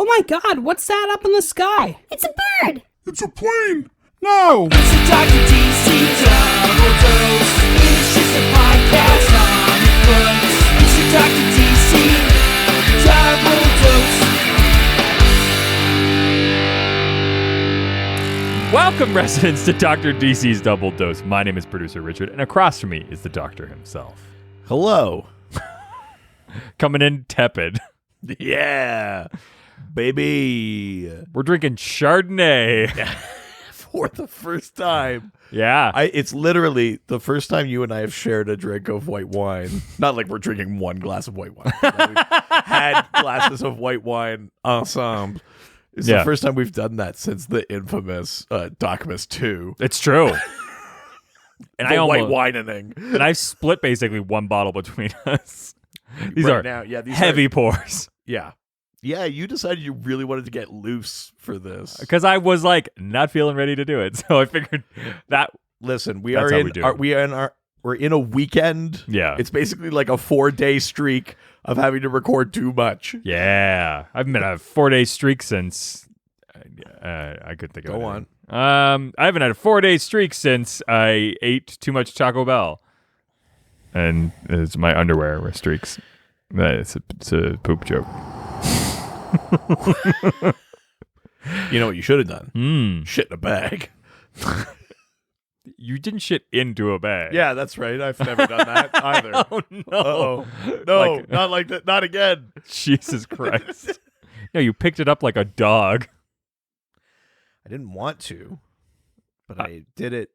my God, what's that up in the sky? It's a bird. It's a plane. No. It's the Dr. DC Double Dose. It's just a podcast comic books. It's the Dr. DC Double Dose. Welcome, residents, to Dr. DC's Double Dose. My name is producer Richard, and across from me is the doctor himself. Hello. Coming in tepid. Yeah, baby. We're drinking Chardonnay. For the first time. Yeah. It's literally the first time you and I have shared a drink of white wine. Not like we're drinking one glass of white wine. We've had glasses of white wine ensemble. It's the first time we've done that since the infamous Docmas 2. It's true. And the white winening. And I split basically one bottle between us. These right are now, these heavy pours. Yeah. Yeah, you decided you really wanted to get loose for this. Because I was like not feeling ready to do it. So I figured that. Listen, we're in a weekend. Yeah. It's basically like a 4-day streak of having to record too much. Yeah. I've been a 4-day streak since I could think of it. Go on. I haven't had a 4-day streak since I ate too much Taco Bell. And it's my underwear with streaks. It's a poop joke. You know what you should have done? Shit in a bag. You didn't shit into a bag. Yeah, that's right. I've never done that either. Oh, no. Uh-oh. No, not like that. Not again. Jesus Christ. No, you picked it up like a dog. I didn't want to, but I did it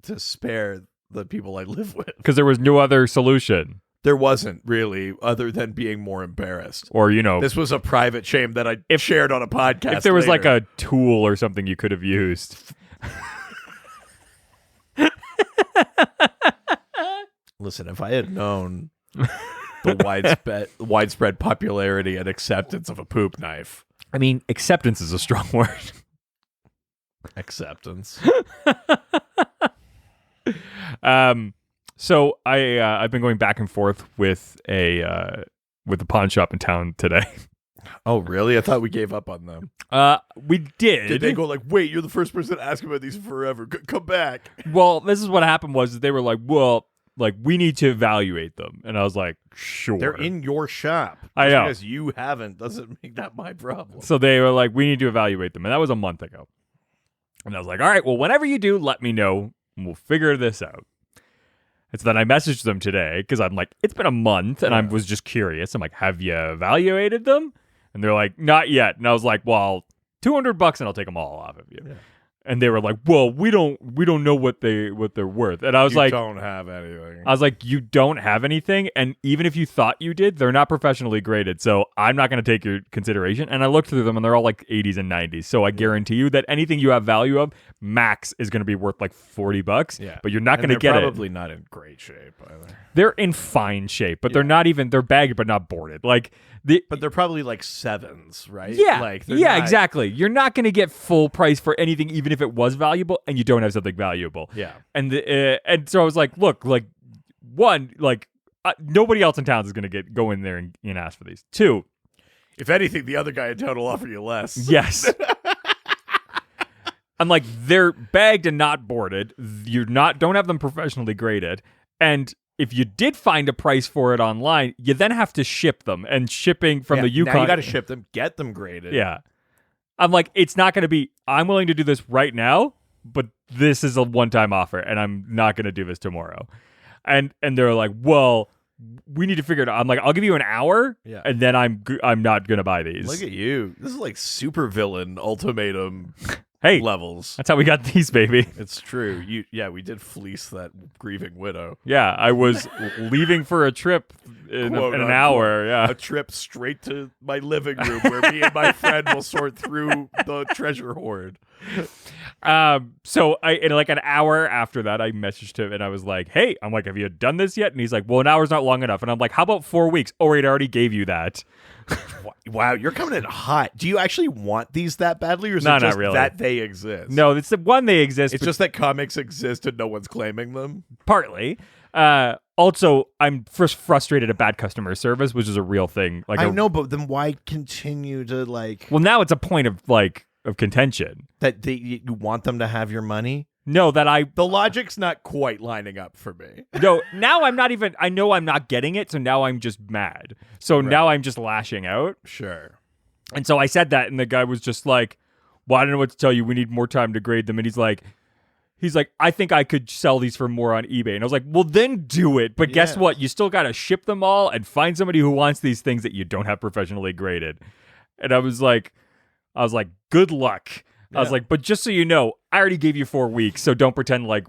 to spare the people I live with. Because there was no other solution. There wasn't really, other than being more embarrassed. Or, this was a private shame that I shared on a podcast. If there was like a tool or something you could have used. Listen, if I had known the widespread popularity and acceptance of a poop knife. I mean, acceptance is a strong word. Acceptance. So I've been going back and forth with a pawn shop in town today. Oh, really? I thought we gave up on them. We did. Did they go like, wait, you're the first person to ask about these forever. Come back. Well, this is what happened was they were like, well, like we need to evaluate them. And I was like, sure. They're in your shop. I know. Because you haven't doesn't make that my problem. So they were like, we need to evaluate them. And that was a month ago. And I was like, all right, well, whenever you do, let me know. And we'll figure this out. And so then I messaged them today because I'm like, it's been a month. And I was just curious. I'm like, have you evaluated them? And they're like, not yet. And I was like, well, $200 and I'll take them all off of you. Yeah. And they were like, well, we don't know what they're worth. And I was like, you don't have anything. I was like, you don't have anything. And even if you thought you did, they're not professionally graded. So I'm not going to take your consideration. And I looked through them and they're all like 80s and 90s. So I guarantee you that anything you have value of, max is going to be worth like $40. Yeah. But you're not going to get it. They're probably not in great shape either. They're in fine shape, but they're not even, they're bagged but not boarded. But they're probably like 7s, right? Yeah, exactly. You're not going to get full price for anything, even if it was valuable, and you don't have something valuable. Yeah. And so I was like, look, like, one, like, nobody else in town is going to go in there and ask for these. 2, if anything, the other guy in town will offer you less. Yes. I'm like, they're bagged and not boarded. Don't have them professionally graded, and if you did find a price for it online, you then have to ship them. And shipping from the Yukon... Now you got to ship them, get them graded. Yeah. I'm like, it's not going to be, I'm willing to do this right now, but this is a one-time offer, and I'm not going to do this tomorrow. And they're like, well, we need to figure it out. I'm like, I'll give you an hour, and then I'm not going to buy these. Look at you. This is like supervillain ultimatum levels. That's how we got these, baby. It's true. We did fleece that grieving widow. Yeah, I was leaving for a trip in an hour. Yeah, a trip straight to my living room where me and my friend will sort through the treasure hoard. So in like an hour after that, I messaged him and I was like, hey, I'm like, have you done this yet? And he's like, well, an hour's not long enough. And I'm like, how about 4 weeks? Oh, wait, I already gave you that. Wow, you're coming in hot. Do you actually want these that badly, or is it not just really. that they exist? No, it's the one they exist. It's just that comics exist and no one's claiming them? Partly. Also, I'm first frustrated at bad customer service, which is a real thing. Like I know, but then why continue to like? Well, now it's a point of contention. That you want them to have your money? No, the logic's not quite lining up for me. No, now I'm not even. I know I'm not getting it, so now I'm just mad. So now I'm just lashing out. Sure. And so I said that, and the guy was just like, "Well, I don't know what to tell you. We need more time to grade them." And he's like, I think I could sell these for more on eBay. And I was like, well, then do it. But guess what? You still got to ship them all and find somebody who wants these things that you don't have professionally graded. And I was like, good luck. Yeah. I was like, but just so you know, I already gave you 4 weeks, so don't pretend like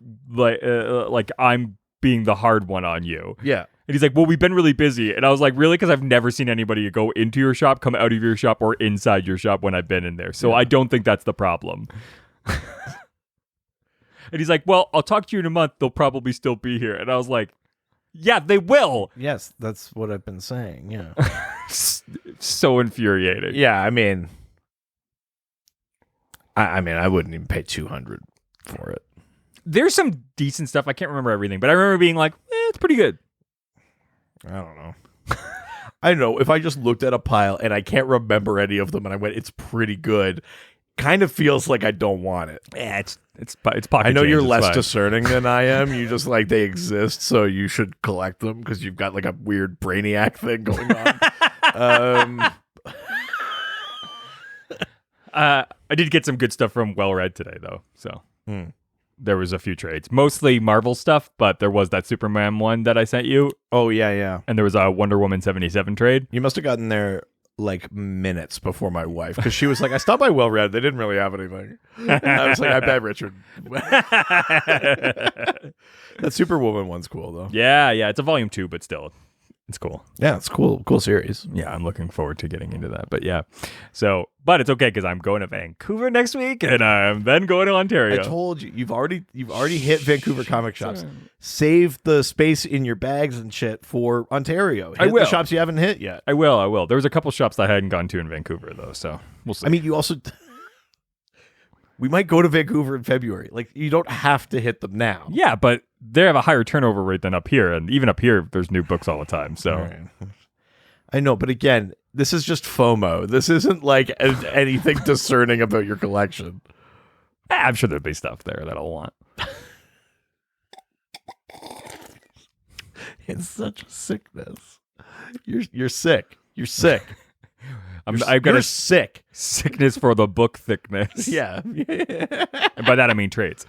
I'm being the hard one on you. Yeah. And he's like, well, we've been really busy. And I was like, really? Because I've never seen anybody go into your shop, come out of your shop, or inside your shop when I've been in there. So I don't think that's the problem. And he's like, well, I'll talk to you in a month. They'll probably still be here. And I was like, yeah, they will. Yes, that's what I've been saying. Yeah. So infuriating. Yeah, I mean, I wouldn't even pay $200 for it. There's some decent stuff. I can't remember everything, but I remember being like, it's pretty good. I don't know. I don't know. If I just looked at a pile and I can't remember any of them and I went, it's pretty good, kind of feels like I don't want it. Yeah, it's pocket I know change, you're it's less fine. discerning than I am. You just like they exist, so you should collect them because you've got like a weird brainiac thing going on. I did get some good stuff from Well Read today, though. So there was a few trades, mostly Marvel stuff, but there was that Superman one that I sent you. Oh yeah. And there was a Wonder Woman 77 trade. You must have gotten there like minutes before my wife, because she was like, I stopped by Well Read. They didn't really have anything. And I was like, I bet Richard. That Superwoman one's cool though. Yeah, it's a volume 2, but still, it's cool. Yeah, it's cool series. Yeah, I'm looking forward to getting into that. But yeah, so, but it's okay because I'm going to Vancouver next week, and I'm then going to Ontario. I told you, you've already hit Vancouver comic shops. Save the space in your bags and shit for Ontario. Hit I will. The shops you haven't hit yet. I will. There was a couple shops that I hadn't gone to in Vancouver though, so we'll see. I mean, you also. We might go to Vancouver in February. Like, you don't have to hit them now. Yeah, but they have a higher turnover rate than up here, and even up here, there's new books all the time. So right. I know, but again, this is just FOMO. This isn't like anything discerning about your collection. I'm sure there'll be stuff there that I'll want. It's such a sickness. You're sick. You're sick. I've got you're a sick. sickness for the book thickness. Yeah. And by that I mean trades.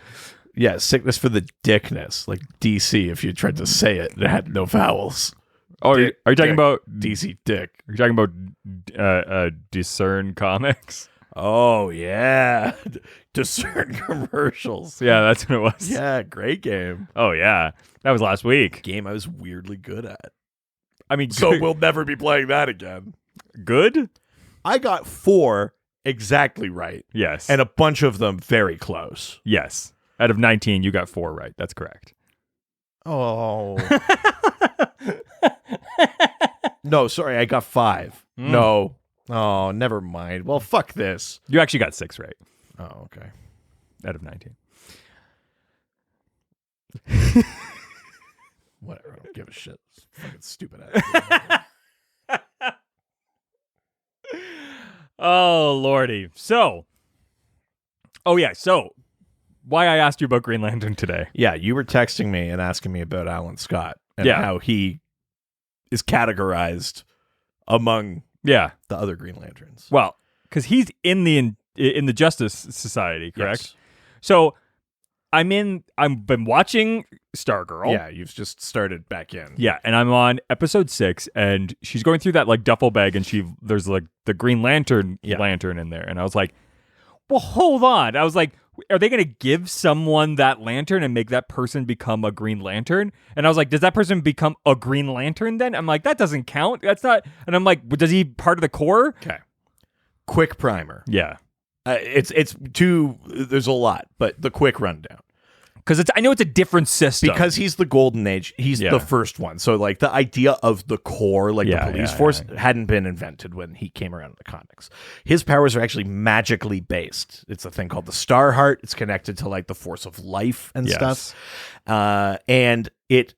Yeah, sickness for the dickness. Like DC, if you tried to say it, it had no vowels. Oh, are you talking about DC dick? Are you talking about Discern Comics? Oh, yeah. Discern commercials. Yeah, that's what it was. Yeah, great game. Oh, yeah. That was last week. Game I was weirdly good at. I mean, So we'll never be playing that again. Good? I got 4 exactly right. Yes. And a bunch of them very close. Yes. Out of 19, you got 4 right. That's correct. Oh. No, sorry, I got 5. No. Oh, never mind. Well, fuck this. You actually got 6 right. Oh, okay. Out of 19. Whatever. I don't give a shit. It's fucking stupid ass. Oh, Lordy. So, why I asked you about Green Lantern today. Yeah, you were texting me and asking me about Alan Scott and Yeah. how he is categorized among Yeah. the other Green Lanterns. Well, because he's in the Justice Society, correct? Yes. So I've been watching Stargirl. Yeah, you've just started back in. Yeah, and I'm on episode 6, and she's going through that like duffel bag, and there's like the Green Lantern lantern in there, and I was like, well, hold on. I was like, are they going to give someone that lantern and make that person become a Green Lantern? And I was like, does that person become a Green Lantern then? I'm like, that doesn't count. That's not. And I'm like, does he part of the Corps? Okay. Quick primer. Yeah. It's there's a lot, but the quick rundown. Because I know it's a different system. Because he's the Golden Age, he's the first one. So like the idea of the Corps, like the police force, hadn't been invented when he came around in the comics. His powers are actually magically based. It's a thing called the Star Heart. It's connected to like the force of life and stuff. And it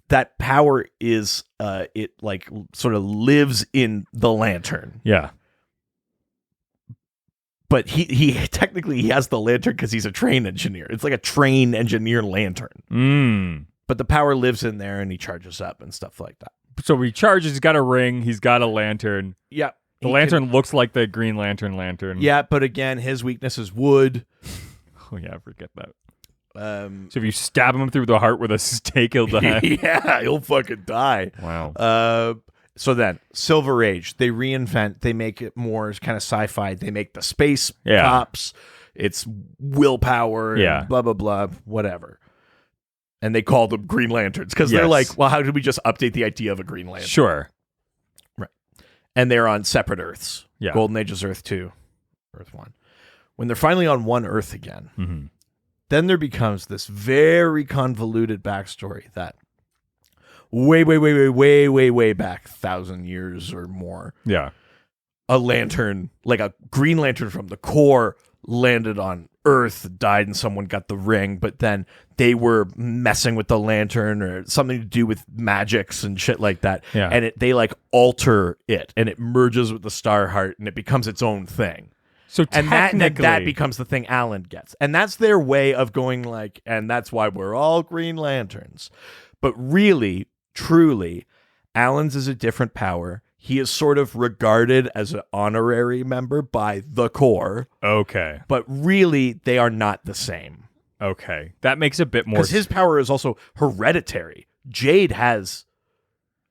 that power is it like sort of lives in the Lantern. Yeah. But he technically he has the lantern because he's a train engineer. It's like a train engineer lantern. But the power lives in there and he charges up and stuff like that. So he charges, he's got a ring, he's got a lantern. Yeah. The lantern looks like the Green Lantern. Yeah, but again, his weakness is wood. Oh yeah, I forget that. So if you stab him through the heart with a stake, he'll die. Yeah, he'll fucking die. Wow. So then, Silver Age, they reinvent, they make it more kind of sci-fi. They make the space cops. It's willpower, and blah, blah, blah, whatever. And they call them Green Lanterns because they're like, well, how did we just update the idea of a Green Lantern? Sure. Right. And they're on separate Earths. Yeah. Golden Age is Earth 2, Earth 1. When they're finally on one Earth again, then there becomes this very convoluted backstory that way back 1,000 years or more. Yeah. A lantern, like a Green Lantern from the core, landed on Earth, died, and someone got the ring, but then they were messing with the lantern or something to do with magics and shit like that. Yeah. And they like alter it and it merges with the Starheart and it becomes its own thing. So And technically, that becomes the thing Alan gets. And that's their way of going like, and that's why we're all Green Lanterns. But really, truly, Alan's is a different power. He is sort of regarded as an honorary member by the core. Okay. But really, they are not the same. Okay. That makes a bit more Because his power is also hereditary. Jade has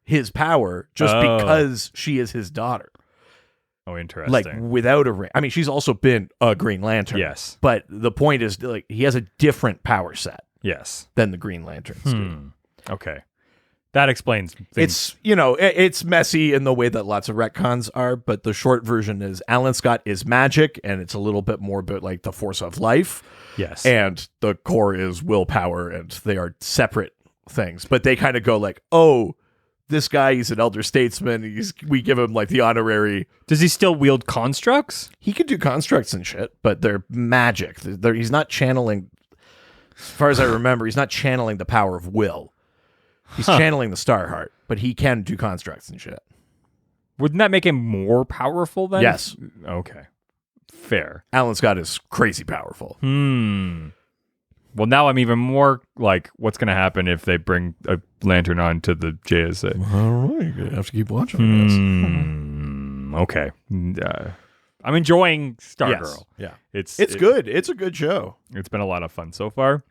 his power just because she is his daughter. Oh, interesting. Like, without a ring. I mean, she's also been a Green Lantern. Yes. But the point is, like, he has a different power set Yes. than the Green Lanterns do. Okay. That explains things. It's, it's messy in the way that lots of retcons are, but the short version is Alan Scott is magic, and it's a little bit more about, like, the force of life. Yes. And the core is willpower, and they are separate things. But they kind of go like, oh, this guy, he's an elder statesman. We give him, like, the honorary. Does he still wield constructs? He could do constructs and shit, but they're magic. He's not channeling, as far as I remember, he's not channeling the power of will. He's channeling the Starheart, but he can do constructs and shit. Wouldn't that make him more powerful then? Yes. Okay. Fair. Alan Scott is crazy powerful. Well, now I'm even more like, what's going to happen if they bring a lantern on to the JSA? I don't know. You have to keep watching. Okay. I'm enjoying Stargirl. Yes. Yeah. It's good. It's a good show. It's been a lot of fun so far.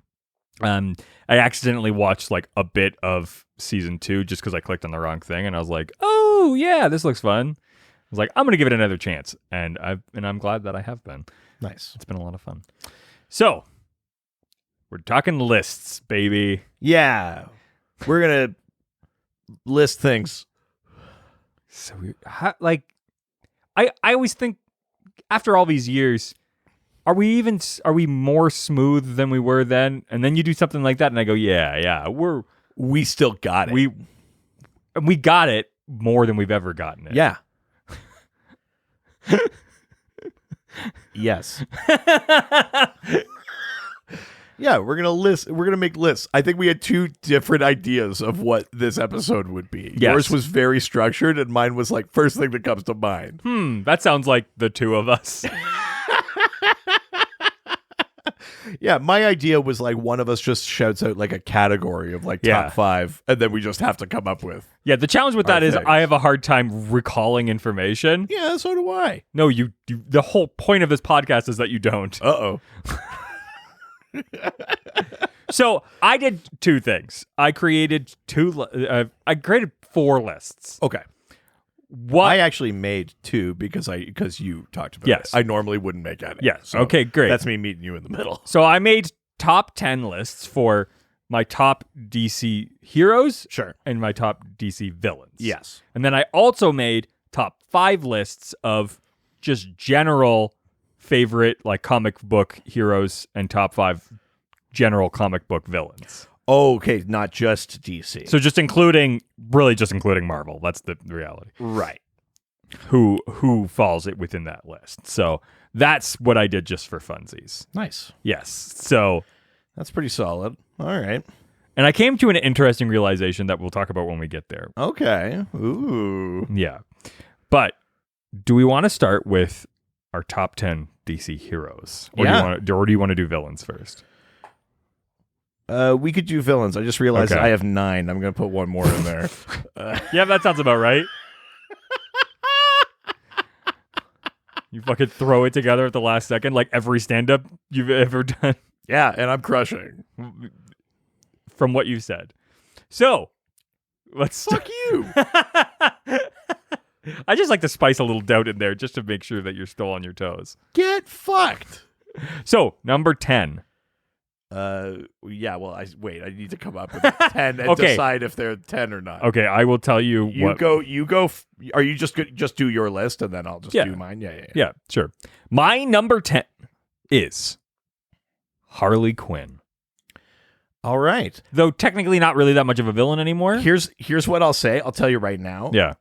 I accidentally watched like a bit of season 2 just because I clicked on the wrong thing, and I was like, "Oh yeah, this looks fun." I was like, "I'm gonna give it another chance," and I'm glad that I have been. Nice. It's been a lot of fun. So we're talking lists, baby. Yeah, we're gonna list things. So I always think after all these years, are we more smooth than we were then? And then you do something like that, and I go, yeah, we still got it. We got it more than we've ever gotten it. Yeah. Yes. Yeah, we're gonna make lists. I think we had 2 different ideas of what this episode would be. Yes. Yours was very structured, and mine was like first thing that comes to mind. That sounds like the 2 of us. Yeah, my idea was like one of us just shouts out like a category of like top 5, and then we just have to come up with. Yeah, the challenge with that is things. I have a hard time recalling information. Yeah, so do I. No, you the whole point of this podcast is that you don't. Uh-oh. So I did 2 things. I created 4 lists. Okay. I actually made 2 because you talked about Yes. it. I normally wouldn't make any. Yes. So Okay, great. That's me meeting you in the middle. So I made top 10 lists for my top DC heroes Sure. and my top DC villains. Yes. And then I also made top 5 lists of just general favorite like comic book heroes and top 5 general comic book villains. Okay, not just DC. So just including Marvel. That's the reality. Right. Who falls it within that list. So that's what I did just for funsies. Nice. Yes. So That's pretty solid. All right. And I came to an interesting realization that we'll talk about when we get there. Okay. Ooh. Yeah. But do we want to start with our top 10 DC heroes? Or do you want to do villains first? We could do villains. I just realized Okay. I have 9. I'm going to put one more in there. Yeah, that sounds about right. You fucking throw it together at the last second like every stand-up you've ever done. Yeah, and I'm crushing. From what you said. So, let's Fuck you. I just like to spice a little doubt in there just to make sure that you're still on your toes. Get fucked. So, number 10. Yeah, well, I need to come up with 10 and Okay. decide if they're 10 or not. Okay, I will tell you what. You go. Are you just do your list and then I'll just do mine? Yeah. Yeah, sure. My number 10 is Harley Quinn. All right. Though technically not really that much of a villain anymore. Here's what I'll say. I'll tell you right now. Yeah.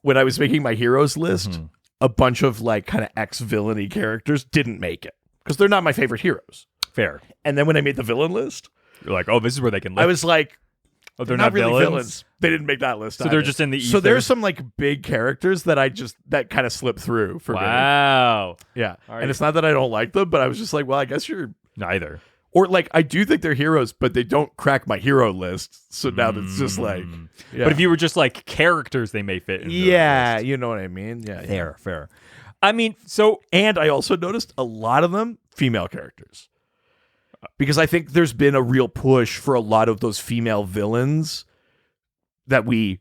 When I was making my heroes list, Mhm. a bunch of like kind of ex-villainy characters didn't make it because they're not my favorite heroes. Fair. And then when I made the villain list, You're like, oh, this is where they can live. I was like, oh, they're not really villains? villains. They didn't make that list. So they're either. just in the ether. So there's some like big characters that that kind of slipped through for me. Wow. Yeah. All right. And it's not that I don't like them, but I was just like, well, I guess you're. Neither. Or like, I do think they're heroes, but they don't crack my hero list. So now it's just like. Yeah. But if you were just like characters, they may fit in. Yeah, you know what I mean? Yeah. Fair. I mean, so. And I also noticed a lot of them female characters. Because I think there's been a real push for a lot of those female villains that we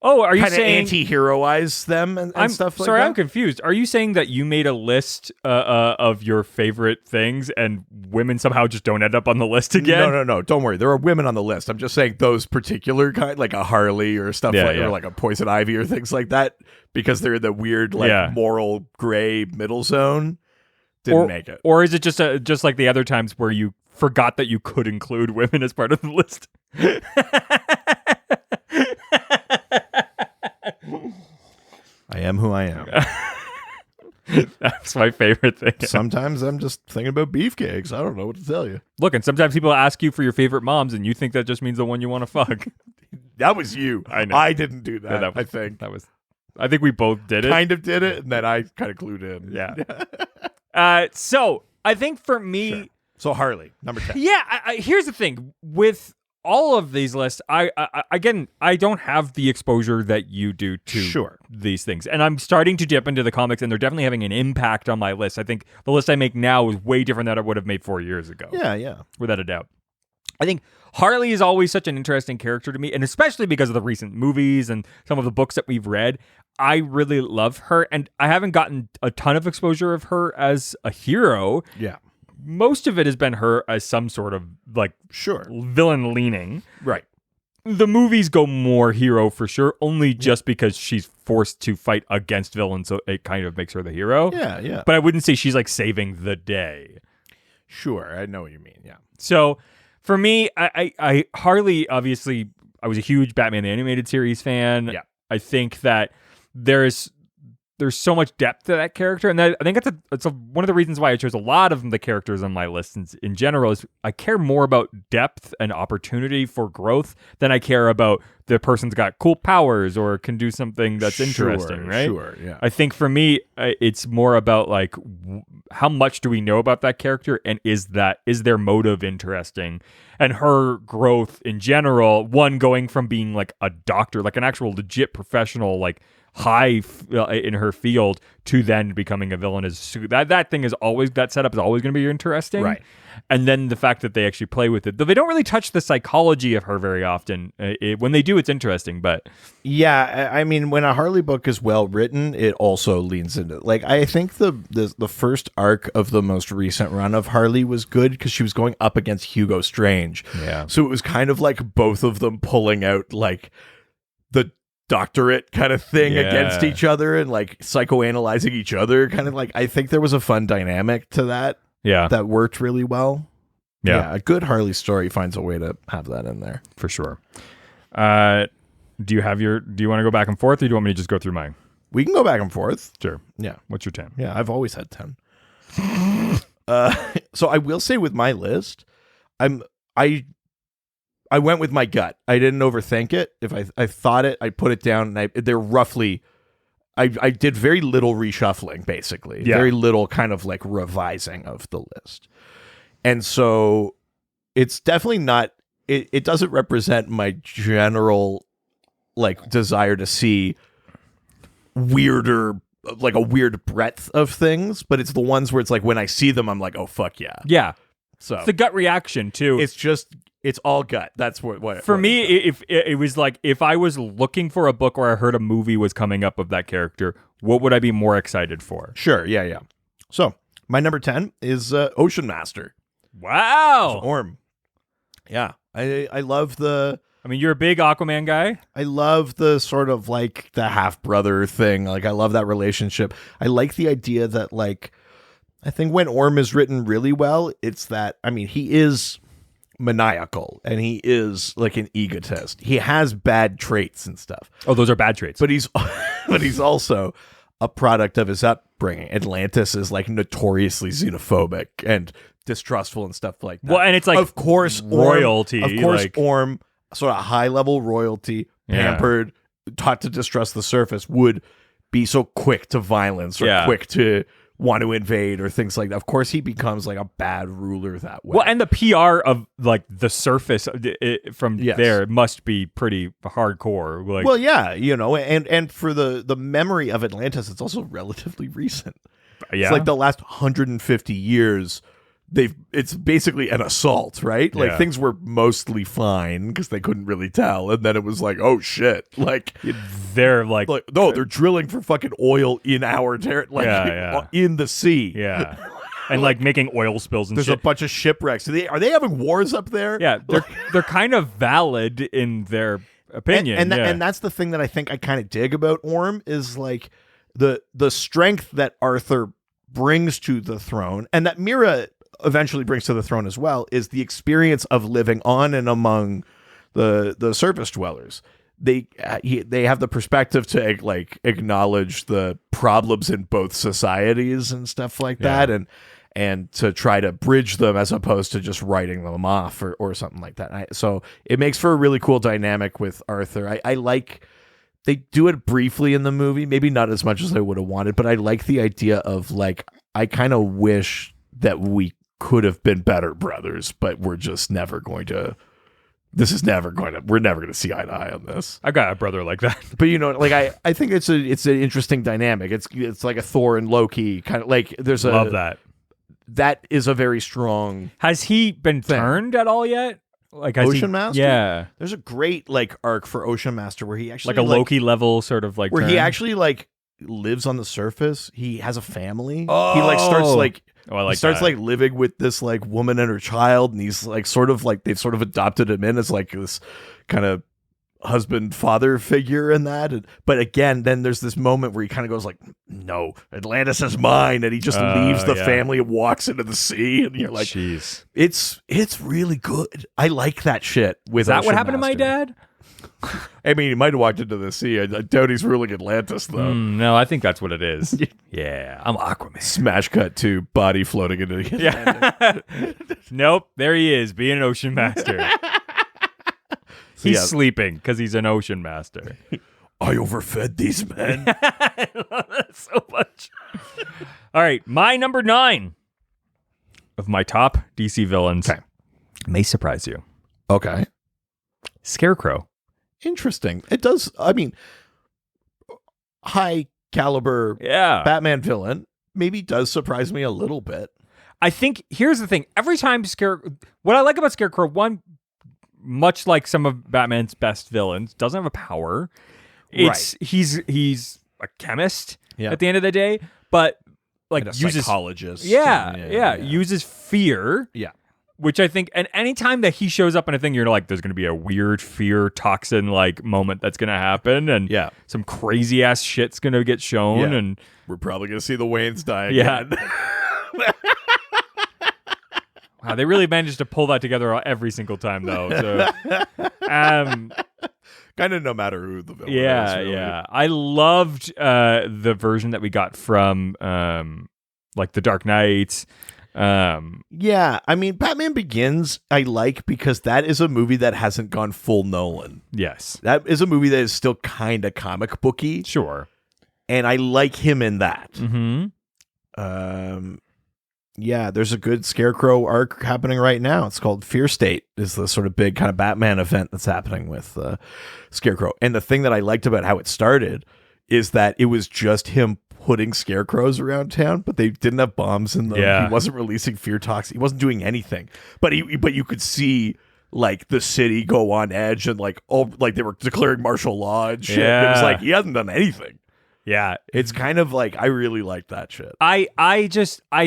Oh, are you kind of saying anti-heroize them and I'm stuff like sorry, that? I'm confused. Are you saying that you made a list of your favorite things and women somehow just don't end up on the list again? No. Don't worry. There are women on the list. I'm just saying those particular kind, like a Harley or stuff or like a Poison Ivy or things like that, because they're in the weird, like moral gray middle zone. Didn't make it. Or is it just like the other times where you forgot that you could include women as part of the list? I am who I am. That's my favorite thing. Sometimes I'm just thinking about beefcakes. I don't know what to tell you. Look, and sometimes people ask you for your favorite moms, and you think that just means the one you want to fuck. That was you. I know. I didn't do that. Yeah, I think I think we both did it. kind of did it, and then I kind of clued in. Yeah. So I think for me, Sure. So Harley, number 10. yeah. Here's the thing with all of these lists. I don't have the exposure that you do to these things, and I'm starting to dip into the comics, and they're definitely having an impact on my list. I think the list I make now is way different than I would have made 4 years ago. Yeah. Without a doubt. I think Harley is always such an interesting character to me, and especially because of the recent movies and some of the books that we've read. I really love her, and I haven't gotten a ton of exposure of her as a hero. Yeah. Most of it has been her as some sort of like villain leaning. Right. The movies go more hero for sure, only just because she's forced to fight against villains, so it kind of makes her the hero. Yeah. But I wouldn't say she's like saving the day. Sure, I know what you mean. Yeah. So for me, I Harley, obviously, I was a huge Batman the Animated Series fan. Yeah. I think that there's so much depth to that character, and I think that's one of the reasons why I chose a lot of the characters on my list in general is I care more about depth and opportunity for growth than I care about the person's got cool powers or can do something that's interesting, right? Sure, yeah. I think for me, it's more about like how much do we know about that character, and is their motive interesting, and her growth in general. One, going from being like a doctor, like an actual legit professional, like high in her field, to then becoming a villain is that thing is always, that setup is always going to be interesting, right? And then the fact that they actually play with it, though they don't really touch the psychology of her very often. When they do, it's interesting, but yeah, I mean, when a Harley book is well written, it also leans into, like, I think the first arc of the most recent run of Harley was good because she was going up against Hugo Strange. Yeah, so it was kind of like both of them pulling out like the doctorate kind of thing against each other and like psychoanalyzing each other, kind of like, I think there was a fun dynamic to that. Yeah, that worked really well. Yeah, a good Harley story finds a way to have that in there for sure. Do you want to go back and forth, or do you want me to just go through mine? We can go back and forth. Sure. Yeah. What's your 10? Yeah, I've always had 10. So I will say with my list, I went with my gut. I didn't overthink it. If I thought it, I put it down, and they're roughly. I did very little reshuffling, basically. Yeah. Very little kind of like revising of the list. And so it's definitely not, it doesn't represent my general like desire to see weirder, like a weird breadth of things, but it's the ones where it's like when I see them, I'm like, oh, fuck yeah. Yeah. So It's the gut reaction, too. It's all gut. That's what For me, if it was like, if I was looking for a book or I heard a movie was coming up of that character, what would I be more excited for? Sure. Yeah. So my number 10 is Ocean Master. Wow. Orm. Yeah. I love the... I mean, you're a big Aquaman guy. I love the sort of like the half-brother thing. Like, I love that relationship. I like the idea that, like, I think when Orm is written really well, it's that, I mean, he is maniacal and he is like an egotist. He has bad traits and stuff. Oh, those are bad traits. But he's also a product of his upbringing. Atlantis is like notoriously xenophobic and distrustful and stuff like that. Well, and it's like, of course, royalty. Of course, like, Orm, sort of high-level royalty, pampered, taught to distrust the surface, would be so quick to violence or quick to want to invade or things like that. Of course, he becomes like a bad ruler that way. Well, and the PR of like the surface from there must be pretty hardcore. Like, well, yeah, you know, and for the memory of Atlantis, it's also relatively recent. Yeah, it's like the last 150 years. It's basically an assault, right? Like things were mostly fine because they couldn't really tell, and then it was like, oh shit, like they're like no, they're drilling for fucking oil in our territory, in the sea, and like making oil spills and there's shit. a bunch of shipwrecks. Are they having wars up there? Yeah, they're kind of valid in their opinion, and that's the thing that I think I kind of dig about Orm is like the strength that Arthur brings to the throne, and that Mira eventually brings to the throne as well, is the experience of living on and among the surface dwellers. They have the perspective to like acknowledge the problems in both societies and stuff like that, and to try to bridge them as opposed to just writing them off or something like that. So it makes for a really cool dynamic with Arthur. I like, they do it briefly in the movie, maybe not as much as I would have wanted, but I like the idea of like, I kind of wish that we could have been better brothers, but we're just never going to. We're never going to see eye to eye on this. I got a brother like that. But you know, like I think it's an interesting dynamic. It's like a Thor and Loki kind of like. Love that. That is a very strong. Has he been turned at all yet? Like Ocean Master? Yeah. There's a great like arc for Ocean Master where he actually like a Loki level sort of like where turn. he actually like lives on the surface. He has a family. He like starts like. Oh, I like he starts that. like living with this like woman and her child, and he's like sort of like they've sort of adopted him in as like this kind of husband father figure in that. But again, then there's this moment where he kind of goes like, "No, Atlantis is mine," and he just leaves the family and walks into the sea, and you're like, "Jeez, it's really good." I like that shit. Is that what happened to my dad? I mean, he might have walked into the sea. I doubt he's ruling Atlantis, though. No, I think that's what it is. Yeah, I'm Aquaman. Smash cut to body floating into the Atlantic. Nope, there he is, being an ocean master. He's sleeping because he's an ocean master. I overfed these men. I love that so much. All right, my number 9 of my top DC villains may surprise you. Okay. Scarecrow. Interesting. It does. I mean, high caliber Batman villain maybe does surprise me a little bit. I think here's the thing. Every time what I like about Scarecrow, one, much like some of Batman's best villains, doesn't have a power. He's a chemist at the end of the day, but like and a uses psychologist. Uses fear. Yeah. Which I think, and anytime that he shows up in a thing, you're like, there's going to be a weird fear toxin like moment that's going to happen, and some crazy ass shit's going to get shown, and we're probably going to see the Waynes die again. Wow, they really managed to pull that together every single time, though. So, kind of no matter who the villain is. Really. I loved the version that we got from like the Dark Knight. Yeah, I mean, Batman Begins I like because that is a movie that hasn't gone full Nolan. Yes. That is a movie that is still kind of comic booky. Sure. And I like him in that. Mm-hmm. Yeah, there's a good Scarecrow arc happening right now. It's called Fear State. Is the sort of big kind of Batman event that's happening with Scarecrow. And the thing that I liked about how it started is that it was just him putting scarecrows around town, but they didn't have bombs in them. Yeah. He wasn't releasing fear toxins. He wasn't doing anything. But you could see like the city go on edge and like they were declaring martial law and shit. Yeah. It was like he hasn't done anything. Yeah. It's kind of like I really like that shit. I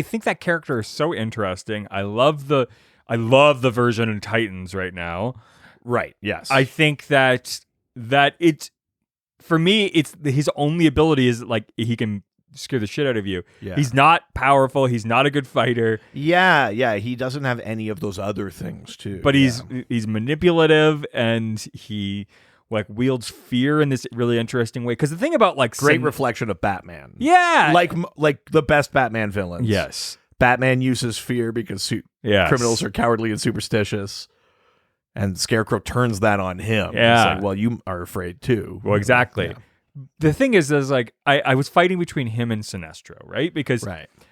think that character is so interesting. I love the version in Titans right now. Right. Yes. I think that it's, for me, it's his only ability is like he can scare the shit out of you. Yeah. He's not powerful. He's not a good fighter. Yeah. He doesn't have any of those other things too. But he's manipulative, and he like wields fear in this really interesting way. Because the thing about like great reflection of Batman. Yeah. Like the best Batman villains. Yes. Batman uses fear because criminals are cowardly and superstitious. And Scarecrow turns that on him. Yeah. It's like, well, you are afraid too. Well, exactly. Yeah. The thing is like, I was fighting between him and Sinestro, right? Because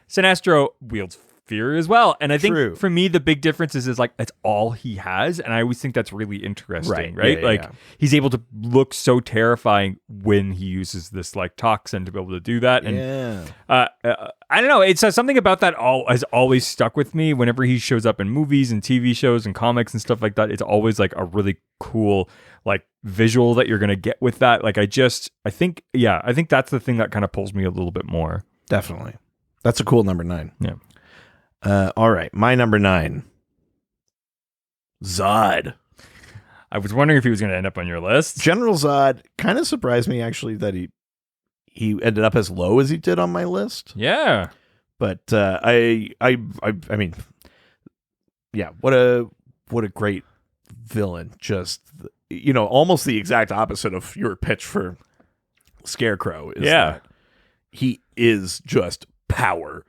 Sinestro wields fear as well. And I think for me, the big difference is like, that's all he has. And I always think that's really interesting, right? Yeah, he's able to look so terrifying when he uses this like toxin to be able to do that. And I don't know. It's something about that has always stuck with me whenever he shows up in movies and TV shows and comics and stuff like that. It's always like a really cool like visual that you're going to get with that. Like I think that's the thing that kind of pulls me a little bit more. Definitely. That's a cool number 9. Yeah. All right, my number 9, Zod. I was wondering if he was going to end up on your list. General Zod kind of surprised me actually that he ended up as low as he did on my list. Yeah, but I mean, yeah, what a great villain. Just almost the exact opposite of your pitch for Scarecrow. Is that he is just power.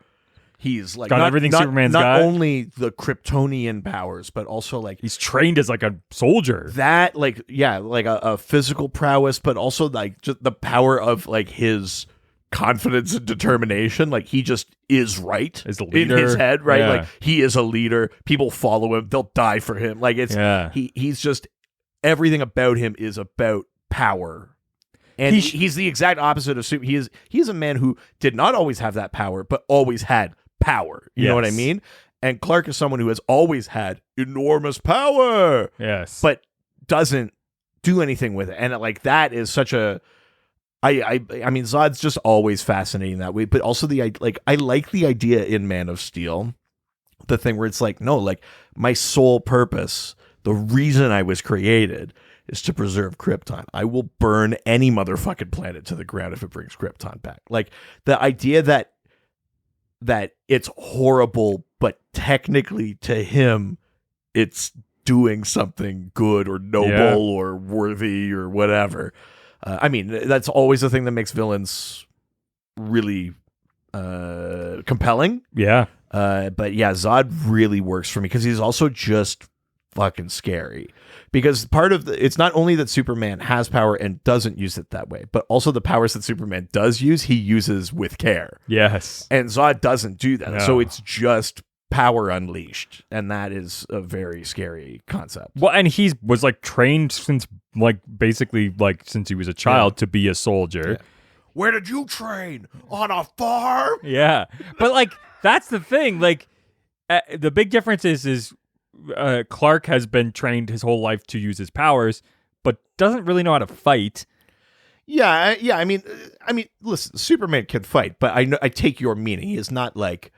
He's like got everything Superman's got. Not only the Kryptonian powers, but also like he's trained as like a soldier. That like a physical prowess, but also like just the power of like his confidence and determination. Like he just is right as a leader in his head, right? Like he is a leader. People follow him. They'll die for him. Like it's he's just everything about him is about power. And he's the exact opposite of Superman. He is a man who did not always have that power, but always had power. You know what I mean? And Clark is someone who has always had enormous power. Yes. But doesn't do anything with it. And like that is such a I mean Zod's just always fascinating that way, but also I like the idea in Man of Steel, the thing where it's like, no, like my sole purpose, the reason I was created is to preserve Krypton. I will burn any motherfucking planet to the ground if it brings Krypton back. Like the idea that it's horrible, but technically to him, it's doing something good or noble or worthy or whatever. I mean, that's always the thing that makes villains really compelling. Yeah. But yeah, Zod really works for me because he's also just fucking scary. Because part of it's not only that Superman has power and doesn't use it that way, but also the powers that Superman does use, he uses with care. Yes. And Zod doesn't do that. No. So it's just power unleashed. And that is a very scary concept. Well, and he was like trained since since he was a child to be a soldier. Yeah. Where did you train? On a farm? Yeah. But like, that's the thing. Like, the big difference is Clark has been trained his whole life to use his powers, but doesn't really know how to fight. Yeah. I mean, listen, Superman can fight, but I take your meaning. He is not like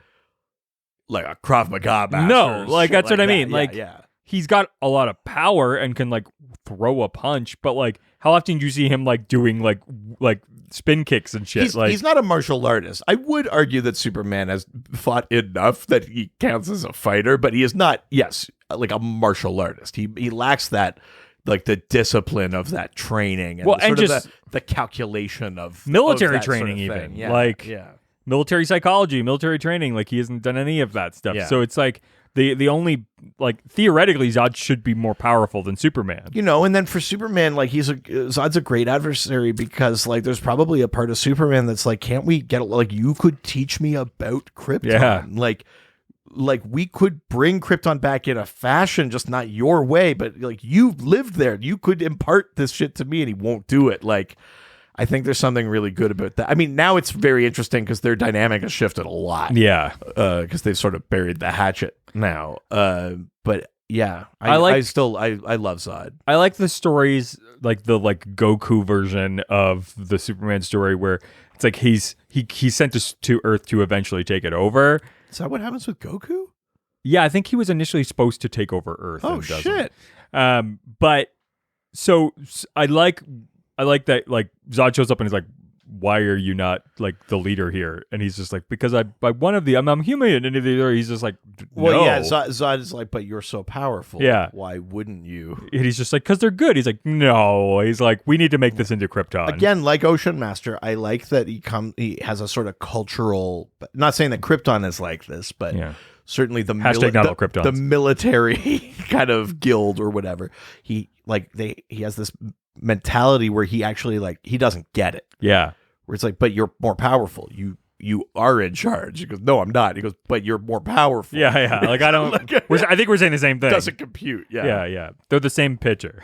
a Krav Maga master. No, like that's what I mean. Yeah, like, he's got a lot of power and can like throw a punch, but like, how often do you see him like doing like spin kicks and shit? He's not a martial artist. I would argue that Superman has fought enough that he counts as a fighter, but he is not, like a martial artist. He lacks that, like the discipline of that training and, and just the calculation of military that training, sort of even thing. military psychology, military training. Like he hasn't done any of that stuff. Yeah. So it's like the only like theoretically Zod should be more powerful than Superman. You know, and then for Superman, like Zod's a great adversary because like there's probably a part of Superman that's like, can't we get like you could teach me about Krypton? Yeah. Like we could bring Krypton back in a fashion, just not your way, but like you've lived there. You could impart this shit to me and he won't do it. Like I think there's something really good about that. I mean, now it's very interesting because their dynamic has shifted a lot. Yeah. Because they've sort of buried the hatchet now. But yeah, I love Zod. I like the stories, like the Goku version of the Superman story where it's like he's sent us to Earth to eventually take it over. Is that what happens with Goku? Yeah, I think he was initially supposed to take over Earth. Oh and doesn't. shit! But so I like that. Like Zod shows up and he's like, "Why are you not like the leader here?" And he's just like, "Because I'm human." And he's just like, "No." Well, yeah, Zod is like, "But you're so powerful. Yeah. Why wouldn't you?" And he's just like, "Because they're good." He's like, "No." He's like, "We need to make this into Krypton." Again, like Ocean Master, I like that he has a sort of cultural. Not saying that Krypton is like this, but Yeah. certainly the Not all Kryptons. the military kind of guild or whatever. He has this mentality where he actually like he doesn't get it. Yeah. Where it's like, but you're more powerful. You are in charge. He goes, no, I'm not. He goes, but you're more powerful. Yeah. Like I don't. I think we're saying the same thing. Doesn't compute. Yeah. Yeah. They're the same pitcher.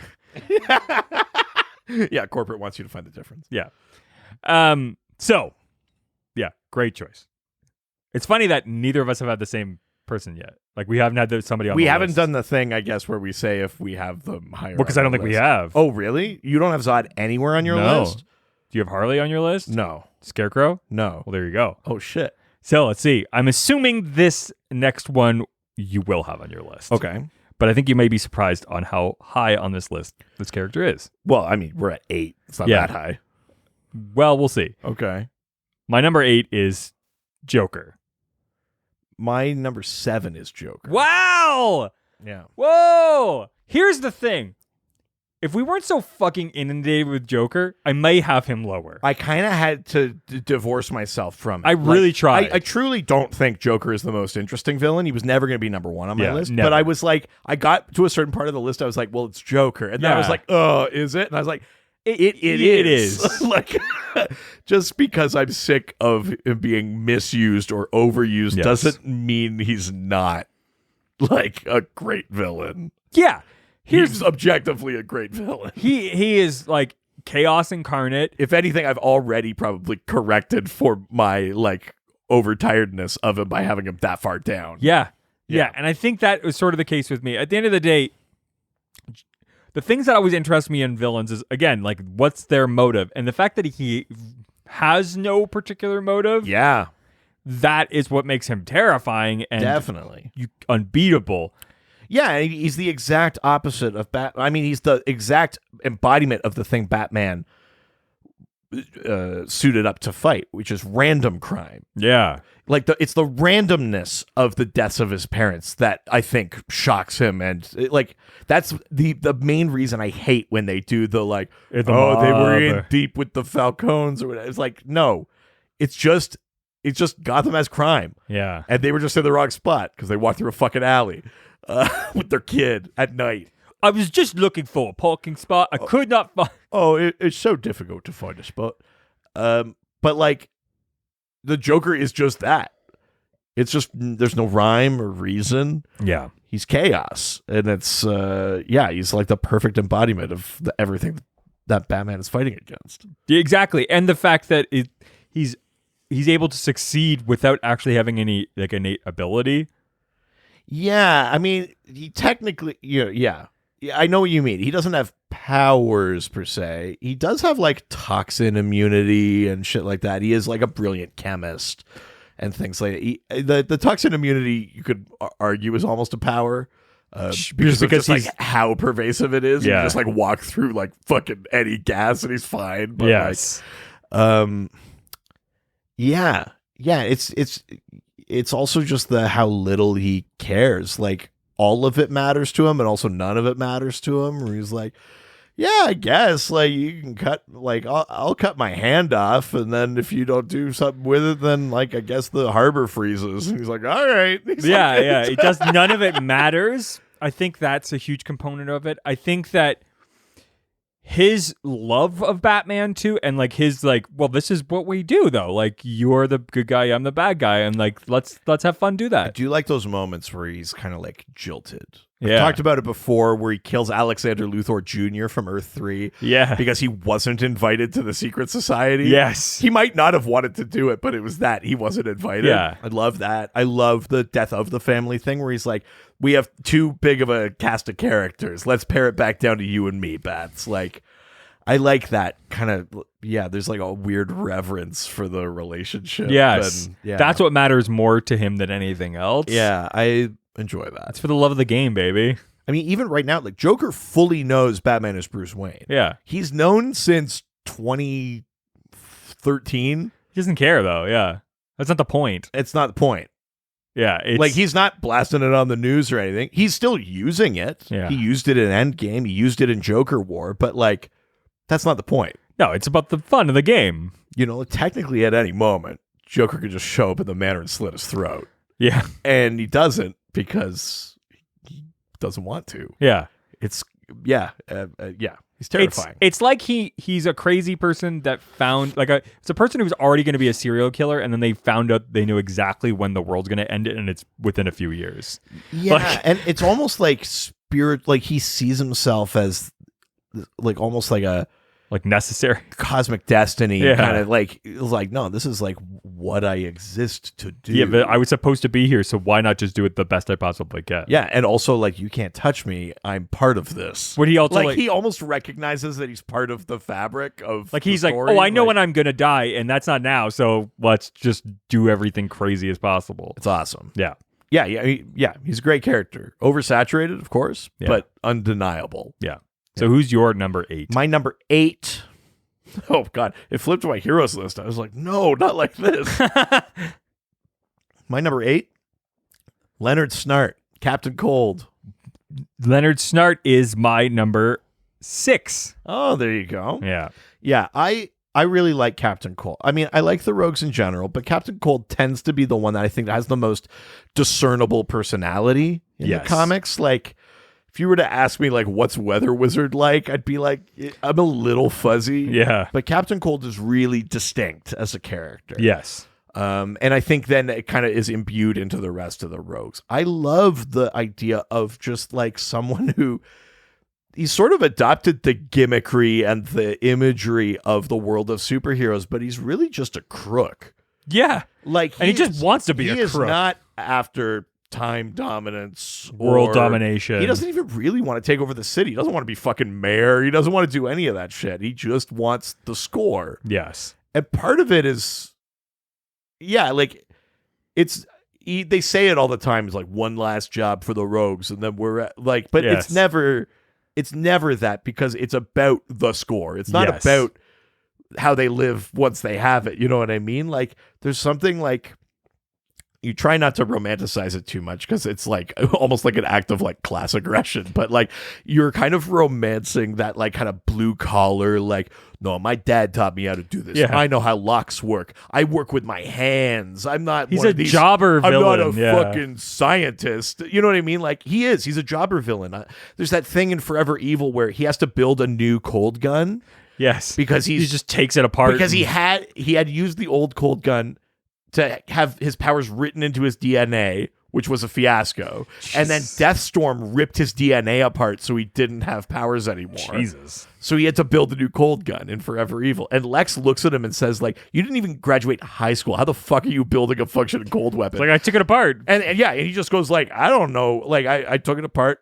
Yeah. Corporate wants you to find the difference. Yeah. So, yeah, great choice. It's funny that neither of us have had the same person yet. Like we haven't had somebody on. We the haven't list. done the thing, I guess, where we say if we have them higher. Well, because I don't think we have. Oh, really? You don't have Zod anywhere on your No. list? Do you have Harley on your list? No. Scarecrow? No. Well, there you go. Oh shit. So let's see. I'm assuming this next one you will have on your list. Okay. But I think you may be surprised on how high on this list this character is. Well, I mean, we're at 8. It's not Yeah. that high. Well, we'll see. Okay. My number 8 is Joker. My number 7 is Joker. Wow! Yeah. Whoa! Here's the thing. If we weren't so fucking inundated with Joker, I may have him lower. I kind of had to divorce myself from it. I really tried. I truly don't think Joker is the most interesting villain. He was never going to be number 1 on my list. never. But I was like, I got to a certain part of the list. I was like, well, it's Joker. And then I was Yeah. like, oh, is it? And I was like, it is. Like, just because I'm sick of him being misused or overused Yes. doesn't mean he's not like a great villain. Yeah. He's objectively a great villain. He is like chaos incarnate. If anything, I've already probably corrected for my like overtiredness of him by having him that far down. Yeah. Yeah. And I think that was sort of the case with me. At the end of the day, the things that always interest me in villains is, again, like, what's their motive? And the fact that he has no particular motive, Yeah, that is what makes him terrifying and definitely. unbeatable. Yeah, and he's the exact opposite of I mean, he's the exact embodiment of the thing Batman suited up to fight, which is random crime. Yeah. Like it's the randomness of the deaths of his parents that I think shocks him, and that's the main reason I hate when they do the like, The they were in mob. deep with the Falcons or whatever. It's like, no, it's just Gotham has crime, Yeah. and they were just in the wrong spot because they walked through a fucking alley with their kid at night. I was just looking for a parking spot. I could not find. Oh, it's so difficult to find a spot. But like, the Joker is just that. It's just there's no rhyme or reason. Yeah. He's chaos, and it's he's like the perfect embodiment of everything that Batman is fighting against. Yeah, exactly. And the fact that he's able to succeed without actually having any like innate ability. Yeah, I mean, he technically, yeah, I know what you mean. He doesn't have powers per se. He does have like toxin immunity and shit like that. He is like a brilliant chemist and things like that. The toxin immunity, you could argue, is almost a power. Because he's like how pervasive it is. Yeah. You just like walk through like fucking any gas and he's fine. But Yes. It's also just how little he cares. Like all of it matters to him, and also none of it matters to him. Where he's like, Yeah, I guess like you can cut like I'll cut my hand off, and then if you don't do something with it, then like I guess the harbor freezes. And he's like, all right. Yeah. It does. None of it matters. I think that's a huge component of it. I think that his love of Batman too, and like his like, well, this is what we do though. Like you're the good guy, I'm the bad guy, and like let's have fun, do that. I do like those moments where he's kind of like jilted. Yeah. I've talked about it before, where he kills Alexander Luthor Jr. from Earth 3. Yeah. Because he wasn't invited to the secret society. Yes. He might not have wanted to do it, but it was that he wasn't invited. Yeah. I love that. I love the death of the family thing where he's like, we have too big of a cast of characters. Let's pare it back down to you and me, Bats. Like, I like that kind of, there's like a weird reverence for the relationship. Yes. And, yeah. That's what matters more to him than anything else. Yeah, I enjoy that. It's for the love of the game, baby. I mean, even right now, like Joker fully knows Batman is Bruce Wayne. Yeah. He's known since 2013. He doesn't care though. Yeah. That's not the point. It's not the point. Yeah. It's Like he's not blasting it on the news or anything. He's still using it. Yeah. He used it in Endgame. He used it in Joker War, but like that's not the point. no, it's about the fun of the game. You know, technically at any moment, Joker could just show up in the manor and slit his throat. Yeah. And he doesn't because he doesn't want to. Yeah. It's he's terrifying. It's like he's a crazy person that found it's a person who's already going to be a serial killer, and then they found out they knew exactly when the world's going to end it, and it's within a few years. Yeah, Like- and it's almost like spirit, like he sees himself as like almost like a Like necessary. cosmic destiny, Yeah. kind of like no, this is like what I exist to do. Yeah, but I was supposed to be here, so why not just do it the best I possibly can? Yeah, and also like you can't touch me. I'm part of this. Would he also like he almost recognizes that he's part of the fabric of like the he's like, story. oh, I know Like, when I'm gonna die, and that's not now, so let's just do everything crazy as possible. it's awesome. Yeah. Yeah. He's a great character. Oversaturated, of course, Yeah. but undeniable. Yeah. So who's your number 8? My number 8. Oh God! It flipped to my heroes list. I was like, no, not like this. My number 8, Leonard Snart, Captain Cold. Leonard Snart is my number 6. Oh, there you go. Yeah. Yeah, I really like Captain Cold. I mean, I like the rogues in general, but Captain Cold tends to be the one that I think has the most discernible personality in the Yes. comics. Like, if you were to ask me, like, what's Weather Wizard like, I'd be like, I'm a little fuzzy. Yeah. But Captain Cold is really distinct as a character. Yes. And I think then it kind of is imbued into the rest of the rogues. I love the idea of just like someone who he's sort of adopted the gimmickry and the imagery of the world of superheroes, but he's really just a crook. Yeah. Like, And he just wants to be a he is crook. not after time dominance, World or- domination. He doesn't even really want to take over the city. He doesn't want to be fucking mayor. He doesn't want to do any of that shit. He just wants the score. Yes. And part of it is, like they say it all the time. It's like one last job for the rogues, and then we're at, like, but Yes. it's never that, because it's about the score. It's not Yes. about how they live once they have it. You know what I mean? Like, there's something like, you try not to romanticize it too much because it's like almost like an act of like class aggression, but like you're kind of romancing that like kind of blue collar, like, no, my dad taught me how to do this. Yeah. I know how locks work. I work with my hands. I'm not He's one a of these, jobber I'm villain. not a yeah. fucking scientist. You know what I mean? Like, he's a jobber villain. There's that thing in Forever Evil where he has to build a new cold gun Yes. because he just takes it apart. because he and- had used the old cold gun to have his powers written into his DNA, which was a fiasco. And then Deathstorm ripped his DNA apart so he didn't have powers anymore. Jesus. So he had to build a new cold gun in Forever Evil. And Lex looks at him and says, like, you didn't even graduate high school. How the fuck are you building a functioning cold weapon? Like, I took it apart. And he just goes like, I don't know. Like, I took it apart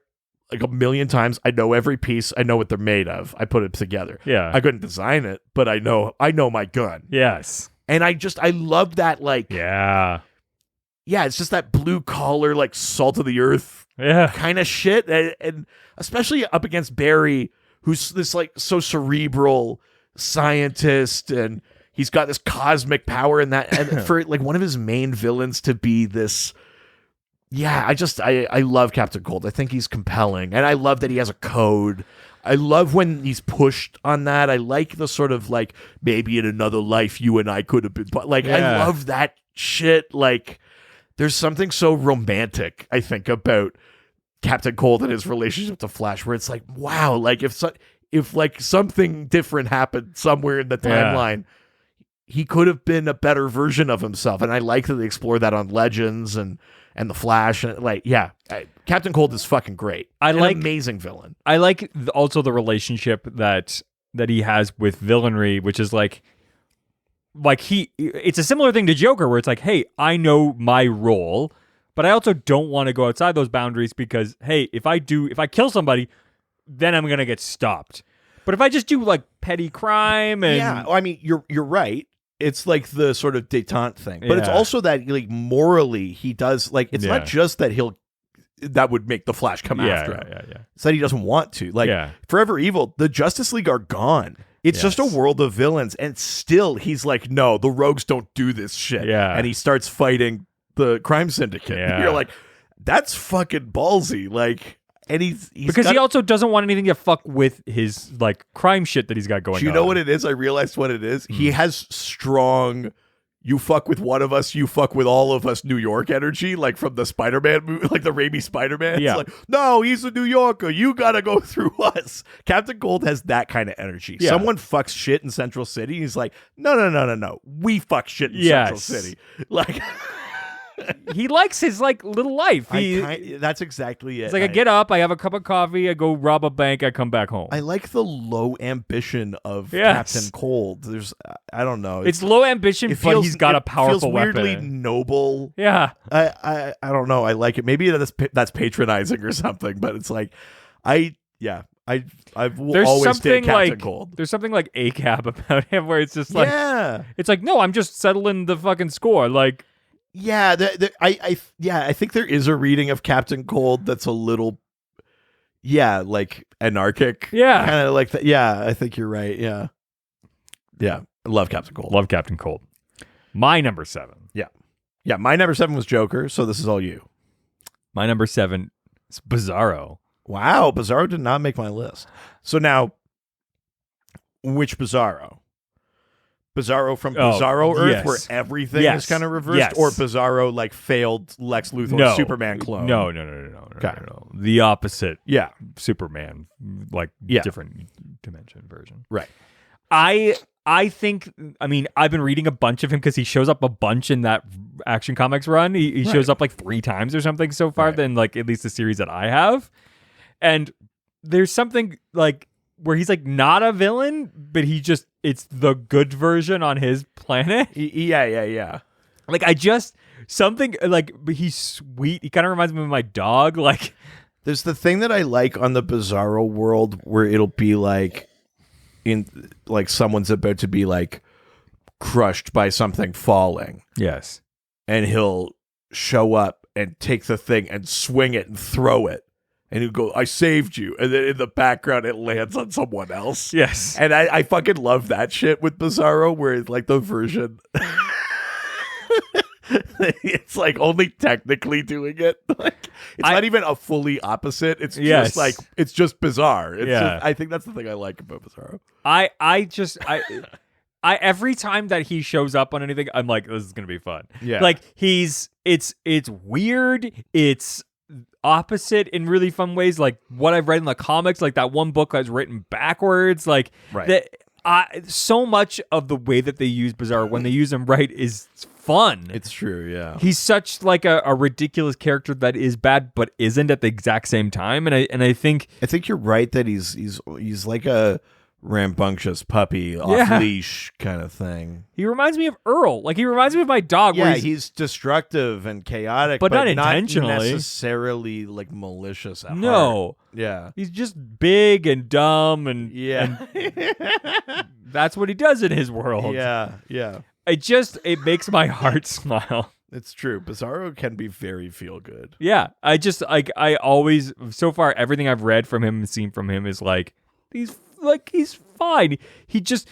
like a million times. I know every piece. I know what they're made of. I put it together. Yeah. I couldn't design it, but I know my gun. Yes. And I love that, like, Yeah. it's just that blue collar, like, salt of the earth Yeah. kind of shit. And especially up against Barry, who's this, like, so cerebral scientist, and he's got this cosmic power, and that, and for, like, one of his main villains to be this. Yeah, I love Captain Cold. I think he's compelling. And I love that he has a code. I love when he's pushed on that. I like the sort of like, maybe in another life you and I could have been, but like, I love that shit. Like, there's something so romantic, I think, about Captain Cold and his relationship to Flash, where it's like, wow, like if like something different happened somewhere in the timeline, he could have been a better version of himself. And I like that they explore that on Legends and the Flash. And like, Captain Cold is fucking great. An amazing villain. I like also the relationship that he has with villainry, which is like it's a similar thing to Joker, where it's like, hey, I know my role, but I also don't want to go outside those boundaries because, hey, if I kill somebody, then I'm gonna get stopped. But if I just do like petty crime and I mean, you're right. It's like the sort of detente thing, but it's also that like morally he does like it's not just that that would make the Flash come after him. It's that he doesn't want to. Like Forever Evil, the Justice League are gone. It's just a world of villains, and still he's like, no, the rogues don't do this shit. And he starts fighting the crime syndicate. You're like, that's fucking ballsy. Like. And he's because he also doesn't want anything to fuck with his like crime shit that he's got going on. Do you know what it is? I realized what it is. He has strong, you fuck with one of us, you fuck with all of us New York energy, like from the Spider-Man movie, like the Raimi Spider-Man. It's like, no, he's a New Yorker. You gotta go through us. Captain Cold has that kind of energy. Someone fucks shit in Central City. He's like, no. We fuck shit in Central City. Like. He likes his like little life. That's exactly it. It's like I get up, I have a cup of coffee, I go rob a bank, I come back home. I like the low ambition of Captain Cold. There's, I don't know. It's low ambition, but he's got a powerful weapon. Weirdly noble. Yeah. I don't know. I like it. Maybe that's patronizing or something, but it's like, I will always take Captain Cold. There's something like ACAB about him where it's just like, it's like, no, I'm just settling the fucking score. Like. Yeah, I think there is a reading of Captain Cold that's a little, like anarchic. Yeah, kind of like that. Yeah, I think you're right. Yeah, I love Captain Cold. Love Captain Cold. My number 7. Yeah. My number 7 was Joker. So this is all you. My number 7 is Bizarro. Wow, Bizarro did not make my list. So now, which Bizarro? Bizarro from Bizarro Earth, where everything is kind of reversed, or Bizarro like failed Lex Luthor Superman clone? No. The opposite. Yeah, Superman, like different dimension version. Right. I think. I mean, I've been reading a bunch of him because he shows up a bunch in that Action Comics run. He shows up like 3 times or something so far. Than like at least the series that I have, and there's something like. Where he's like not a villain, but it's the good version on his planet. Yeah. Like something like, but he's sweet. He kind of reminds me of my dog. Like there's the thing that I like on the Bizarro world where it'll be like someone's about to be like crushed by something falling. Yes. And he'll show up and take the thing and swing it and throw it. And he'll go, I saved you. And then in the background, it lands on someone else. Yes. And I fucking love that shit with Bizarro, where it's like the version. It's like only technically doing it. Like, it's not even a fully opposite. It's just like, it's just bizarre. It's just, I think that's the thing I like about Bizarro. I every time that he shows up on anything, I'm like, this is going to be fun. Yeah. Like it's weird. It's opposite in really fun ways, like what I've read in the comics, like that one book that's written backwards, like that. So much of the way that they use Bizarro when they use him right is fun. It's true, yeah. He's such like a ridiculous character that is bad but isn't at the exact same time, and I think you're right that he's like a rambunctious puppy off leash kind of thing. He reminds me of Earl. Like he reminds me of my dog. Yeah, he's destructive and chaotic, but not intentionally. Not necessarily like malicious at heart. Yeah. He's just big and dumb and that's what he does in his world. Yeah. It makes my heart smile. It's true. Bizarro can be very feel good. Yeah. I always, so far, everything I've read from him and seen from him is like, he's fine. He just,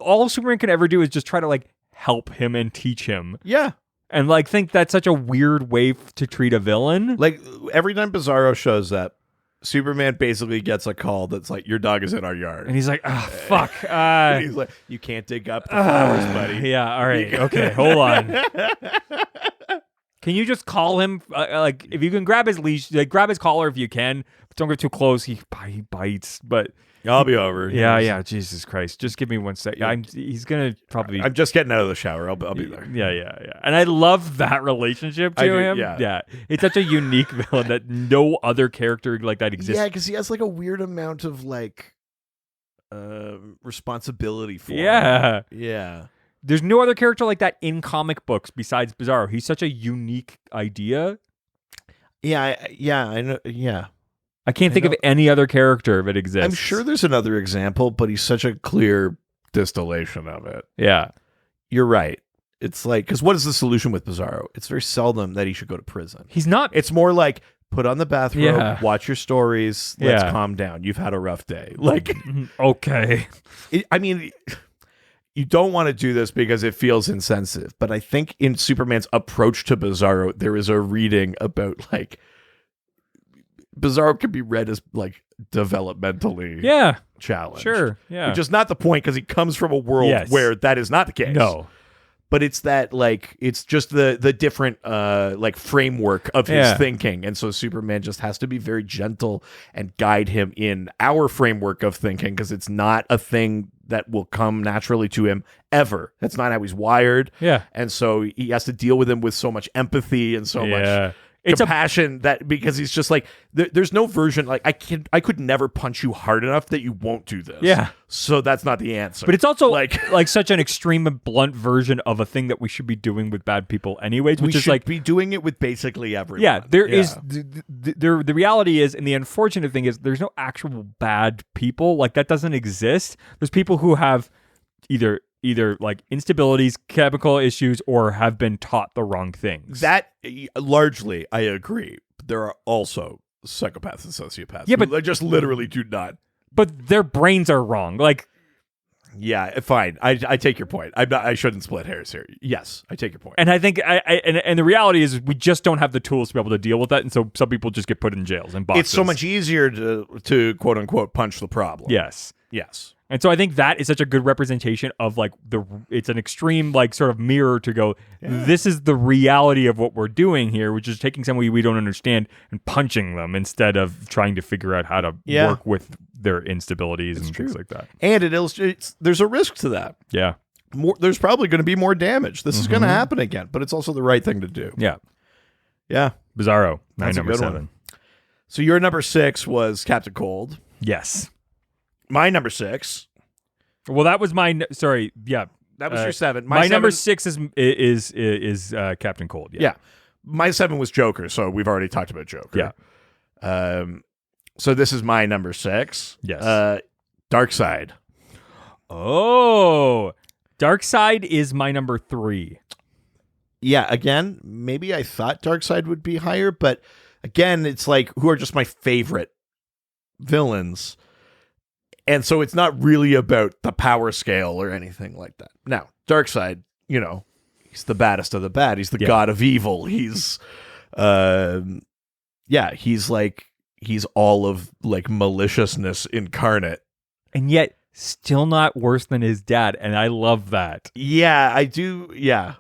all Superman can ever do is just try to like help him and teach him. Yeah. And think that's such a weird way to treat a villain. Like every time Bizarro shows up, Superman basically gets a call that's like, your dog is in our yard. And he's like, fuck. And he's like, you can't dig up the flowers, buddy. Yeah, all right. Okay, hold on. Can you just call him? Like, if you can grab his leash, like, grab his collar if you can. But don't get too close. He bites. But I'll be over. yeah. Jesus Christ. Just give me 1 sec. He's going to probably... I'm just getting out of the shower. I'll be there. Yeah. And I love that relationship to him. Yeah. It's such a unique villain that no other character like that exists. Yeah, because he has like a weird amount of like responsibility for Yeah. him. Yeah. There's no other character like that in comic books besides Bizarro. He's such a unique idea. Yeah, I know. Yeah. I can't think of any other character that exists. I'm sure there's another example, but he's such a clear distillation of it. Yeah. You're right. It's like, because what is the solution with Bizarro? It's very seldom that he should go to prison. He's not. It's more like, put on the bathrobe, watch your stories, let's Yeah. calm down. You've had a rough day. Like, okay. I mean, you don't want to do this because it feels insensitive, but I think in Superman's approach to Bizarro, there is a reading about like, Bizarro can be read as like developmentally challenged. Sure. Yeah. Which is not the point because he comes from a world where that is not the case. No. But it's that like it's just the different like framework of his thinking. And so Superman just has to be very gentle and guide him in our framework of thinking because it's not a thing that will come naturally to him ever. That's not how he's wired. Yeah. And so he has to deal with him with so much empathy and so much It's compassion that because he's just like there's no version like I could never punch you hard enough that you won't do this. Yeah. So that's not the answer. But it's also like like such an extreme and blunt version of a thing that we should be doing with bad people anyways, which we is should like be doing it with basically everyone. Yeah, there is the reality is, and the unfortunate thing is there's no actual bad people. Like that doesn't exist. There's people who have either like instabilities, chemical issues, or have been taught the wrong things. That largely, I agree. But there are also psychopaths and sociopaths. Yeah, but they just literally do not. But their brains are wrong. Like, yeah, fine. I take your point. I shouldn't split hairs here. Yes, I take your point. and I think and the reality is we just don't have the tools to be able to deal with that, and so some people just get put in jails and boxes. It's so much easier to quote unquote punch the problem. Yes. And so I think that is such a good representation of like it's an extreme like sort of mirror to go, this is the reality of what we're doing here, which is taking somebody we don't understand and punching them instead of trying to figure out how to work with their instabilities and things like that. And it illustrates there's a risk to that. Yeah. There's probably going to be more damage. This is going to happen again, but it's also the right thing to do. Yeah. Yeah. Bizarro. That's number a good 7. one. So your number 6 was Captain Cold. Yes. My number 6. Well, that was my sorry. Yeah, that was your 7. My number 6 is Captain Cold. Yeah. My 7 was Joker. So we've already talked about Joker. Yeah. So this is my number 6. Yes. Darkseid. Oh, Darkseid is my number 3. Yeah. Again, maybe I thought Darkseid would be higher, but again, it's like who are just my favorite villains. And so it's not really about the power scale or anything like that. Now, Darkseid, he's the baddest of the bad. He's the god of evil. He's, he's all of like maliciousness incarnate. And yet still not worse than his dad. And I love that. Yeah, I do. Yeah.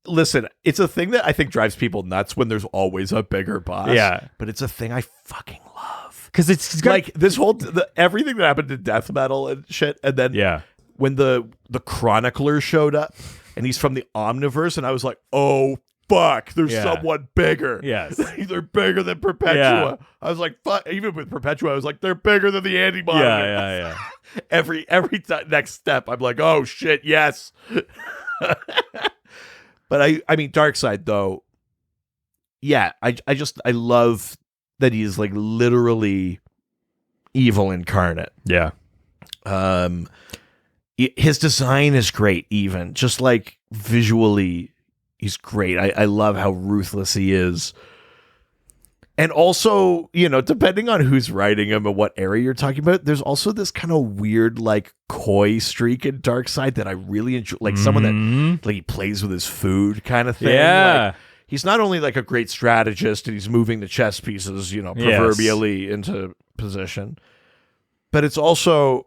Listen, it's a thing that I think drives people nuts when there's always a bigger boss. Yeah. But it's a thing I fucking love. Because it's like this whole everything that happened to death metal and shit, and then when the Chronicler showed up and he's from the Omniverse, and I was like, oh fuck, there's someone bigger. Yes, they're bigger than Perpetua. Yeah. I was like, fuck. Even with Perpetua, I was like, they're bigger than the Anti-Monitor. Yeah. every next step, I'm like, oh shit, yes. But I mean, Darkseid though. Yeah, I love that he's like literally evil incarnate. Yeah. His design is great, even just like visually, he's great. I love how ruthless he is. And also, depending on who's writing him and what area you're talking about, there's also this kind of weird, like, coy streak in Darkseid that I really enjoy. Like someone that, like, he plays with his food kind of thing. Yeah. Like, he's not only like a great strategist and he's moving the chess pieces, you know, Yes. proverbially into position, but it's also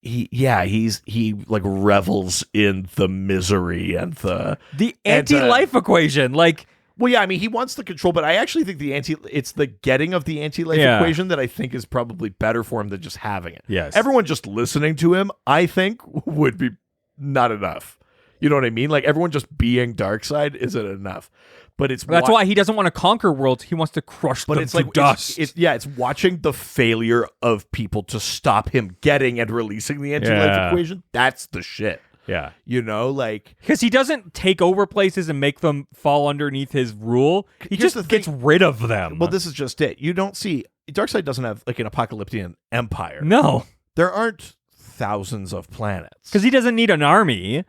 he like revels in the misery and the anti-life equation. Like, well, yeah, I mean, he wants the control, but I actually think it's the getting of the anti-life Yeah. equation that I think is probably better for him than just having it. Yes. Everyone just listening to him, I think, would be not enough. You know what I mean? Like, everyone just being Darkseid isn't enough. But that's why he doesn't want to conquer worlds. He wants to crush them it's to like dust. it's watching the failure of people to stop him getting and releasing the anti-life Yeah. equation. That's the shit. Yeah. You know, like, Because he doesn't take over places and make them fall underneath his rule. He Here's just the thing. gets rid of them. well, this is just it. You don't see Darkseid doesn't have like an apocalyptic empire. No. There aren't thousands of planets. Because he doesn't need an army.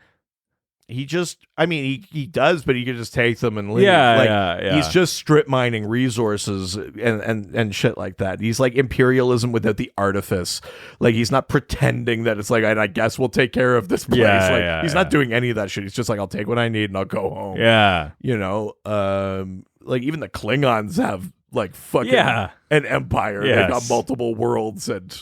He just, I mean, he does, but he can just take them and leave. Yeah, like, yeah. He's just strip mining resources and shit like that. He's like imperialism without the artifice. Like, he's not pretending that it's like, I guess we'll take care of this place. Yeah, like, yeah, he's not doing any of that shit. He's just like, I'll take what I need and I'll go home. Yeah. You know, like even the Klingons have like fucking Yeah. an empire. Yes. They got multiple worlds and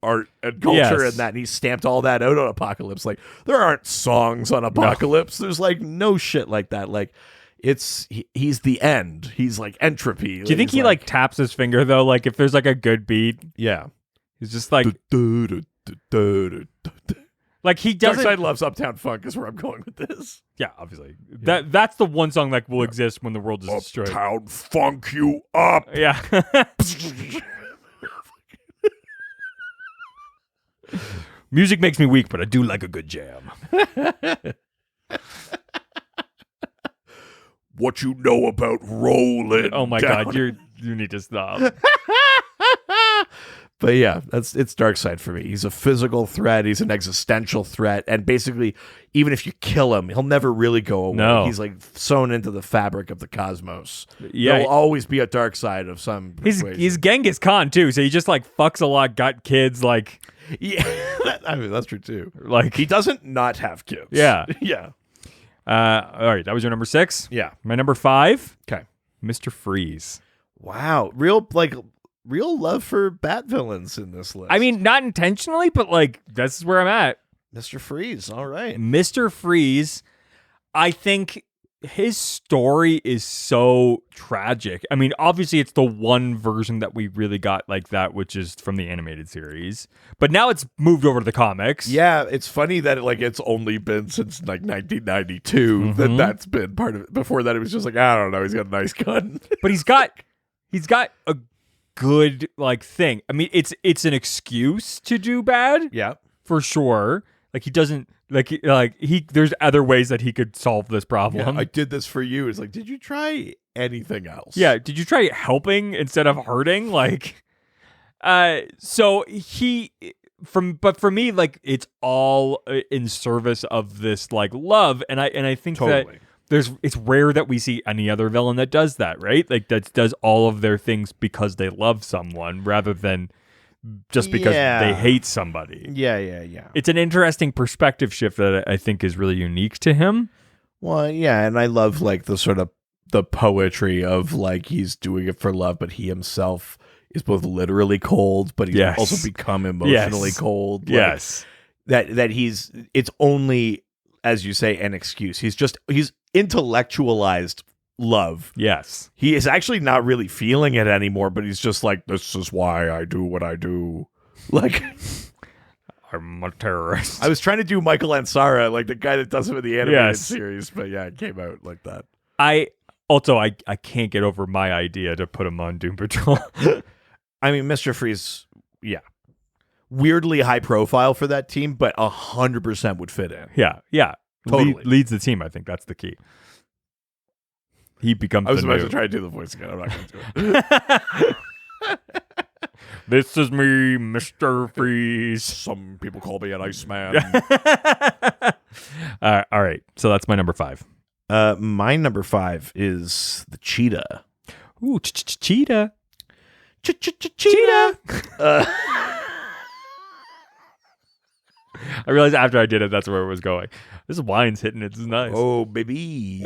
art and culture Yes. and that, and he stamped all that out on Apocalypse. Like, there aren't songs on Apocalypse. There's like no shit like that. Like, he's the end. He's like entropy. Do you think he like taps his finger though? Like if there's like a good beat, yeah, he's just like he doesn't. Darkseid loves Uptown Funk is where I'm going with this. Yeah, obviously. That's the one song that will exist when the world is destroyed. Uptown Funk you up. Yeah. Music makes me weak, but I do like a good jam. What you know about rolling? Oh my down. god, you need to stop. But yeah, it's Darkseid for me. He's a physical threat. He's an existential threat, and basically, even if you kill him, he'll never really go away. No. He's like sewn into the fabric of the cosmos. Yeah. There'll always be a dark side of some. He's persuasion. Genghis Khan too, so he just like fucks a lot, got kids, like Yeah, I mean that's true too. Like He doesn't not have kids. Yeah. yeah, all right, that was your number 6. yeah. My number 5, Okay. Mr. Freeze. Wow, real love for bat villains in this list. I mean, not intentionally, but like this is where I'm at. Mr. Freeze. All right. Mr. Freeze, I think his story is so tragic. I mean, obviously it's the one version that we really got like that, which is from the animated series. But now it's moved over to the comics. Yeah, it's funny that it's only been since like 1992 that that's been part of it. Before that, it was just like, I don't know, he's got a nice gun. But he's got a good like thing. I mean, it's an excuse to do bad. Yeah. For sure. Like he doesn't there's other ways that he could solve this problem. I did this for you. It's like, did you try anything else? Yeah, did you try helping instead of hurting? Like so but for me, like it's all in service of this like love, and I think Totally. that it's rare that we see any other villain that does that, right? Like that does all of their things because they love someone rather than just because they hate somebody. Yeah. It's an interesting perspective shift that I think is really unique to him. Well, yeah, and I love like the sort of the poetry of like he's doing it for love, but he himself is both literally cold, but he's Yes. also become emotionally Yes. cold. Like, Yes. that it's only, as you say, an excuse. He's intellectualized love. Yes. He is actually not really feeling it anymore, but he's just like, this is why I do what I do. Like, I'm a terrorist. I was trying to do Michael Ansara, like the guy that does it in the animated Yes. series, but yeah, it came out like that. I can't get over my idea to put him on Doom Patrol. I mean, Mr. Freeze, yeah. Weirdly high profile for that team, but 100% would fit in. Yeah. Totally. Leads the team, I think that's the key. He becomes I was the about new. to try to do the voice again. I'm not going to do it. This is me, Mr. Freeze. Some people call me an Iceman. All right. So that's my number 5. My number 5 is the cheetah. Ooh, cheetah. Cheetah. I realized after I did it, that's where it was going. This wine's hitting it. It's nice. Oh, baby.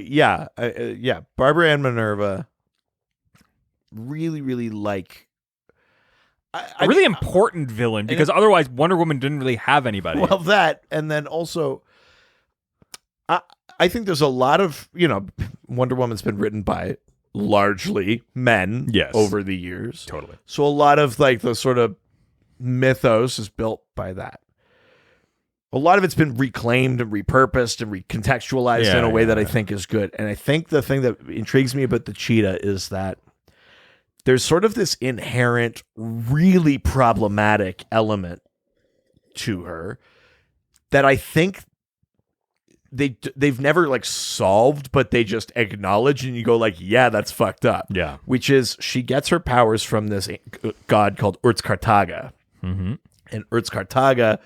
yeah, Barbara and Minerva really, really like a really important villain, because otherwise Wonder Woman didn't really have anybody. Well, that, and then also, I think there's a lot of, Wonder Woman's been written by largely men over the years. Totally. So a lot of like the sort of mythos is built by that. A lot of it's been reclaimed and repurposed and recontextualized in a way that I think is good. And I think the thing that intrigues me about the cheetah is that there's sort of this inherent, really problematic element to her that I think they've never like solved, but they just acknowledge, and you go like, yeah, that's fucked up. Yeah. Which is, she gets her powers from this god called Urtz-Kartaga. Mm-hmm. And Urtz-Kartaga,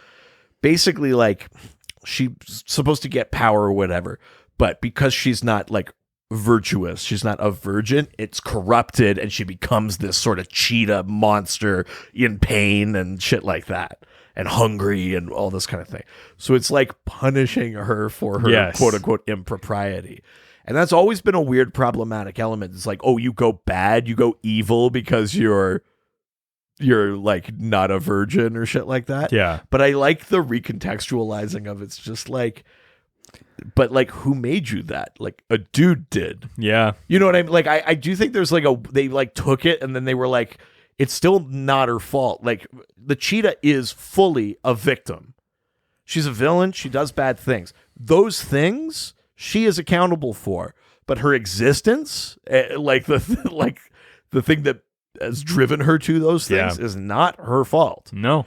basically, like, she's supposed to get power or whatever, but because she's not like virtuous, she's not a virgin, it's corrupted, and she becomes this sort of cheetah monster in pain and shit like that, and hungry and all this kind of thing. So it's like punishing her for her quote unquote impropriety. And that's always been a weird problematic element. It's like, oh, you go bad, you go evil because you're like not a virgin or shit like that. Yeah. But I like the recontextualizing of it's just like, but like, who made you that? Like, a dude did. Yeah. You know what I mean? Like, I do think there's like they like took it and then they were like, it's still not her fault. Like, the cheetah is fully a victim. She's a villain. She does bad things. Those things she is accountable for. But her existence, like the thing that has driven her to those things, is not her fault. No.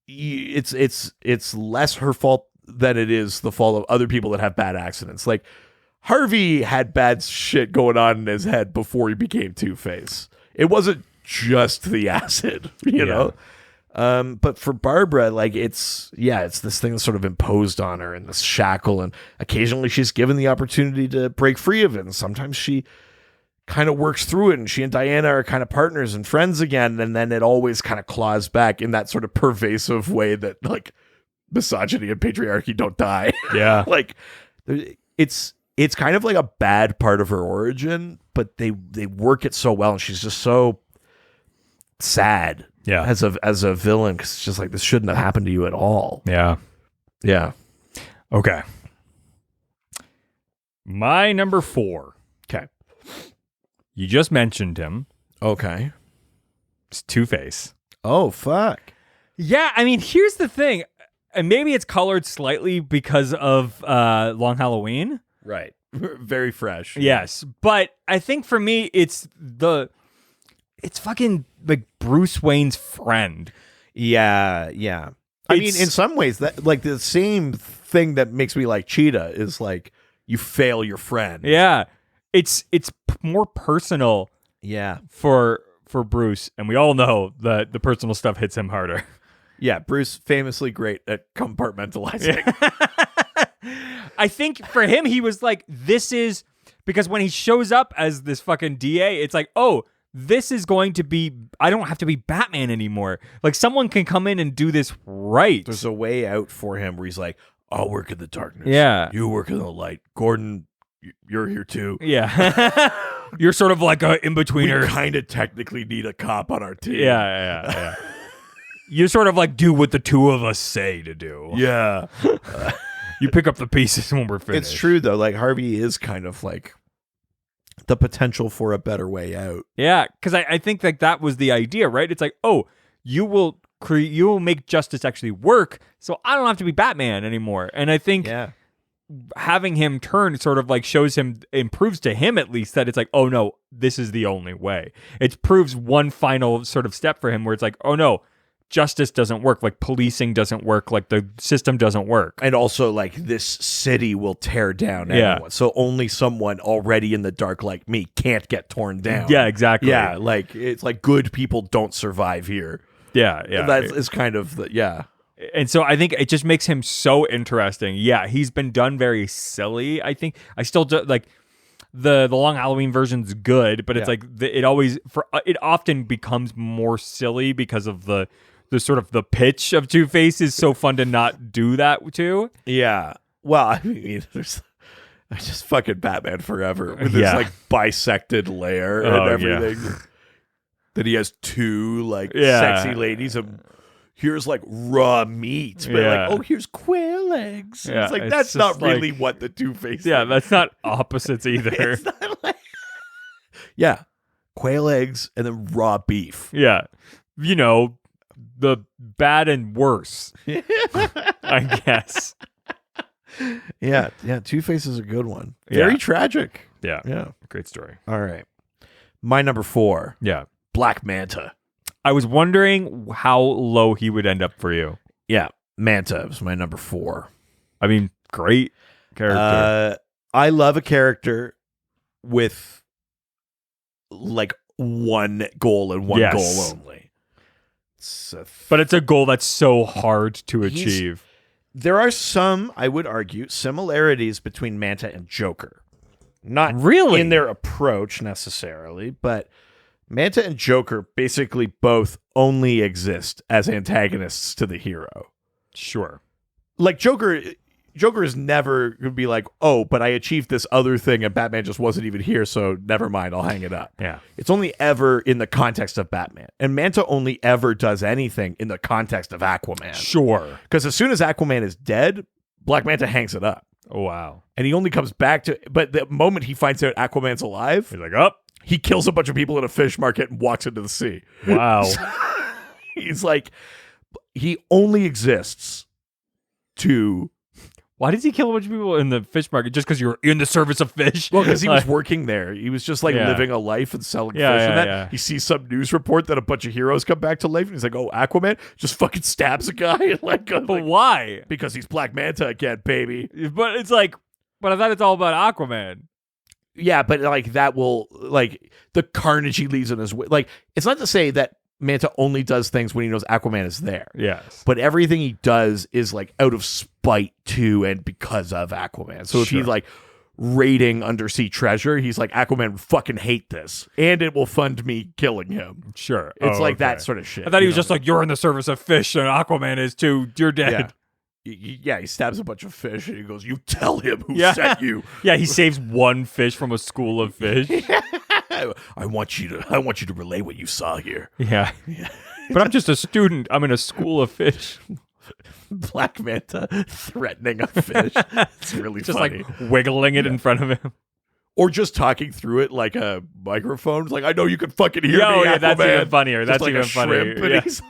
It's less her fault than it is the fault of other people that have bad accidents. Like, Harvey had bad shit going on in his head before he became Two-Face. It wasn't just the acid, you know? But for Barbara, like, it's this thing that's sort of imposed on her in this shackle, and occasionally she's given the opportunity to break free of it, and sometimes she kind of works through it, and she and Diana are kind of partners and friends again, and then it always kind of claws back in that sort of pervasive way that, like, misogyny and patriarchy don't die. Yeah. Like, it's kind of like a bad part of her origin, but they work it so well, and she's just so sad as a villain, because it's just like, this shouldn't have happened to you at all. Yeah. Yeah. Okay. My number 4. Okay. You just mentioned him. Okay. It's Two-Face. Oh, fuck. Yeah, I mean, here's the thing. And maybe it's colored slightly because of Long Halloween. Right. Very fresh. Yes. But I think for me, it's fucking like Bruce Wayne's friend. Yeah. Yeah. I mean, in some ways, that like the same thing that makes me like Cheetah is like, you fail your friend. Yeah. It's more personal. Yeah. For Bruce. And we all know that the personal stuff hits him harder. Yeah. Bruce famously great at compartmentalizing. I think for him, he was like, this is because when he shows up as this fucking DA, it's like, oh, this is going to be, I don't have to be Batman anymore. Like, someone can come in and do this right. There's a way out for him where he's like, I'll work in the darkness. Yeah. You work in the light. Gordon, you're here too. Yeah. You're sort of like a in-betweener. We kind of technically need a cop on our team. Yeah. You sort of like do what the two of us say to do. Yeah. You pick up the pieces when we're finished. It's true, though. Like, Harvey is kind of like the potential for a better way out. Yeah, because I think like that was the idea, right? It's like, oh, you will make justice actually work, so I don't have to be Batman anymore. And I think having him turn sort of like improves to him at least that it's like, oh no, this is the only way. It proves one final sort of step for him where it's like, oh no, justice doesn't work, like policing doesn't work, like the system doesn't work. And also like this city will tear down anyone. So only someone already in the dark like me can't get torn down. Yeah, exactly. Yeah, like it's like good people don't survive here. Yeah. That is kind of And so I think it just makes him so interesting. Yeah, he's been done very silly, I think. I still do, like the Long Halloween version's good, but it's like it often becomes more silly because of the sort of the pitch of Two-Face is so fun to not do that too. Yeah. Well, I mean, Just fucking Batman Forever with this Yeah. like bisected layer and Oh, yeah. everything. That he has two like Yeah. sexy ladies and here's like raw meat, but Yeah. like, oh, here's quail eggs. Yeah, It's like it's that's just not really like- what the Two-Face Yeah, is. that's not opposites either. It's not like yeah, quail eggs and then raw beef. Yeah. You know, the bad and worse, I guess. Yeah, Two-Face is a good one. Very Yeah. tragic. Yeah. Yeah. Great story. All right. My number 4, Yeah. Black Manta. I was wondering how low he would end up for you. Yeah, Manta was my number 4. I mean, great character. I love a character with like one goal and one Yes. goal only. But it's a goal that's so hard to He's- achieve. There are some, I would argue, similarities between Manta and Joker. Not Really? in their approach necessarily, but Manta and Joker basically both only exist as antagonists to the hero. Sure. Like Joker is never going to be like, oh, but I achieved this other thing and Batman just wasn't even here, so never mind, I'll hang it up. Yeah. It's only ever in the context of Batman. And Manta only ever does anything in the context of Aquaman. Sure. Because as soon as Aquaman is dead, Black Manta hangs it up. Oh, wow. And he only comes back to, but the moment he finds out Aquaman's alive, He's like, oh, he kills a bunch of people in a fish market and walks into the sea. wow. He's like, he only exists to, Why does he kill a bunch of people in the fish market just because you're in the service of fish? well, because he was Like, working there. He was just like Yeah. living a life and selling Yeah, fish. And yeah, then yeah. he sees some news report that a bunch of heroes come back to life. And he's like, oh, Aquaman just fucking stabs a guy. And But like, why? because he's Black Manta again, baby. But it's like, but I thought it's all about Aquaman. Yeah, but like that will, like the carnage he leaves in his way. Like, it's not to say that Manta only does things when he knows Aquaman is there. Yes. But everything he does is like out of spite to and because of Aquaman. So if Sure. he's like raiding undersea treasure, he's like, Aquaman would fucking hate this. And it will fund me killing him. Sure. It's Oh, like okay. that sort of shit. I thought he you was know? just like, you're in the service of fish and Aquaman is too. You're dead. Yeah. Yeah, he stabs a bunch of fish and he goes, you tell him who Yeah. sent you. Yeah, he saves one fish from a school of fish. I want you to relay what you saw here. Yeah. But I'm just a student. I'm in a school of fish. Black Manta threatening a fish. It's really Just funny. like wiggling it in front of him. Or just talking through it like a microphone. It's like, I know you can fucking hear Oh, me, yeah, that's Aquaman. even funnier. Just That's like even a shrimp, funnier. and Yeah. he's-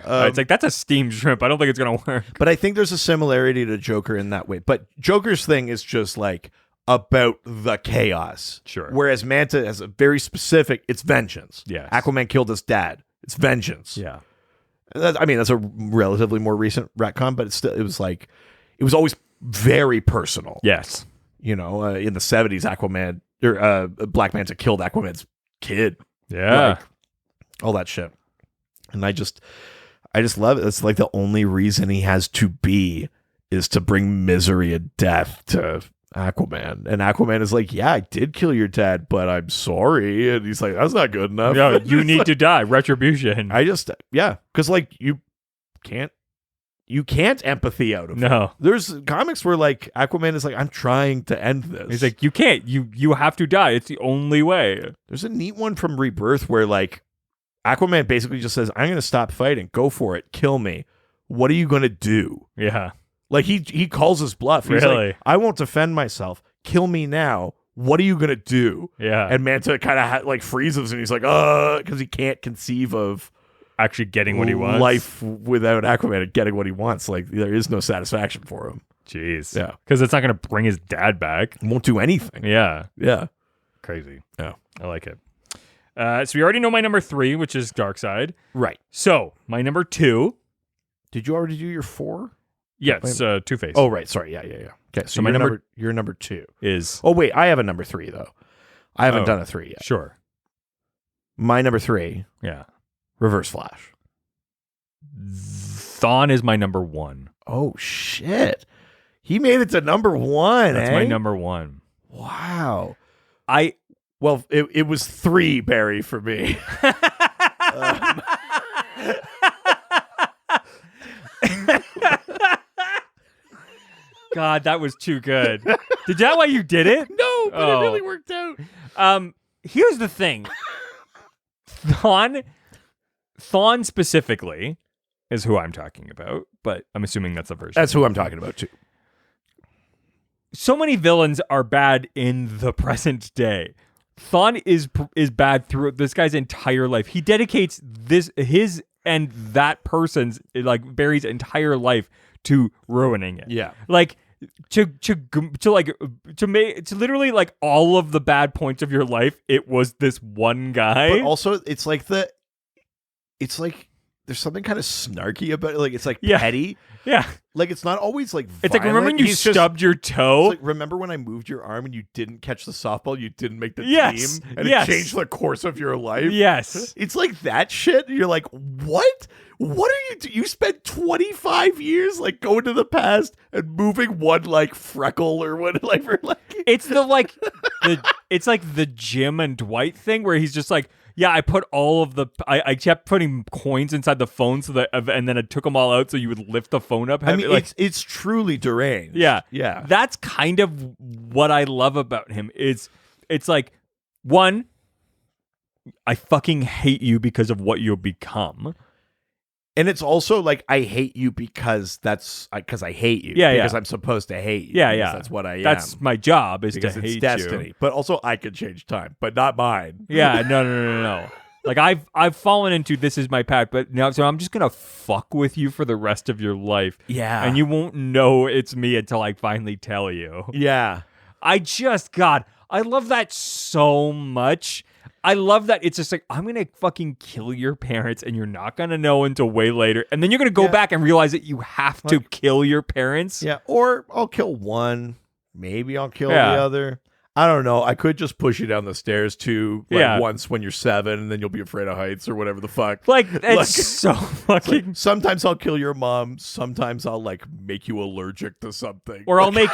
It's like, that's a steamed shrimp. I don't think it's going to work. But I think there's a similarity to Joker in that way. But Joker's thing is just like about the chaos. Sure. Whereas Manta has a very specific, it's vengeance. Yes. Aquaman killed his dad. It's vengeance. Yeah. I mean, that's a relatively more recent retcon, but it was always very personal. Yes. You know, in the 70s, Aquaman or Black Manta killed Aquaman's kid. Yeah. Like, all that shit. And I just love it. It's like the only reason he has to be is to bring misery and death to Aquaman. And Aquaman is like, yeah, I did kill your dad, but I'm sorry. And he's like, that's not good enough. No, you It's need like- to die. Retribution. because like you can't empathy out of it. No. There's comics where like Aquaman is like, I'm trying to end this. He's like, you can't. You have to die. It's the only way. There's a neat one from Rebirth where like Aquaman basically just says, I'm going to stop fighting. Go for it. Kill me. What are you going to do? Yeah. Like he calls his bluff. He's Really? like, I won't defend myself. Kill me now. What are you going to do? Yeah. And Manta kind of like freezes and he's like, because he can't conceive of Actually getting what he wants. life without Aquaman and getting what he wants. Like there is no satisfaction for him. Jeez. Yeah. Because it's not going to bring his dad back. He won't do anything. Yeah. Yeah. Crazy. Yeah. I like it. So we already know my number 3, which is Darkseid. Right. So my number 2. Did you already do your 4? Yeah, it's Two-Face. Oh, right. Sorry. Yeah. Okay. So my number- you're number 2. Is Oh, wait. I have a number 3, though. I haven't Oh. done a 3 yet. sure. My number 3, Yeah. Reverse Flash. Thawne is my number 1. Oh, shit. He made it to number 1, That's eh? my number 1. Wow. I Well, it was 3, Barry, for me. God, that was too good. Did that why you did it? No, but it really worked out. Here's the thing. Thawne specifically is who I'm talking about, but I'm assuming that's a version. That's who I'm talking about too. So many villains are bad in the present day. Thawne is bad through this guy's entire life. He dedicates his and that person's like Barry's entire life to ruining it. Yeah. Like to literally like all of the bad points of your life, it was this one guy. But also it's like there's something kind of snarky about it. Like it's like petty. Yeah. Like it's not always like violent. It's like, remember when you stubbed your toe? Like, remember when I moved your arm and you didn't catch the softball, you didn't make the Yes. team, and Yes. it changed the course of your life? Yes. It's like that shit. You're like, what? What are you you spent 25 years like going to the past and moving one like freckle or whatever. Like it's it's like the Jim and Dwight thing where he's just like, yeah, I put all of I kept putting coins inside the phone so that, and then I took them all out so you would lift the phone up. I mean, like, it's truly deranged. Yeah. Yeah. That's kind of what I love about him. It's like, one, I fucking hate you because of what you've become. And it's also like, I hate you because I hate you. Yeah, because yeah. I'm supposed to hate you. Yeah, because yeah. That's what I am. That's my job is because to it's hate destiny. you. But also, I could change time, but not mine. Yeah, no. Like I've fallen into this is my path, but now so I'm just gonna fuck with you for the rest of your life. Yeah. And you won't know it's me until I finally tell you. Yeah. I love that so much. I love that it's just like, I'm going to fucking kill your parents and you're not going to know until way later. And then you're going to go back and realize that you have to kill your parents. Yeah. Or I'll kill one. Maybe I'll kill the other. I don't know. I could just push you down the stairs too, once when you're 7, and then you'll be afraid of heights or whatever the fuck. Like, it's so fucking... Like, sometimes I'll kill your mom. Sometimes I'll like make you allergic to something. Or I'll make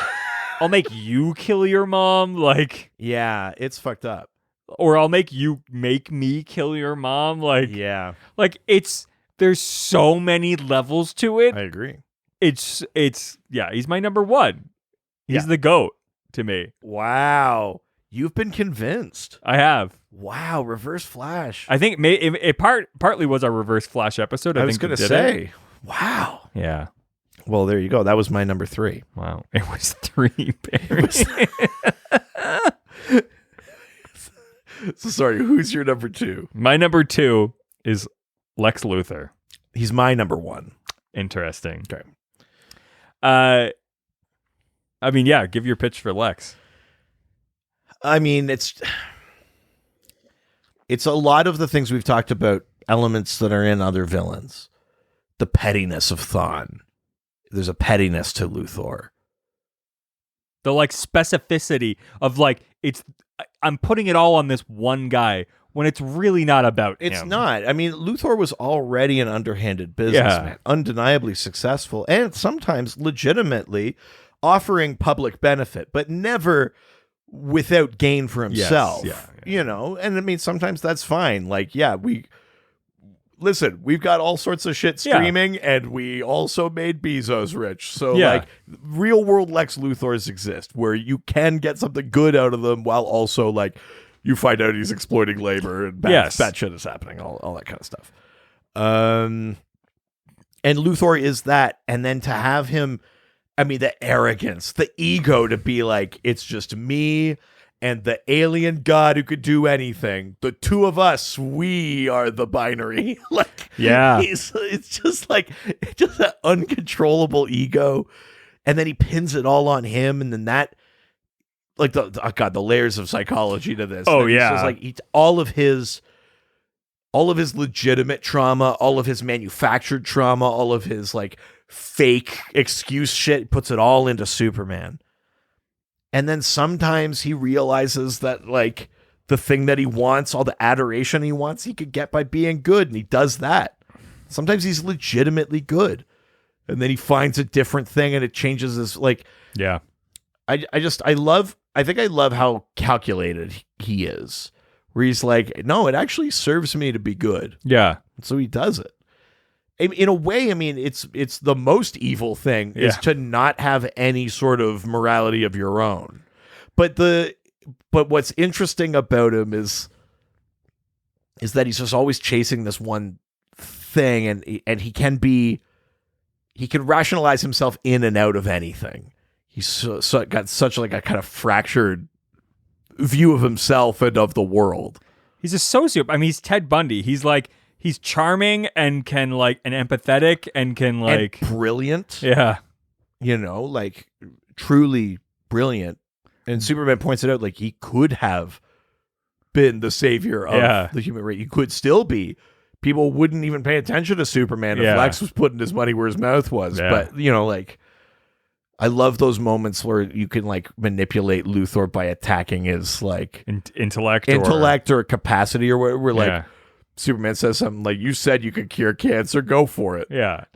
you kill your mom. Like, yeah, it's fucked up. Or I'll make me kill your mom. Like, yeah, like there's so many levels to it. I agree. It's he's my number one. He's the GOAT to me. Wow. You've been convinced. I have. Wow, Reverse Flash. I think it partly was our Reverse Flash episode. I was going to say. Wow. Yeah. Well, there you go. That was my number 3. Wow. It was 3, Barry. So sorry, who's your number 2? My number 2 is Lex Luthor. He's my number 1. Interesting. Okay. I mean, yeah, give your pitch for Lex. I mean, it's a lot of the things we've talked about, elements that are in other villains. The pettiness of Thawne. There's a pettiness to Luthor. The like specificity of like I'm putting it all on this one guy when it's really not about him. It's not. I mean, Luthor was already an underhanded businessman, undeniably successful, and sometimes legitimately offering public benefit, but never without gain for himself. Yes, yeah. You know, and I mean, sometimes that's fine. Like, yeah, we've got all sorts of shit streaming, and we also made Bezos rich. So, like, real world Lex Luthors exist where you can get something good out of them while also, like, you find out he's exploiting labor and bad shit is happening, all that kind of stuff. And Luthor is that. And then to have him, I mean, the arrogance, the ego to be like, it's just me and the alien god who could do anything. The two of us, we are the binary. Like, it's just like, just an uncontrollable ego. And then he pins it all on him. And then that, like, the layers of psychology to this. Oh, It's just like all of his legitimate trauma, all of his manufactured trauma, all of his like fake excuse shit, puts it all into Superman. And then sometimes he realizes that like the thing that he wants, all the adoration he wants, he could get by being good. And he does that. Sometimes he's legitimately good. And then he finds a different thing and it changes his like, I think I love how calculated he is, where he's like, no, it actually serves me to be good. Yeah. So he does it. in a way, I mean, it's the most evil thing is to not have any sort of morality of your own. But what's interesting about him is that he's just always chasing this one thing, and he can rationalize himself in and out of anything. He's got such like a kind of fractured view of himself and of the world. He's a sociopath. I mean, he's Ted Bundy. He's charming and can and empathetic and can and brilliant. Yeah. Like truly brilliant. And Superman points it out, like he could have been the savior of the human race. He could still be. People wouldn't even pay attention to Superman if Lex was putting his money where his mouth was. Yeah. But, I love those moments where you can manipulate Luthor by attacking his intellect or capacity or whatever. Where Superman says something like, "You said you could cure cancer, go for it." Yeah,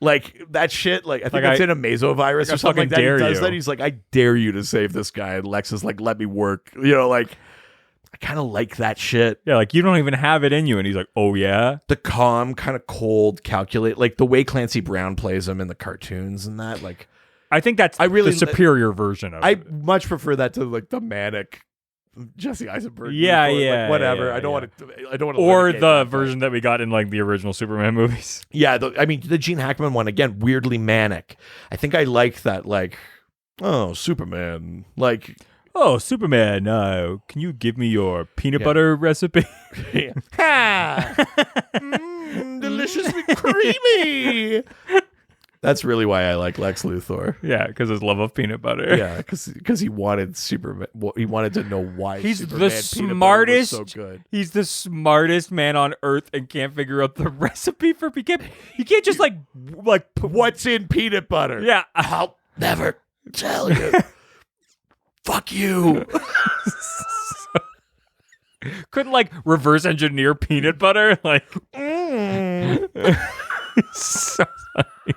that shit. I think that's in a mesovirus or something like that. He does that. He's like, "I dare you to save this guy," and Lex is like, "Let me work." I kind of like that shit. Yeah, you don't even have it in you, and he's like, "Oh yeah." The calm, kind of cold, calculate, the way Clancy Brown plays him in the cartoons and that, I think that's the superior version of it. I much prefer that to the manic Jesse Eisenberg. Yeah, whatever. Yeah, I don't want to. Or the version that we got in the original Superman movies. Yeah, the Gene Hackman one again, weirdly manic. I think I like that. Oh, Superman. Oh, Superman. Can you give me your peanut butter recipe? Ha! Deliciously creamy. That's really why I like Lex Luthor. Yeah, because his love of peanut butter. Yeah, because he wanted Superman. He wanted to know why he's Superman the smartest. Was so good. He's the smartest man on earth and can't figure out the recipe for. He can't just what's in peanut butter. Yeah, I'll never tell you. Fuck you. Couldn't reverse engineer peanut butter so funny.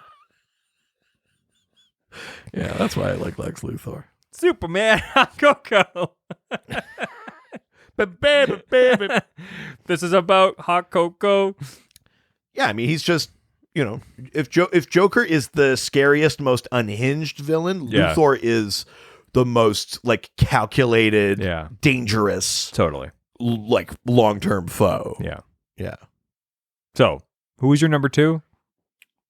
Yeah, that's why I like Lex Luthor. Superman hot cocoa. This is about hot cocoa. Yeah, I mean, he's just, if Joker is the scariest, most unhinged villain, Luthor is the most calculated, dangerous, totally, long-term foe. Yeah. Yeah. So, who was your number 2?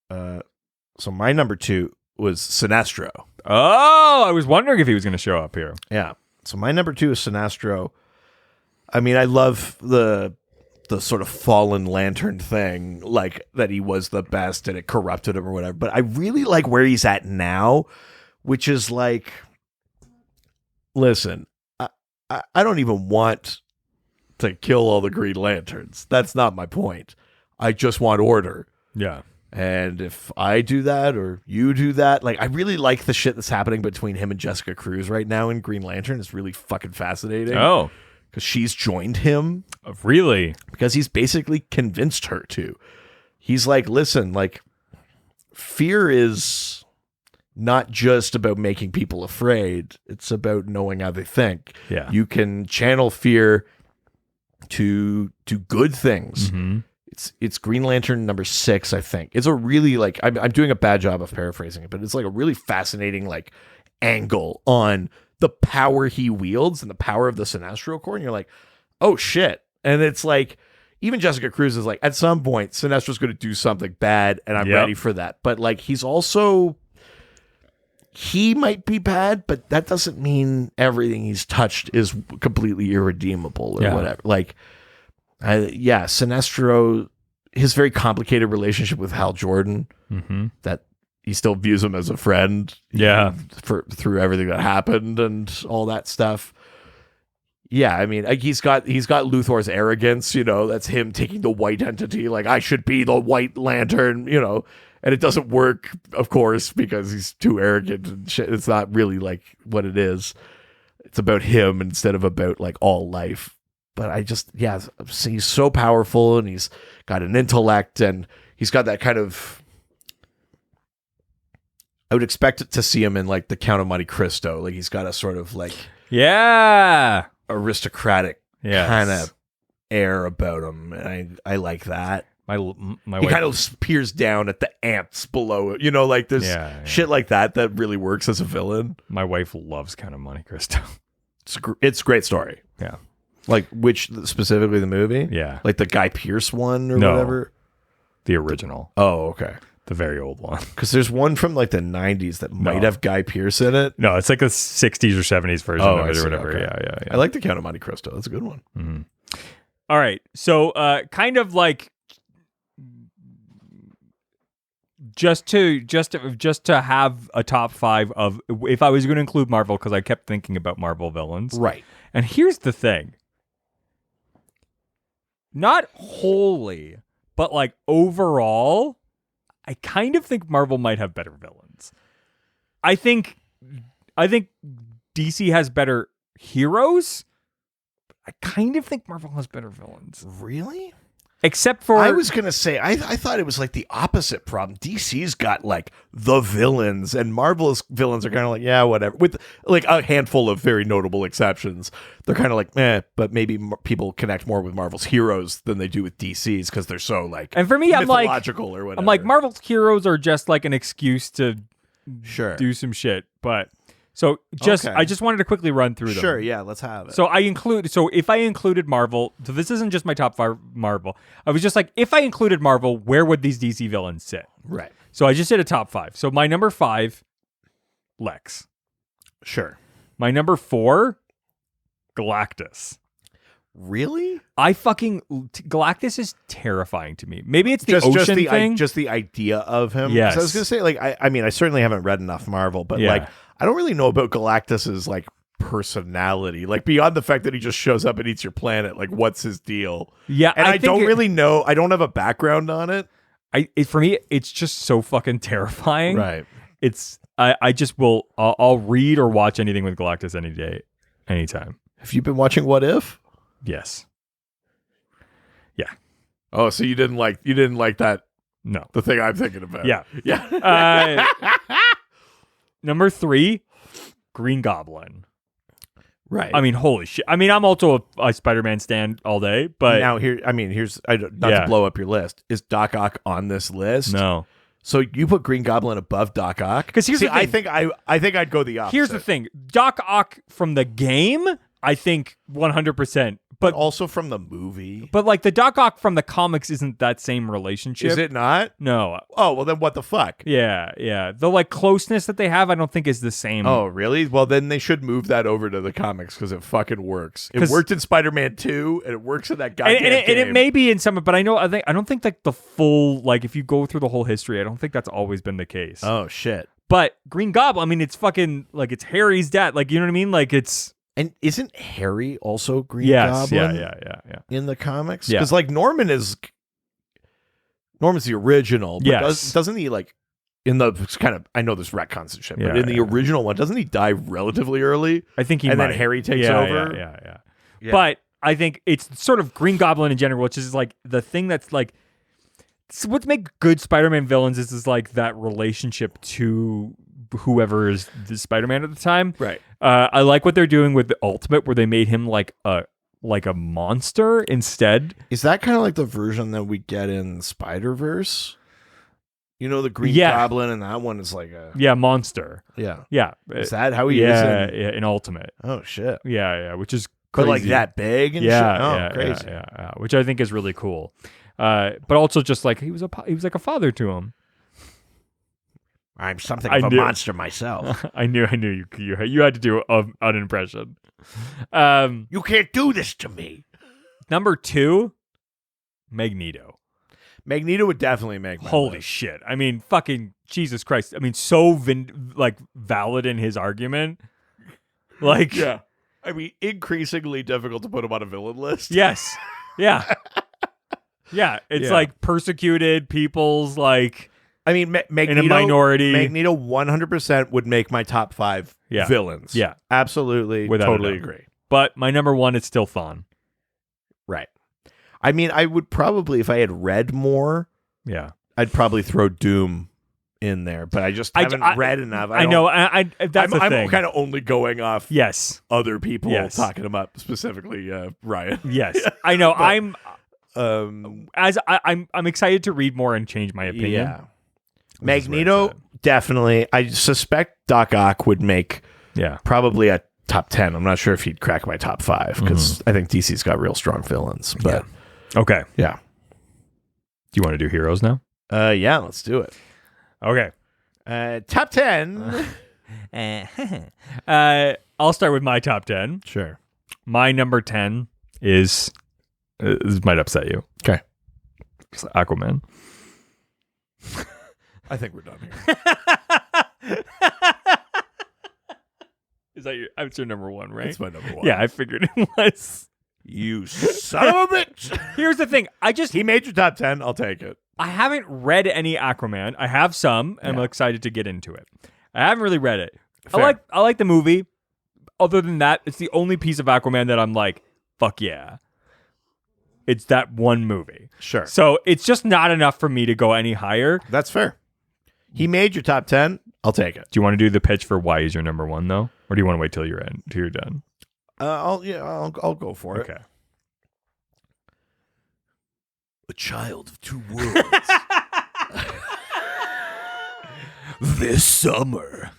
So my number 2 was Sinestro. Oh, I was wondering if he was going to show up here. Yeah. So my number 2 is Sinestro. I mean, I love the sort of fallen lantern thing, that he was the best and it corrupted him or whatever. But I really like where he's at now, which is listen, I don't even want to kill all the Green Lanterns. That's not my point. I just want order. Yeah. And if I do that or you do that, I really like the shit that's happening between him and Jessica Cruz right now in Green Lantern. It's really fucking fascinating. Oh. Because she's joined him. Really? Because he's basically convinced her to. He's listen, fear is not just about making people afraid. It's about knowing how they think. Yeah. You can channel fear to do good things. Mm-hmm. It's Green Lantern number 6, I think. It's a really I'm doing a bad job of paraphrasing it, but it's a really fascinating angle on the power he wields and the power of the Sinestro Corps. And you're oh shit. And it's even Jessica Cruz is at some point Sinestro's going to do something bad, and I'm ready for that. But he's also, he might be bad, but that doesn't mean everything he's touched is completely irredeemable or whatever. Sinestro, his very complicated relationship with Hal Jordan, that he still views him as a friend, through everything that happened and all that stuff. Yeah, I mean, he's got Luthor's arrogance, that's him taking the white entity, I should be the White Lantern, and it doesn't work, of course, because he's too arrogant and shit. It's not really what it is. It's about him instead of about all life. But he's so powerful, and he's got an intellect, and he's got that kind of, I would expect to see him in the Count of Monte Cristo. He's got a sort of aristocratic kind of air about him. And I like that. My He wife, kind of peers down at the ants below it. You know, like there's shit like that really works as a villain. my wife loves Count of Monte Cristo. It's a great story. Yeah. Like which specifically the movie? Yeah. Like the Guy Pearce one or No. whatever? The original. Oh, okay. The very old one. Because there's one from like the 90s that might have Guy Pearce in it. No, it's like a 60s or 70s version of it or whatever. Okay. Yeah. I like the Count of Monte Cristo. That's a good one. Mm-hmm. All right. So kind of like just to have a top 5 of if I was going to include Marvel, because I kept thinking about Marvel villains. Right. And here's the thing. Not wholly, but like overall, I kind of think Marvel might have better villains. I think DC has better heroes. I kind of think Marvel has better villains. Really? Except for... I was going to say, I thought it was like the opposite problem. DC's got like the villains, and Marvel's villains are kind of like, yeah, whatever. With like a handful of very notable exceptions. They're kind of like, but maybe people connect more with Marvel's heroes than they do with DC's because they're so like and for me, mythological or whatever. I'm like, Marvel's heroes are just like an excuse to do some shit. But so I just wanted to quickly run through them. Sure, yeah, let's have it. So if I included Marvel, so this isn't just my top 5 Marvel. I was just like, if I included Marvel, where would these DC villains sit? Right. So I just did a top 5. So my number 5, Lex. Sure. My number 4, Galactus. Really? Galactus is terrifying to me. Maybe it's the ocean thing. Just the idea of him. Yes. I was going to say, like, I mean, I certainly haven't read enough Marvel, but like, I don't really know about Galactus's like personality. Like beyond the fact that he just shows up and eats your planet. Like, what's his deal? Yeah, and I don't really know. I don't have a background on it. For me, it's just so fucking terrifying. Right. I'll read or watch anything with Galactus any day, anytime. Have you been watching What If? Yes. Yeah. Oh, so you didn't like that? No. The thing I'm thinking about. Yeah. Yeah. Number 3, Green Goblin. Right. I mean, holy shit. I mean, I'm also a Spider-Man stan all day, but now here's not to blow up your list. Is Doc Ock on this list? No. So you put Green Goblin above Doc Ock? Because here's the thing. I think I'd go the opposite. Here's the thing. Doc Ock from the game, I think 100%. But also from the movie. But like the Doc Ock from the comics isn't that same relationship. Is it not? No. Oh, well then what the fuck? Yeah. The like closeness that they have, I don't think is the same. Oh, really? Well, then they should move that over to the comics because it fucking works. It worked in Spider-Man 2 and it works in that goddamn game. And it may be in some, but I don't think like the full, like if you go through the whole history, I don't think that's always been the case. Oh shit. But Green Goblin, I mean, it's fucking like it's Harry's dad. Like, you know what I mean? Like it's. And isn't Harry also Green Goblin? Yeah. In the comics? Yeah. Because like Norman's the original, but doesn't he like in the kind of, I know there's retcons and shit, but in the original one, doesn't he die relatively early? I think he and might. then Harry takes over. Yeah. But I think it's sort of Green Goblin in general, which is like the thing that's like what makes good Spider-Man villains is like that relationship to whoever is the Spider-Man at the time. Right. I like what they're doing with the Ultimate, where they made him like a monster instead. Is that kind of like the version that we get in Spider-Verse? You know, the Green Goblin, and that one is like a monster. Yeah. Is that how he is? In Ultimate. Oh shit. Yeah. Which is crazy. But like that big and shit. Oh, crazy. Yeah. Which I think is really cool. But also just like he was like a father to him. I'm something of a monster myself. I knew you had to do an impression. You can't do this to me. Number 2, Magneto. Magneto would definitely make my Holy list. shit. I mean, fucking Jesus Christ. I mean, so valid in his argument. Like, yeah. I mean, increasingly difficult to put him on a villain list. Yes. Yeah. Yeah. It's like persecuted people's like. I mean, Magneto, in a minority. Magneto 100% would make my top 5 villains. Yeah. Absolutely. Totally agree. But my number 1 is still Thawne. Right. I mean, I would probably, if I had read more, I'd probably throw Doom in there, but I just haven't read enough. I know. That's the thing. I'm kind of only going off yes other people talking about specifically Ryan. Yes. I know. As I'm excited to read more and change my opinion. Yeah. Magneto, definitely. I suspect Doc Ock would make probably a top 10. I'm not sure if he'd crack my top 5 because I think DC's got real strong villains. But okay. Yeah. Do you want to do heroes now? Yeah, let's do it. Okay. Top 10. I'll start with my top 10. Sure. My number 10 is this might upset you. Okay. It's Aquaman. I think we're done here. Is that that's your number 1, right? That's my number 1. Yeah, I figured it was. You son of a bitch. Here's the thing. He made your top 10. I'll take it. I haven't read any Aquaman. I have some, and I'm excited to get into it. I haven't really read it. Fair. I like the movie. Other than that, it's the only piece of Aquaman that I'm like, fuck yeah. It's that one movie. Sure. So it's just not enough for me to go any higher. That's fair. He made your top 10. I'll take it. Do you want to do the pitch for why he's your number 1 though, or do you want to wait till you're done? I'll go for it. Okay. A child of two worlds. This summer.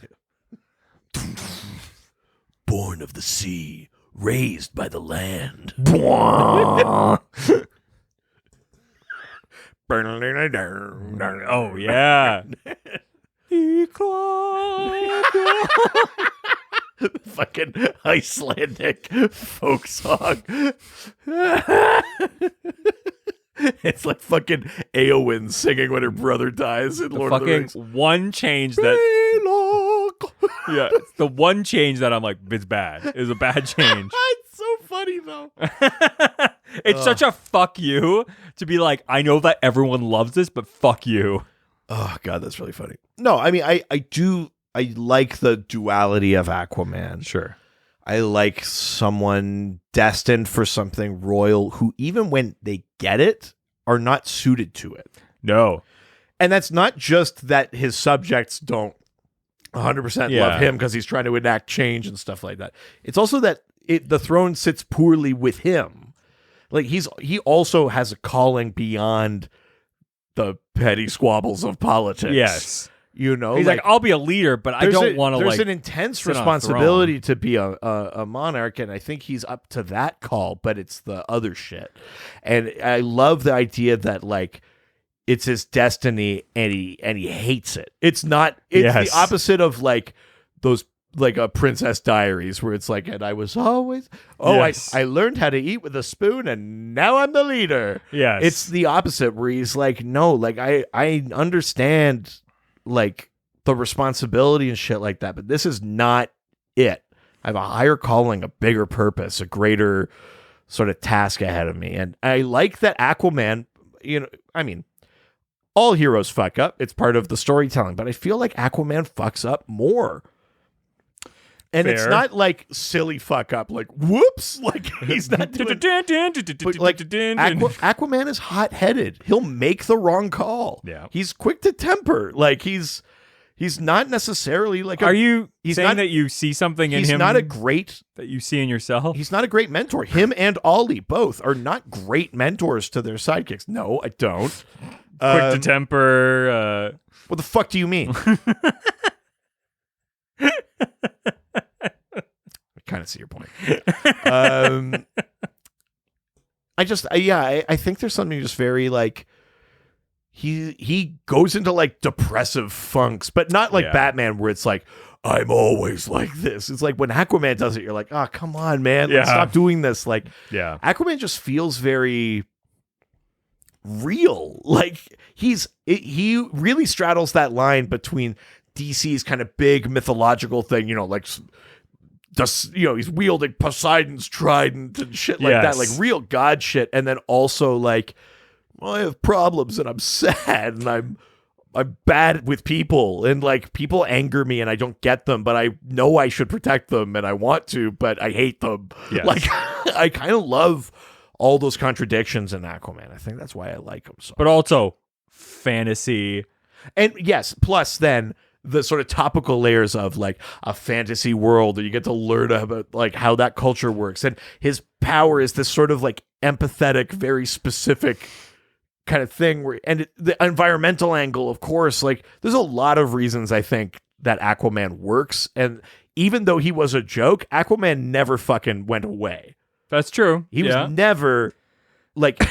Born of the sea, raised by the land. Oh yeah. Fucking Icelandic folk song. It's like fucking Eowyn singing when her brother dies in Lord of the Rings. One change that yeah, it's the one change that I'm like, it's bad. It's a bad change. It's so funny though. It's such a fuck you to be like, I know that everyone loves this, but fuck you. Oh god, that's really funny. No, I mean I like the duality of Aquaman. Sure. I like someone destined for something royal who, even when they get it, are not suited to it. No. And that's not just that his subjects don't 100% love him because he's trying to enact change and stuff like that. It's also that the throne sits poorly with him. Like he also has a calling beyond the petty squabbles of politics. Yes. You know, he's like, I'll be a leader, but I don't want to like. There's an intense responsibility to be a monarch, and I think he's up to that call. But it's the other shit, and I love the idea that like it's his destiny, and he hates it. It's not. It's the opposite of like those like a Princess Diaries, where it's like, and I was always I learned how to eat with a spoon, and now I'm the leader. Yes, it's the opposite, where he's like, no, like I understand. Like the responsibility and shit like that, but this is not it. I have a higher calling, a bigger purpose, a greater sort of task ahead of me. And I like that Aquaman, you know, I mean, all heroes fuck up. It's part of the storytelling, but I feel like Aquaman fucks up more. And Fair. It's not like silly fuck up, like whoops, like he's not doing. But like Aquaman is hot headed. He'll make the wrong call. Yeah, he's quick to temper. Like he's not necessarily like. Are you saying that you see something in him? He's not a great that you see in yourself. He's not a great mentor. Him and Ollie both are not great mentors to their sidekicks. No, I don't. Quick to temper. What the fuck do you mean? Kind of see your point. I think there's something just very like he goes into like depressive funks, but not like Batman where it's like I'm always like this. It's like when Aquaman does it, you're like, oh come on, man, let's stop doing this. Like, Aquaman just feels very real. Like he really straddles that line between DC's kind of big mythological thing, you know, like. He's wielding Poseidon's trident and shit like that, like real god shit. And then also like, well, I have problems and I'm sad and I'm bad with people and like people anger me and I don't get them, but I know I should protect them and I want to, but I hate them. Yes. Like I kind of love all those contradictions in Aquaman. I think that's why I like him so. But also fantasy. And yes, plus then the sort of topical layers of like a fantasy world that you get to learn about like how that culture works. And his power is this sort of like empathetic, very specific kind of thing. The environmental angle, of course, like there's a lot of reasons I think that Aquaman works. And even though he was a joke, Aquaman never fucking went away. That's true. He was never like,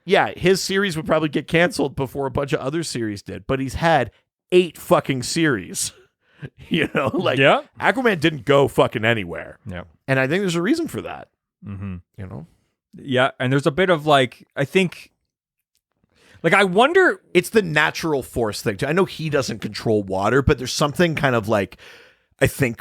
yeah, his series would probably get canceled before a bunch of other series did, but he's had 8 fucking series. You know, like Aquaman didn't go fucking anywhere. Yeah. And I think there's a reason for that. Mm-hmm. You know? Yeah. And there's a bit of like, I think, like, I wonder. It's the natural force thing too. I know he doesn't control water, but there's something kind of like, I think,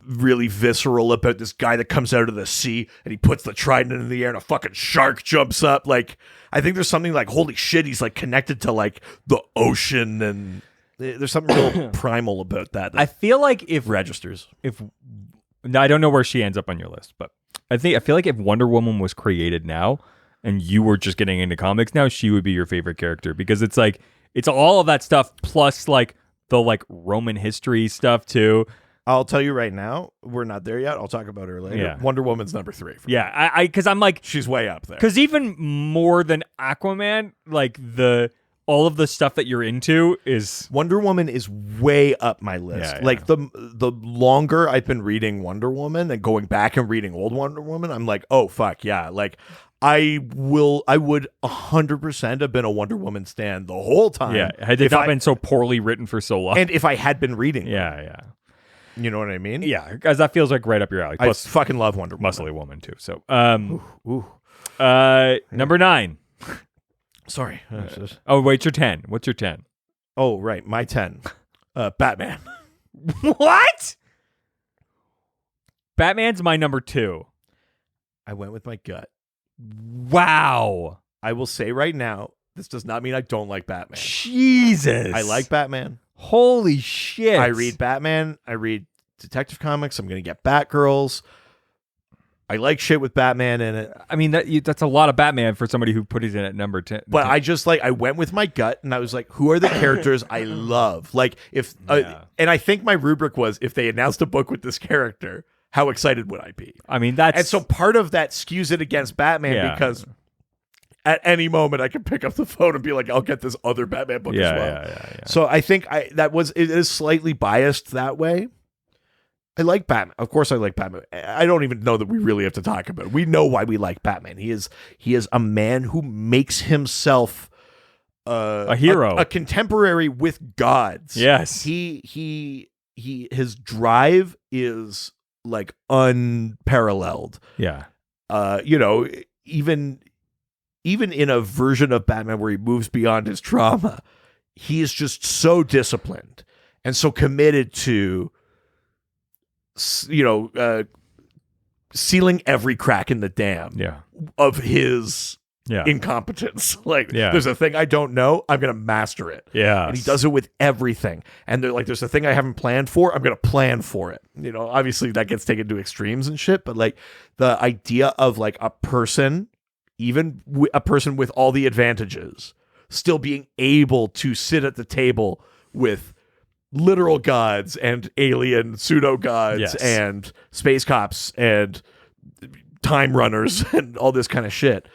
really visceral about this guy that comes out of the sea and he puts the trident in the air and a fucking shark jumps up. Like, I think there's something like, holy shit, he's like connected to like the ocean, and there's something real primal about that. I feel like if registers. Now, I don't know where she ends up on your list, but I feel like if Wonder Woman was created now and you were just getting into comics now, she would be your favorite character, because it's like, it's all of that stuff plus like the like Roman history stuff too. I'll tell you right now, we're not there yet. I'll talk about her later. Yeah. Wonder Woman's number 3. For me. Yeah, because I'm like, she's way up there. Because even more than Aquaman, like all of the stuff that you're into is Wonder Woman is way up my list. Yeah, like the longer I've been reading Wonder Woman and going back and reading old Wonder Woman, I'm like, oh fuck yeah. Like I would 100% have been a Wonder Woman stan the whole time. Yeah, had it not been so poorly written for so long. And if I had been reading them. Yeah. You know what I mean? Yeah, because that feels like right up your alley. Plus, I fucking love Wonder Woman. Muscly woman too. So, number 9. Sorry. Oh, wait, your 10. What's your 10? Oh, right. My 10. Batman. What? Batman's my number 2. I went with my gut. Wow. I will say right now, this does not mean I don't like Batman. Jesus. I like Batman. Holy shit. I read Batman. I read Detective Comics. I'm going to get Batgirls. I like shit with Batman in it. I mean, that's a lot of Batman for somebody who put it in at number 10. But I just I went with my gut, and I was like, who are the characters I love? Like, and I think my rubric was, if they announced a book with this character, how excited would I be? I mean, and so part of that skews it against Batman because at any moment I can pick up the phone and be like, I'll get this other Batman book as well. Yeah. So I think it is slightly biased that way. I like Batman. Of course I like Batman. I don't even know that we really have to talk about it. We know why we like Batman. He is a man who makes himself a hero, a contemporary with gods. Yes. His drive is like unparalleled. Yeah. Even in a version of Batman where he moves beyond his trauma, he is just so disciplined and so committed to sealing every crack in the dam of his incompetence. There's a thing I don't know, I'm going to master it. Yeah. And he does it with everything. And they're like, there's a thing I haven't planned for, I'm going to plan for it. Obviously that gets taken to extremes and shit, but like the idea of like a person, even a person with all the advantages, still being able to sit at the table with literal gods and alien pseudo gods and space cops and time runners and all this kind of shit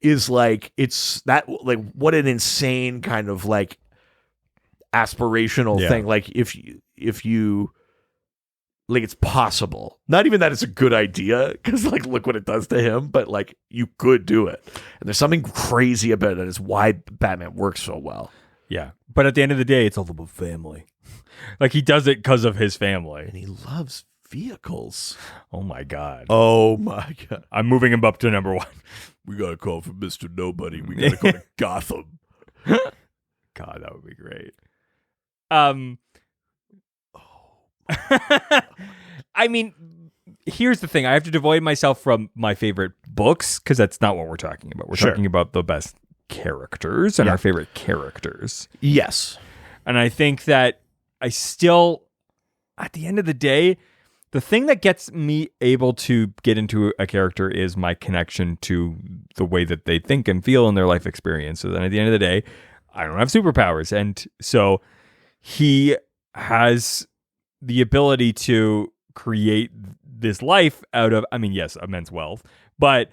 is like, it's that, like, what an insane kind of like aspirational thing. Like if you like, it's possible, not even that it's a good idea, because like, look what it does to him, but like, you could do it. And there's something crazy about it, is why Batman works so well. Yeah. But at the end of the day, it's all about family. Like, he does it because of his family. And he loves vehicles. Oh my God. I'm moving him up to number 1. We got to call for Mr. Nobody. We got to go to Gotham. God, that would be great. I mean, here's the thing. I have to devoid myself from my favorite books, because that's not what we're talking about. We're talking about the best characters and our favorite characters. Yes. And I think that I still, at the end of the day, the thing that gets me able to get into a character is my connection to the way that they think and feel in their life experiences. And at the end of the day, I don't have superpowers. And so he has the ability to create this life out of, I mean, yes, immense wealth, but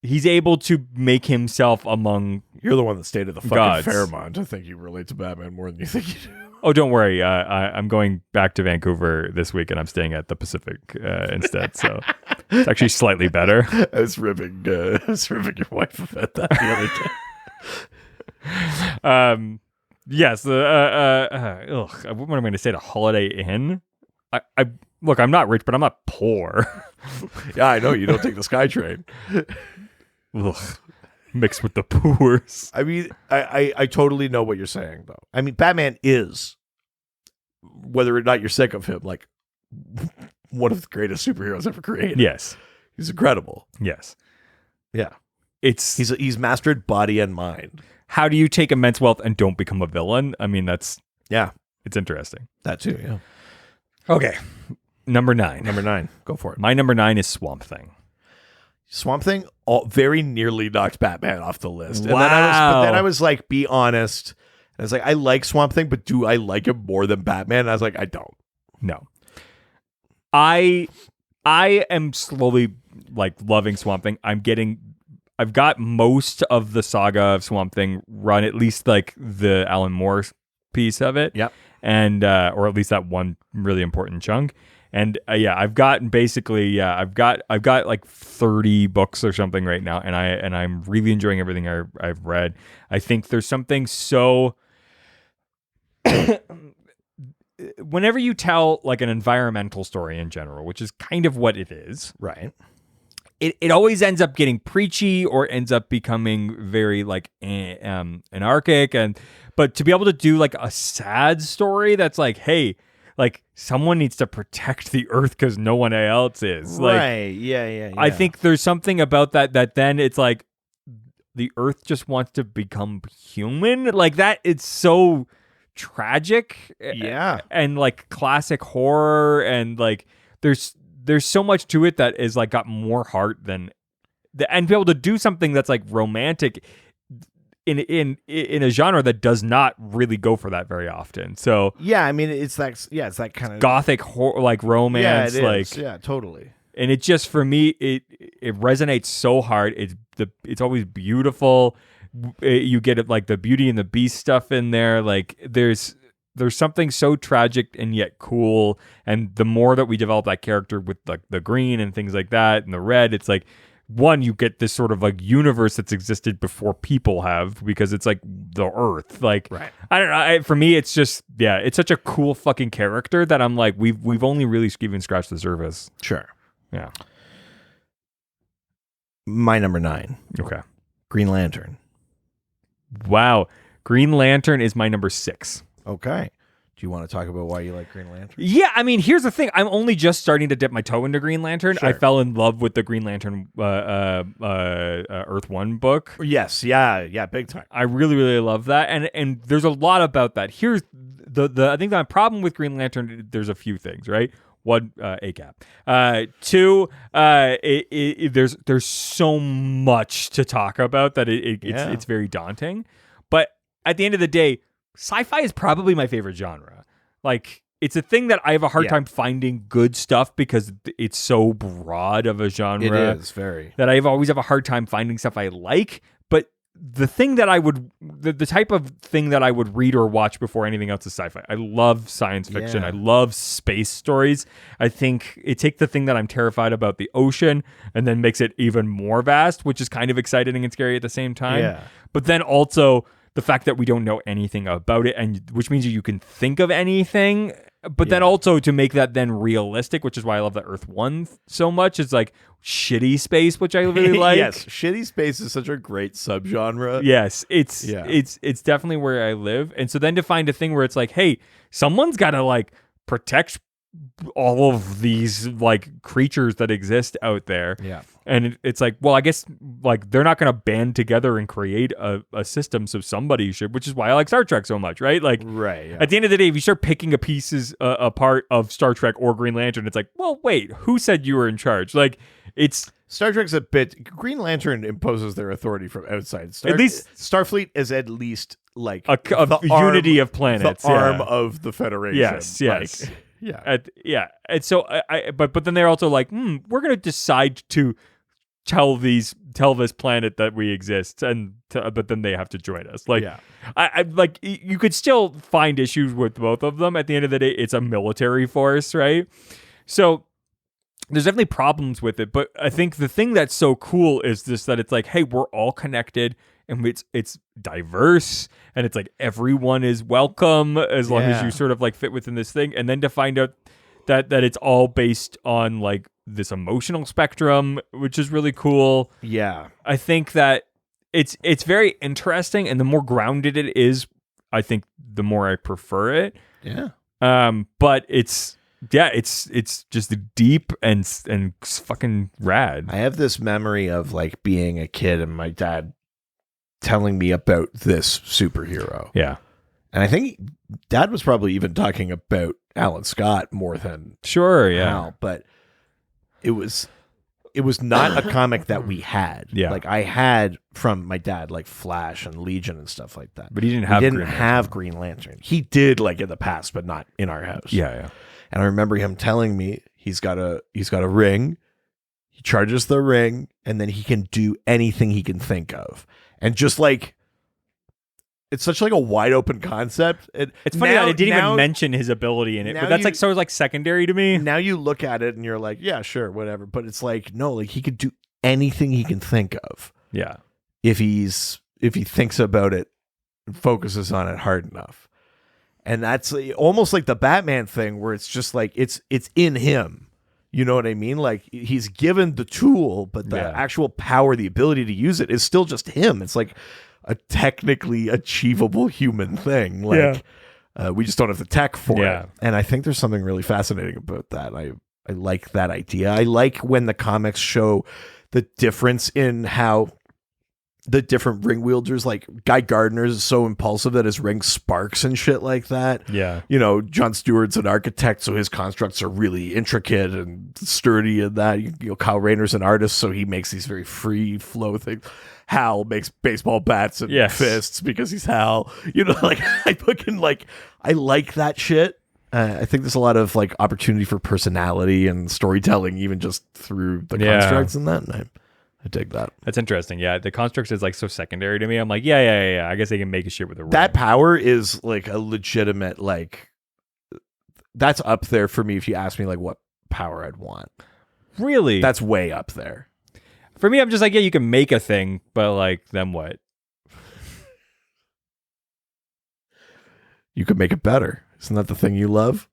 he's able to make himself among. You're the one that stayed at the fucking Gods. Fairmont. I think you relate to Batman more than you think you do. Oh, don't worry. I'm going back to Vancouver this week, and I'm staying at the Pacific instead. So it's actually slightly better. I was ripping your wife about that the other day. Yes. What am I going to say? To Holiday Inn. I look. I'm not rich, but I'm not poor. Yeah, I know you don't take the SkyTrain. Ugh. Mixed with the poors. I mean, I totally know what you're saying, though. I mean, Batman is, whether or not you're sick of him, like one of the greatest superheroes ever created. Yes. He's incredible. Yes. Yeah. It's He's mastered body and mind. how do you take immense wealth and don't become a villain? I mean, it's interesting. That too, yeah. Okay. Number 9. Number 9. Go for it. My number 9 is Swamp Thing. Swamp Thing very nearly knocked Batman off the list. And Wow. then I was like, be honest. And I was like, I like Swamp Thing, but do I like him more than Batman? And I was like, I don't. No. I am slowly like loving Swamp Thing. I've got most of the saga of Swamp Thing run, at least like the Alan Moore piece of it. Yep. And or at least that one really important chunk. And I've got like 30 books or something right now, and I'm really enjoying everything I've read. I think there's something so whenever you tell like an environmental story in general, which is kind of what it is, Right. it always ends up getting preachy or ends up becoming very like anarchic, but to be able to do like a sad story that's like, hey, like someone needs to protect the earth because no one else is. Like, Right. Yeah. I think there's something about that then it's like the earth just wants to become human. Like that, it's so tragic. Yeah. And like classic horror, and like there's so much to it that is like got more heart than and be able to do something that's like romantic in a genre that does not really go for that very often. So yeah, I mean, it's that kind of gothic horror, like romance, it like is. Yeah, totally. and it just for me it resonates so hard. It's always beautiful. You get it like the Beauty and the Beast stuff in there. Like there's something so tragic and yet cool. And the more that we develop that character with like the green and things like that and the red, it's like, one, you get this sort of like universe that's existed before people have, because it's like the earth. Like, Right. I don't know. For me, it's just, it's such a cool fucking character that I'm like, we've only really even scratched the surface. Sure. Yeah. My number 9, Okay. Green Lantern. Wow. Green Lantern is my number 6. Okay. Do you want to talk about why you like Green Lantern? Yeah, I mean, here's the thing. I'm only just starting to dip my toe into Green Lantern. Sure. I fell in love with the Green Lantern Earth 1 book. Yes. Yeah. Big time. I really, really love that. And there's a lot about that. Here's the I think the problem with Green Lantern, there's a few things, right? One, ACAP. Two, there's so much to talk about that it's very daunting. But at the end of the day, sci-fi is probably my favorite genre. Like, it's a thing that I have a hard time finding good stuff because it's so broad of a genre. It is very. That I always have a hard time finding stuff I like. But the thing that I would, the type of thing that I would read or watch before anything else is sci-fi. I love science fiction. Yeah. I love space stories. I think it takes the thing that I'm terrified about, the ocean, and then makes it even more vast, which is kind of exciting and scary at the same time. Yeah. But then also the fact that we don't know anything about it, and which means you can think of anything, but then also to make that then realistic, which is why I love the Earth 1 so much. It's like shitty space, which I really like. Yes, shitty space is such a great subgenre. Yes, it's definitely where I live. And so then to find a thing where it's like, hey, someone's got to like protect all of these like creatures that exist out there. Yeah. And it's like, well, I guess like they're not going to band together and create a system, so somebody should, which is why I like Star Trek so much, right? Like, Right. Yeah. at the end of the day, if you start picking pieces apart of Star Trek or Green Lantern, it's like, well, wait, who said you were in charge? Like, it's Star Trek's a bit. Green Lantern imposes their authority from outside. At least Starfleet is at least like a the unity arm, of planets, the arm of the Federation. Yes. Like, yeah. And so but then they're also like, we're going to decide to tell this planet that we exist, and but then they have to join us. Like, Yeah. I like you could still find issues with both of them. At the end of the day, it's a military force, right? So there's definitely problems with it, but I think the thing that's so cool is just that it's like, hey, we're all connected, and it's diverse, and it's like everyone is welcome as long as you sort of like fit within this thing, and then to find out that it's all based on like this emotional spectrum, which is really cool. Yeah. I think that it's very interesting, and the more grounded it is, I think the more I prefer it. Yeah. But it's just deep and fucking rad. I have this memory of like being a kid and my dad telling me about this superhero. Yeah. And I think Dad was probably even talking about Alan Scott more than Sure, yeah. Hal, but it was not a comic that we had. Yeah. Like I had from my dad like Flash and Legion and stuff like that. But he didn't have Green Lantern. He did like in the past, but not in our house. Yeah. And I remember him telling me he's got a ring. He charges the ring, and then he can do anything he can think of. And just like it's such like a wide open concept. It's funny that I didn't even mention his ability in it, but that's like sort of like secondary to me. Now you look at it and you're like, yeah, sure, whatever. But it's like, no, like he could do anything he can think of. Yeah. If he thinks about it and focuses on it hard enough. And that's almost like the Batman thing where it's just like it's in him. You know what I mean? Like he's given the tool, but the actual power, the ability to use it is still just him. It's like a technically achievable human thing. Like we just don't have the tech for it. And I think there's something really fascinating about that. I like that idea. I like when the comics show the difference in how the different ring wielders, like Guy Gardner is so impulsive that his ring sparks and shit like that. Yeah. You know, John Stewart's an architect, so his constructs are really intricate and sturdy and that. You know, Kyle Rayner's an artist, so he makes these very free flow things. Hal makes baseball bats and fists because he's Hal. You know, like I like that shit. I think there's a lot of like opportunity for personality and storytelling, even just through the constructs and that. And I dig that. That's interesting. Yeah, the constructs is like so secondary to me. I'm like, yeah. I guess they can make a shit with a ring. That power is like a legitimate, like, that's up there for me if you ask me like what power I'd want. Really? That's way up there. For me, I'm just like, yeah, you can make a thing, but like, then what? You could make it better. Isn't that the thing you love?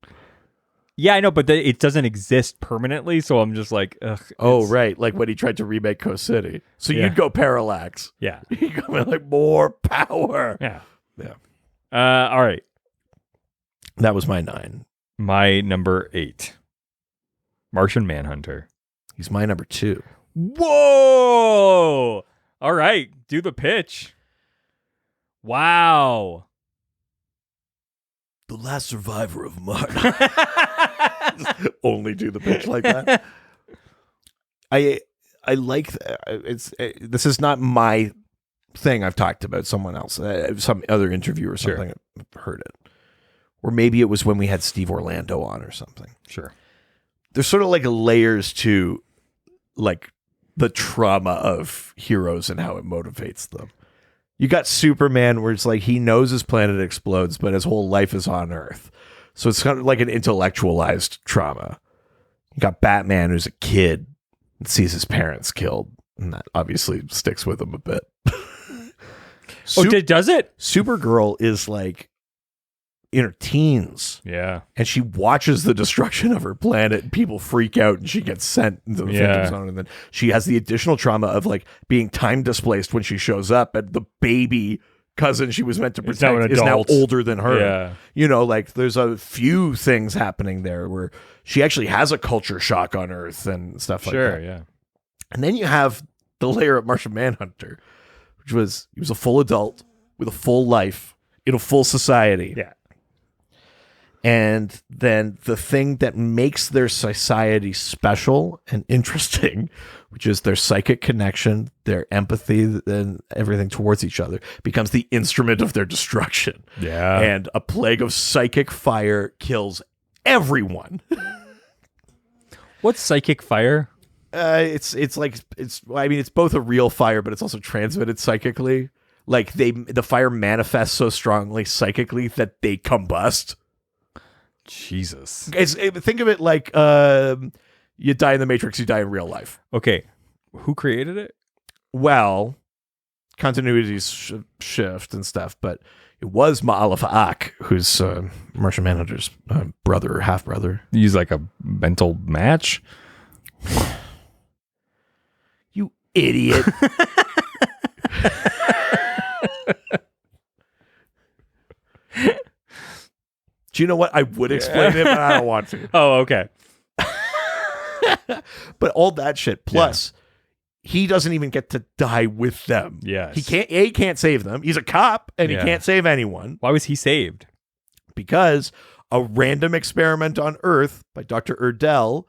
Yeah, I know, but it doesn't exist permanently, so I'm just like, ugh. Oh, right. Like when he tried to remake Coast City. So you'd go Parallax. Yeah. You'd go like more power. Yeah. Yeah. All right. That was my 9. My number 8. Martian Manhunter. He's my number 2. Whoa! All right. Do the pitch. Wow. The last survivor of Mars. Only do the pitch like that. I like this is not my thing. I've talked about someone else, some other interview or something. I've heard it, or maybe it was when we had Steve Orlando on or something. Sure. There's sort of like layers to like the trauma of heroes and how it motivates them. You got Superman where it's like he knows his planet explodes, but his whole life is on Earth. So it's kind of like an intellectualized trauma. You got Batman who's a kid and sees his parents killed. And that obviously sticks with him a bit. Does it? Supergirl is like in her teens. Yeah. And she watches the destruction of her planet and people freak out and she gets sent into the Phantom Zone. And then she has the additional trauma of like being time displaced when she shows up, and the baby cousin she was meant to protect is now older than her. Yeah. You know, like there's a few things happening there where she actually has a culture shock on Earth and stuff like that. Sure, yeah. And then you have the layer of Martian Manhunter, which was he was a full adult with a full life in a full society. Yeah. And then the thing that makes their society special and interesting, which is their psychic connection, their empathy, and everything towards each other, becomes the instrument of their destruction. Yeah. And a plague of psychic fire kills everyone. What's psychic fire? I mean, it's both a real fire, but it's also transmitted psychically. Like the fire manifests so strongly psychically that they combust. Jesus. Think of it like you die in the Matrix, you die in real life. Okay, who created it? Well, continuities shift and stuff, but it was Ma'alef who's Martian Manhunter's brother or half brother. Use like a mental match. You idiot. Do you know what? I would explain it, but I don't want to. Oh, okay. But all that shit, plus he doesn't even get to die with them. Yes. He can't save them. He's a cop, and he can't save anyone. Why was he saved? Because a random experiment on Earth by Dr. Saul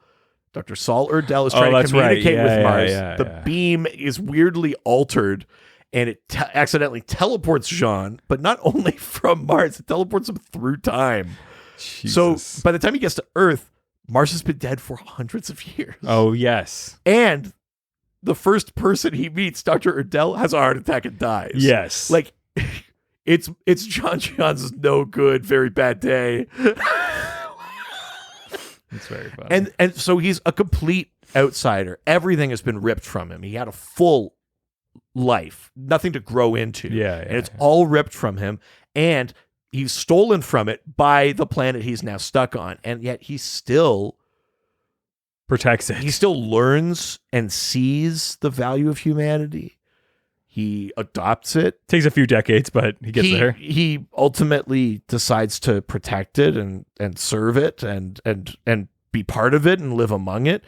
Erdel is trying to communicate with Mars. The beam is weirdly altered, and it accidentally teleports Jean, but not only from Mars, it teleports him through time. Jesus. So by the time he gets to Earth, Mars has been dead for hundreds of years. Oh, yes. And the first person he meets, Dr. Erdel, has a heart attack and dies. Yes. Like, it's John's no good, very bad day. It's very funny. And so he's a complete outsider. Everything has been ripped from him. He had a full life, nothing to grow into. And it's all ripped from him. And he's stolen from it by the planet he's now stuck on. And yet he still protects it. He still learns and sees the value of humanity. He adopts it. Takes a few decades, but he gets there. He ultimately decides to protect it and serve it and be part of it and live among it.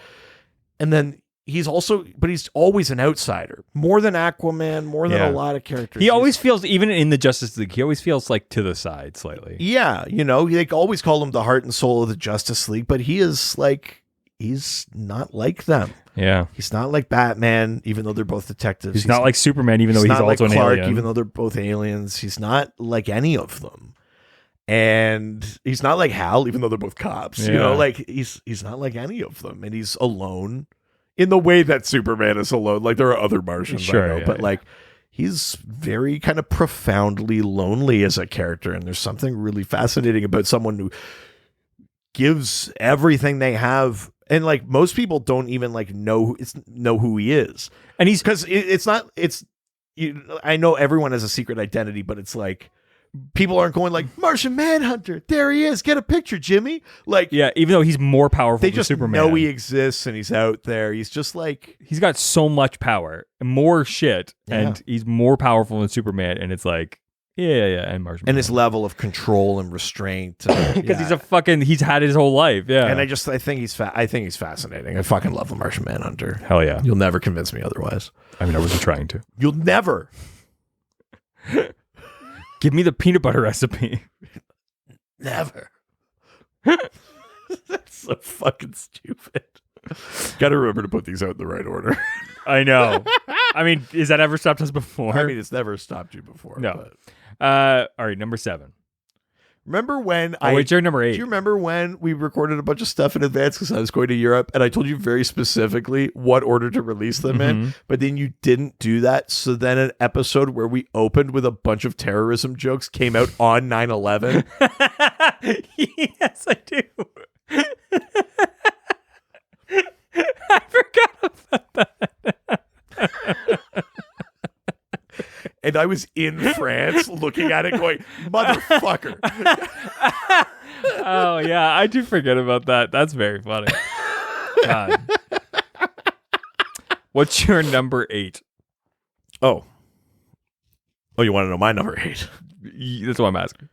And then he's always an outsider. More than Aquaman, more than a lot of characters. He always feels, even in the Justice League, he always feels like to the side slightly. Yeah, they always call him the heart and soul of the Justice League, but he's not like them. Yeah. He's not like Batman, even though they're both detectives. He's not like Superman, even though he's not also like an Clark, alien. even though they're both aliens. He's not like any of them. And he's not like Hal, even though they're both cops. He's not like any of them. And he's alone in the way that Superman is alone. Like, there are other Martians, but he's very kind of profoundly lonely as a character. And there's something really fascinating about someone who gives everything they have. And like, most people don't even like know who he is. And he's, because I know everyone has a secret identity, but it's like, people aren't going like, Martian Manhunter, there he is, get a picture, Jimmy. Like, yeah, even though he's more powerful they than just Superman. know he exists and he's out there. He's just like, he's got so much power and more shit, and he's more powerful than Superman. And it's like, and Martian and his level of control and restraint, because he's had his whole life. And I think he's fascinating. I fucking love the Martian Manhunter. Hell yeah. You'll never convince me otherwise. I mean, I wasn't trying to. You'll never. Give me the peanut butter recipe. Never. That's so fucking stupid. Gotta remember to put these out in the right order. I know. I mean, has that ever stopped us before? I mean, it's never stopped you before. No. But. All right, number 7. Remember when wait, you're number 8. Do you remember when we recorded a bunch of stuff in advance because I was going to Europe and I told you very specifically what order to release them in, but then you didn't do that. So then an episode where we opened with a bunch of terrorism jokes came out on 9/11. Yes, I do. I forgot about that. And I was in France looking at it going, motherfucker. Oh, yeah. I do forget about that. That's very funny. God. What's your number 8? Oh, you want to know my number 8? That's what I'm asking.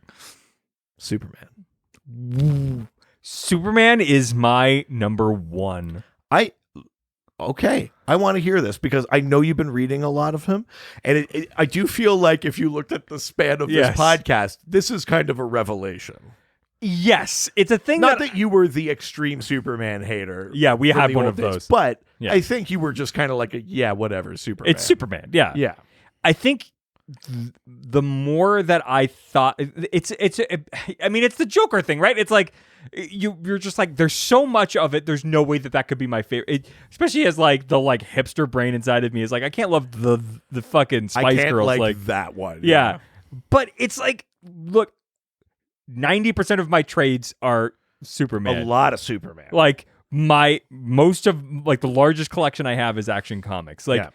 Superman. Superman is my number 1. Okay, I want to hear this because I know you've been reading a lot of him, and I do feel like if you looked at the span of this podcast, this is kind of a revelation. Yes, it's a thing. Not that you were the extreme Superman hater. Yeah, we had one of those, but I think you were just kind of like whatever, Superman. It's Superman. Yeah. I think the more that I thought, it's the Joker thing, right? It's like you're just like, there's so much of it. There's no way that could be my favorite. Especially as like the like hipster brain inside of me is like, I can't love the fucking Spice I can't Girls like that one. Yeah. But it's like, look, 90% of my trades are Superman. A lot of Superman. Like most of like the largest collection I have is Action Comics. Like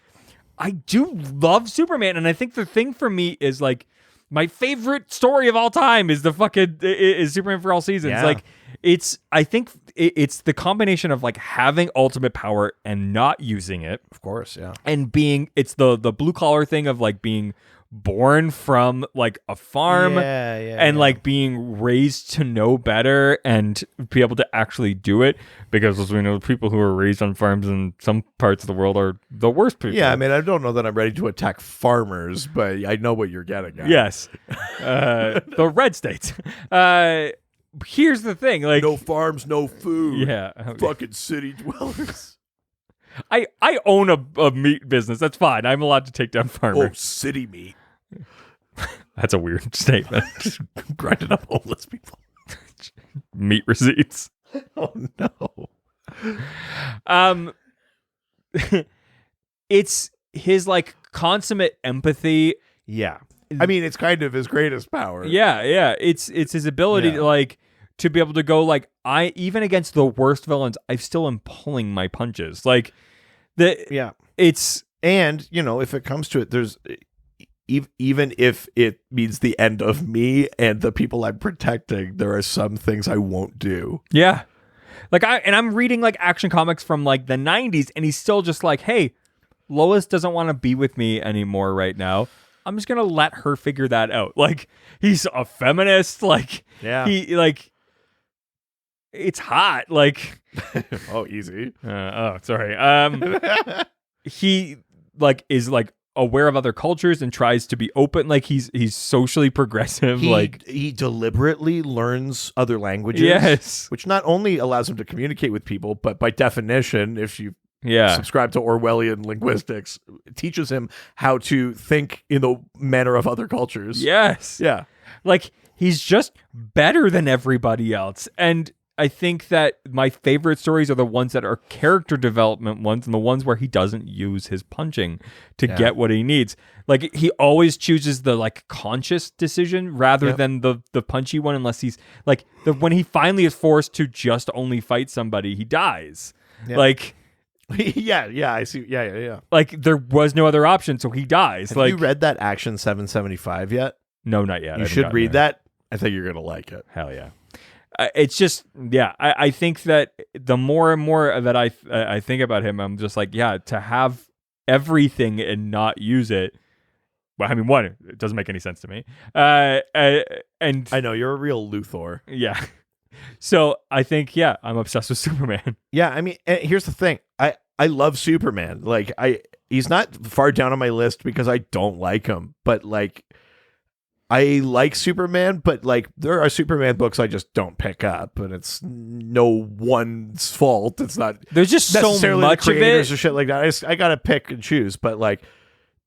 I do love Superman, and I think the thing for me is like my favorite story of all time is is Superman for All Seasons. Yeah. Like I think it's the combination of like having ultimate power and not using it, Of course, yeah. and it's the blue collar thing of like being born from like a farm and like being raised to know better and be able to actually do it, because as we know, people who are raised on farms in some parts of the world are the worst people. Yeah, I mean, I don't know that I'm ready to attack farmers, but I know what you're getting at. Yes. The red states. Here's the thing, like No farms, no food. Yeah. Fucking city dwellers. I own a meat business. That's fine. I'm allowed to take down Oh, farmers. city meat. That's a weird statement. Grinding up homeless people. Meat receipts. Oh, no. It's his like consummate empathy. Yeah. I mean, it's kind of his greatest power. Yeah. It's his ability to like to be able to go like, I even against the worst villains, I still am pulling my punches. Like it's And, if it comes to it, there's even if it means the end of me and the people I'm protecting, there are some things I won't do. Yeah. Like I'm reading like Action Comics from like the 90s, and he's still just like, hey, Lois doesn't want to be with me anymore right now. I'm just going to let her figure that out. Like, he's a feminist. Like, he like, it's hot. Like, Oh, easy. sorry. He like is like aware of other cultures and tries to be open. Like he's socially progressive. He deliberately learns other languages. Yes. Which not only allows him to communicate with people, but by definition, if you Yeah. subscribe to Orwellian linguistics, it teaches him how to think in the manner of other cultures. Yes. Yeah. Like he's just better than everybody else. And I think that my favorite stories are the ones that are character development ones, and the ones where he doesn't use his punching to get what he needs. Like he always chooses the like conscious decision rather than the punchy one, unless he's like when he finally is forced to just only fight somebody, he dies. Yeah. Like yeah, I see. Yeah. like there was no other option, so he dies. Have like you read that Action 775 yet? No, not yet. You should read that. I think you're going to like it. Hell yeah. It's just, I think that the more and more that I think about him, I'm just like, to have everything and not use it. Well, I mean, one, it doesn't make any sense to me. And I know, you're a real Luthor. Yeah. So I think, I'm obsessed with Superman. Yeah, I mean, here's the thing. I love Superman. Like, he's not far down on my list because I don't like him. But, like, I like Superman, but like there are Superman books I just don't pick up, and it's no one's fault. It's not. There's just so much the of creators it. or shit like that. I gotta pick and choose. But like,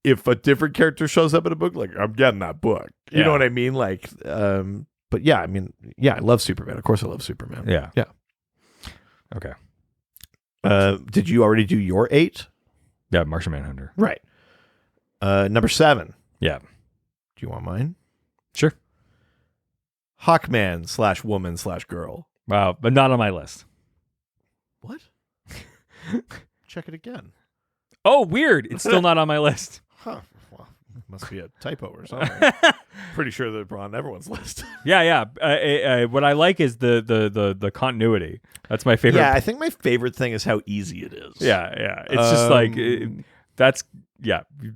if a different character shows up in a book, like I'm getting that book. You know what I mean? Like, but I mean, I love Superman. Of course, I love Superman. Yeah. Okay. Did you already do your 8? Yeah, Martian Manhunter. Right. Number 7. Yeah. Do you want mine? Sure. Hawkman /woman/girl. Wow, but not on my list. What? Check it again. Oh, weird. It's still not on my list. Huh. Well, must be a typo or something. Pretty sure they're on everyone's list. Yeah. What I like is the continuity. That's my favorite. Yeah, I think my favorite thing is how easy it is. Yeah. It's just like that's.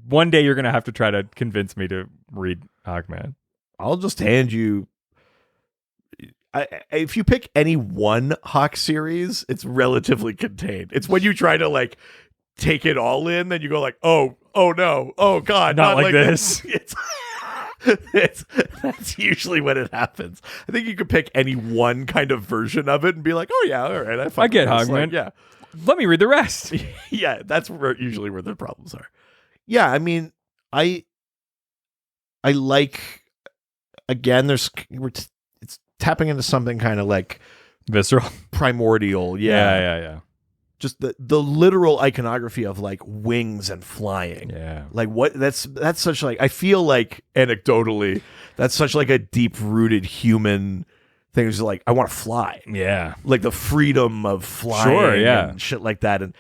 One day you're gonna have to try to convince me to read Hawkman. I'll just hand you. If you pick any one Hawk series, it's relatively contained. It's when you try to like take it all in, then you go like, oh no, oh god, not like this. That's usually when it happens. I think you could pick any one kind of version of it and be like, oh yeah, all right, I get Hawkman. Like, let me read the rest. Yeah, that's usually where the problems are. Yeah, I mean, I like. Again, it's tapping into something kind of like Visceral. primordial. Yeah. Just the literal iconography of like wings and flying. Yeah. Like what that's such like, I feel like anecdotally that's such like a deep rooted human thing. It's like, I want to fly. Yeah. Like the freedom of flying Sure, yeah. and shit like that. And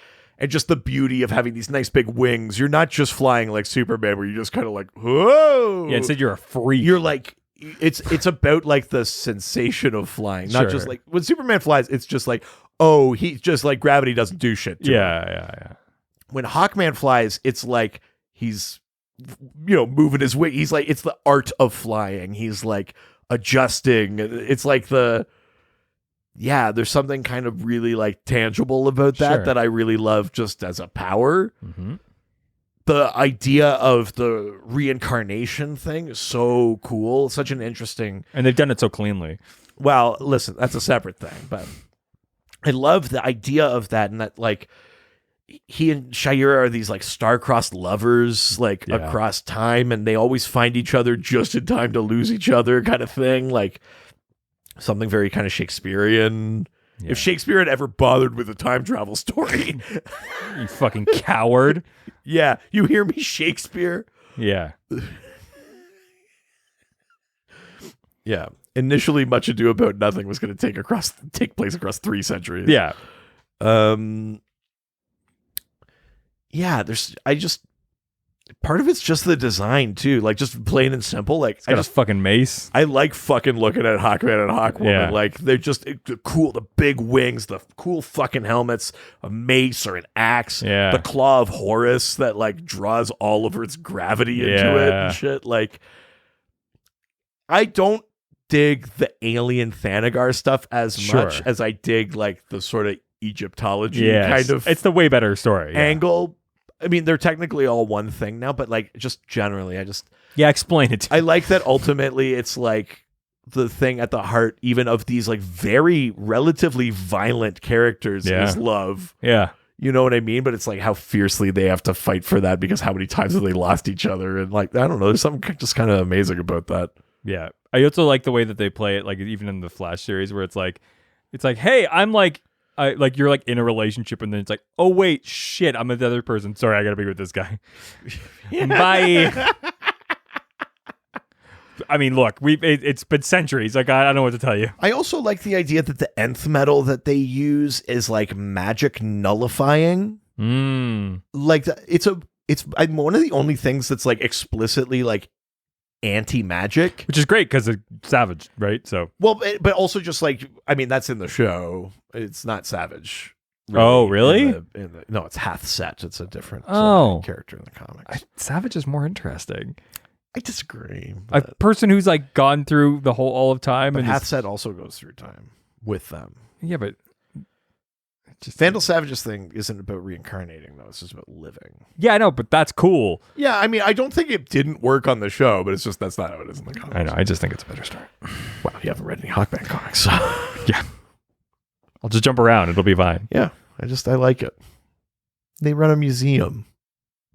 just the beauty of having these nice big wings. You're not just flying like Superman where you're just kind of like, whoa. Yeah, instead you're a freak. You're like, it's about like the sensation of flying. Not just Sure. like when Superman flies, it's just like, oh, he just like gravity doesn't do shit to him. Yeah. When Hawkman flies, it's like he's, moving his wing. He's like, it's the art of flying. He's like adjusting. It's like there's something kind of really like tangible about that Sure. I really love just as a power. Mm-hmm. The idea of the reincarnation thing is so cool. Such an interesting. And they've done it so cleanly. Well, listen, that's a separate thing, but I love the idea of that, and that like he and Shayera are these like star-crossed lovers like across time, and they always find each other just in time to lose each other kind of thing. Like something very kind of Shakespearean. Yeah. If Shakespeare had ever bothered with a time travel story. You fucking coward. Yeah, you hear me, Shakespeare? Yeah. Yeah. Initially, Much Ado About Nothing was going to take place across 3 centuries. Yeah. Yeah, part of it's just the design too, like just plain and simple. Like It's got a fucking mace. I like fucking looking at Hawkman and Hawkwoman. Yeah. Like they're just cool. The big wings, the cool fucking helmets, a mace or an axe, Yeah. the claw of Horus that like draws all of its gravity into it Yeah. and shit. Like I don't dig the alien Thanagar stuff as much as I dig like the sort of Egyptology kind of It's the way better story. Yeah. angle. I mean, they're technically all one thing now, but like just generally, Yeah, explain it. I like that ultimately it's like the thing at the heart even of these like very relatively violent characters is love. Yeah. You know what I mean? But it's like how fiercely they have to fight for that because how many times have they lost each other? And like, I don't know, there's something just kind of amazing about that. Yeah. I also like the way that they play it, like even in the Flash series where it's like, hey, I'm like, you're like in a relationship, and then it's like, oh wait, shit, I'm the other person. Sorry, I gotta be with this guy. Bye. I mean, look, it's been centuries. Like I don't know what to tell you. I also like the idea that the nth metal that they use is like magic nullifying. Like it's one of the only things that's like explicitly like anti-magic, Which is great because it's Savage, right? So but also just like, I mean, that's in the show. It's not Savage. Oh, really? No, it's Hath Set. It's a different character in the comics. Savage is more interesting. I disagree. A person who's like gone through the whole all of time, and Hath Set also goes through time with them. Yeah, but Vandal Savage's thing isn't about reincarnating, though. It's just about living. Yeah, I know, but that's cool. Yeah, I mean, I don't think it didn't work on the show, but it's just that's not how it is in the comics. I know. I just think it's a better story. Wow, you haven't read any Hawkman comics. So. Yeah. I'll just jump around. It'll be fine. Yeah, I like it. They run a museum.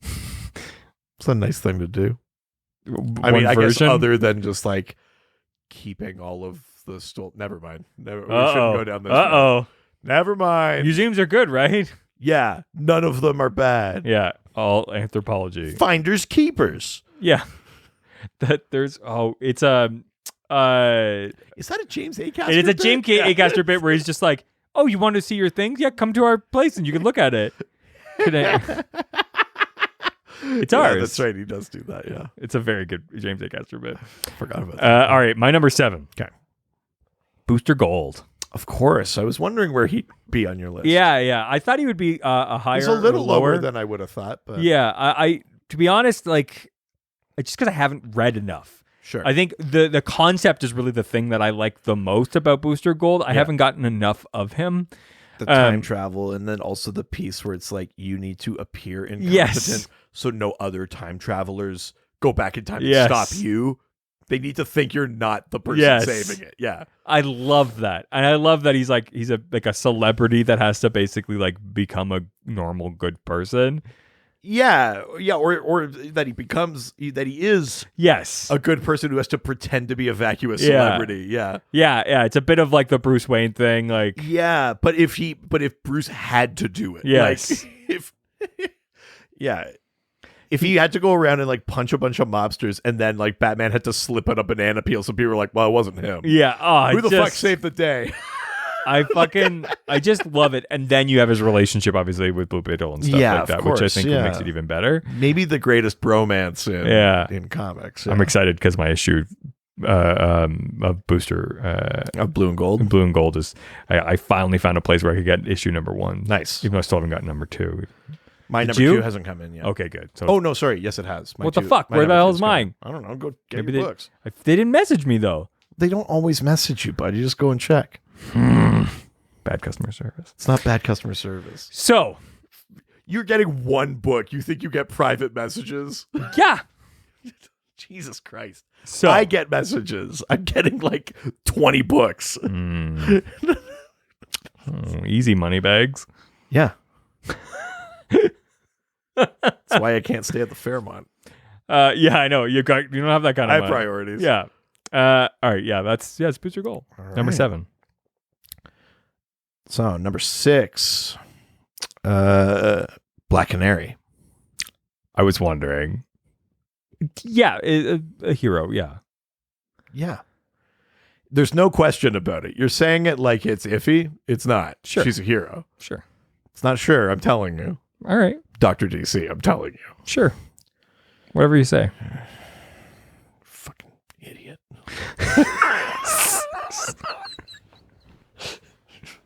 It's a nice thing to do. I mean, I guess other than just like keeping all of the Never mind. We shouldn't go down this road. Never mind. Museums are good, right? Yeah, none of them are bad. Yeah, all anthropology. Finders keepers. Yeah. It's Is that a James Acaster? It's a James Acaster bit where he's just like, "Oh, you want to see your things? Yeah, come to our place and you can look at it." It's ours. Yeah, that's right. He does do that. Yeah, it's a very good James Acaster bit. Forgot about that. All right, my number 7. Okay, Booster Gold. Of course, I was wondering where he'd be on your list. Yeah. I thought he would be a higher. He's a little lower lower than I would have thought. But yeah, I to be honest, like just because I haven't read enough. Sure. I think the concept is really the thing that I like the most about Booster Gold. I haven't gotten enough of him. The time travel, and then also the piece where it's like you need to appear incompetent so no other time travelers go back in time to stop you. They need to think you're not the person saving it. Yeah. I love that. And I love that he's a celebrity that has to basically like become a normal good person. Yeah, or that he is Yes. a good person who has to pretend to be a vacuous celebrity. Yeah. Yeah. It's a bit of like the Bruce Wayne thing. Like, Yeah, but if Bruce had to do it. Yes. Like, if he had to go around and like punch a bunch of mobsters and then like Batman had to slip out a banana peel so people were like, well, it wasn't him. yeah. Oh, Who the fuck saved the day? I just love it. And then you have his relationship, obviously, with Blue Beetle and stuff like that, which I think makes it even better. Maybe the greatest bromance in comics. Yeah. I'm excited because my issue of Booster Of Blue and Gold. Blue and Gold is I finally found a place where I could get issue number 1. Nice. Even though I still haven't got number 2. My Did number you? 2 hasn't come in yet. Okay, good. So Oh, no, sorry. Yes, it has. What the fuck? Where the hell is mine? I don't know. Go get Maybe your books. they didn't message me though. They don't always message you, bud. You just go and check. Bad customer service. It's not bad customer service. So You're getting one book. You think you get private messages? yeah. Jesus Christ. So I get messages. I'm getting like 20 books. Easy money bags. Yeah. That's why I can't stay at the Fairmont. Yeah, I know. You don't have that kind of I have money. priorities. Yeah. All right. Yeah, it's Booster Goal. Number right. 7. So, number 6. Black Canary. I was wondering. Yeah, a hero. Yeah. Yeah. There's no question about it. You're saying it like it's iffy. It's not. Sure. She's a hero. Sure. It's not sure. I'm telling you. All right. Dr. DC, I'm telling you. Sure. Whatever you say. Fucking idiot.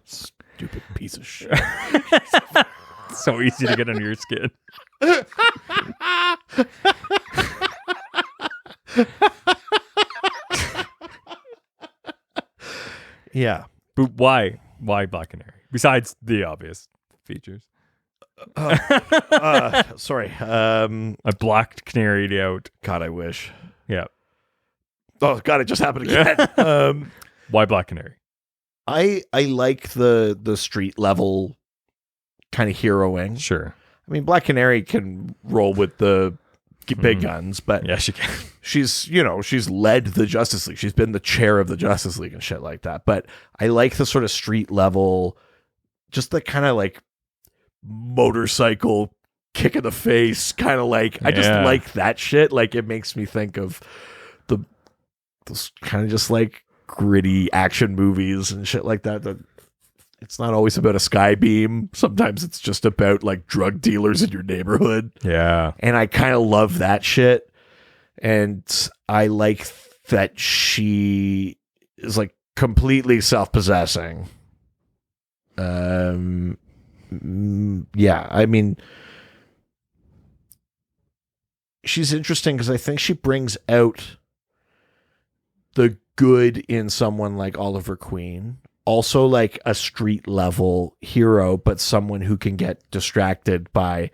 Stupid piece of shit. So easy to get under your skin. Yeah. But why? Why Black Canary? Besides the obvious features. Sorry. I blacked Canary out. God, I wish. Yeah. Oh God, it just happened again. Why Black Canary? I like the street level kind of heroing. Sure. I mean, Black Canary can roll with the big guns, but Yeah, she can. she's led the Justice League. She's been the chair of the Justice League and shit like that. But I like the sort of street level, just the kind of like motorcycle kick in the face, kind of like I just like that shit. Like it makes me think of those kind of just like gritty action movies and shit like that. It's not always about a sky beam. Sometimes it's just about like drug dealers in your neighborhood. Yeah. And I kind of love that shit. And I like that she is like completely self-possessing. Yeah, I mean, she's interesting because I think she brings out the good in someone like Oliver Queen. Also like a street level hero, but someone who can get distracted by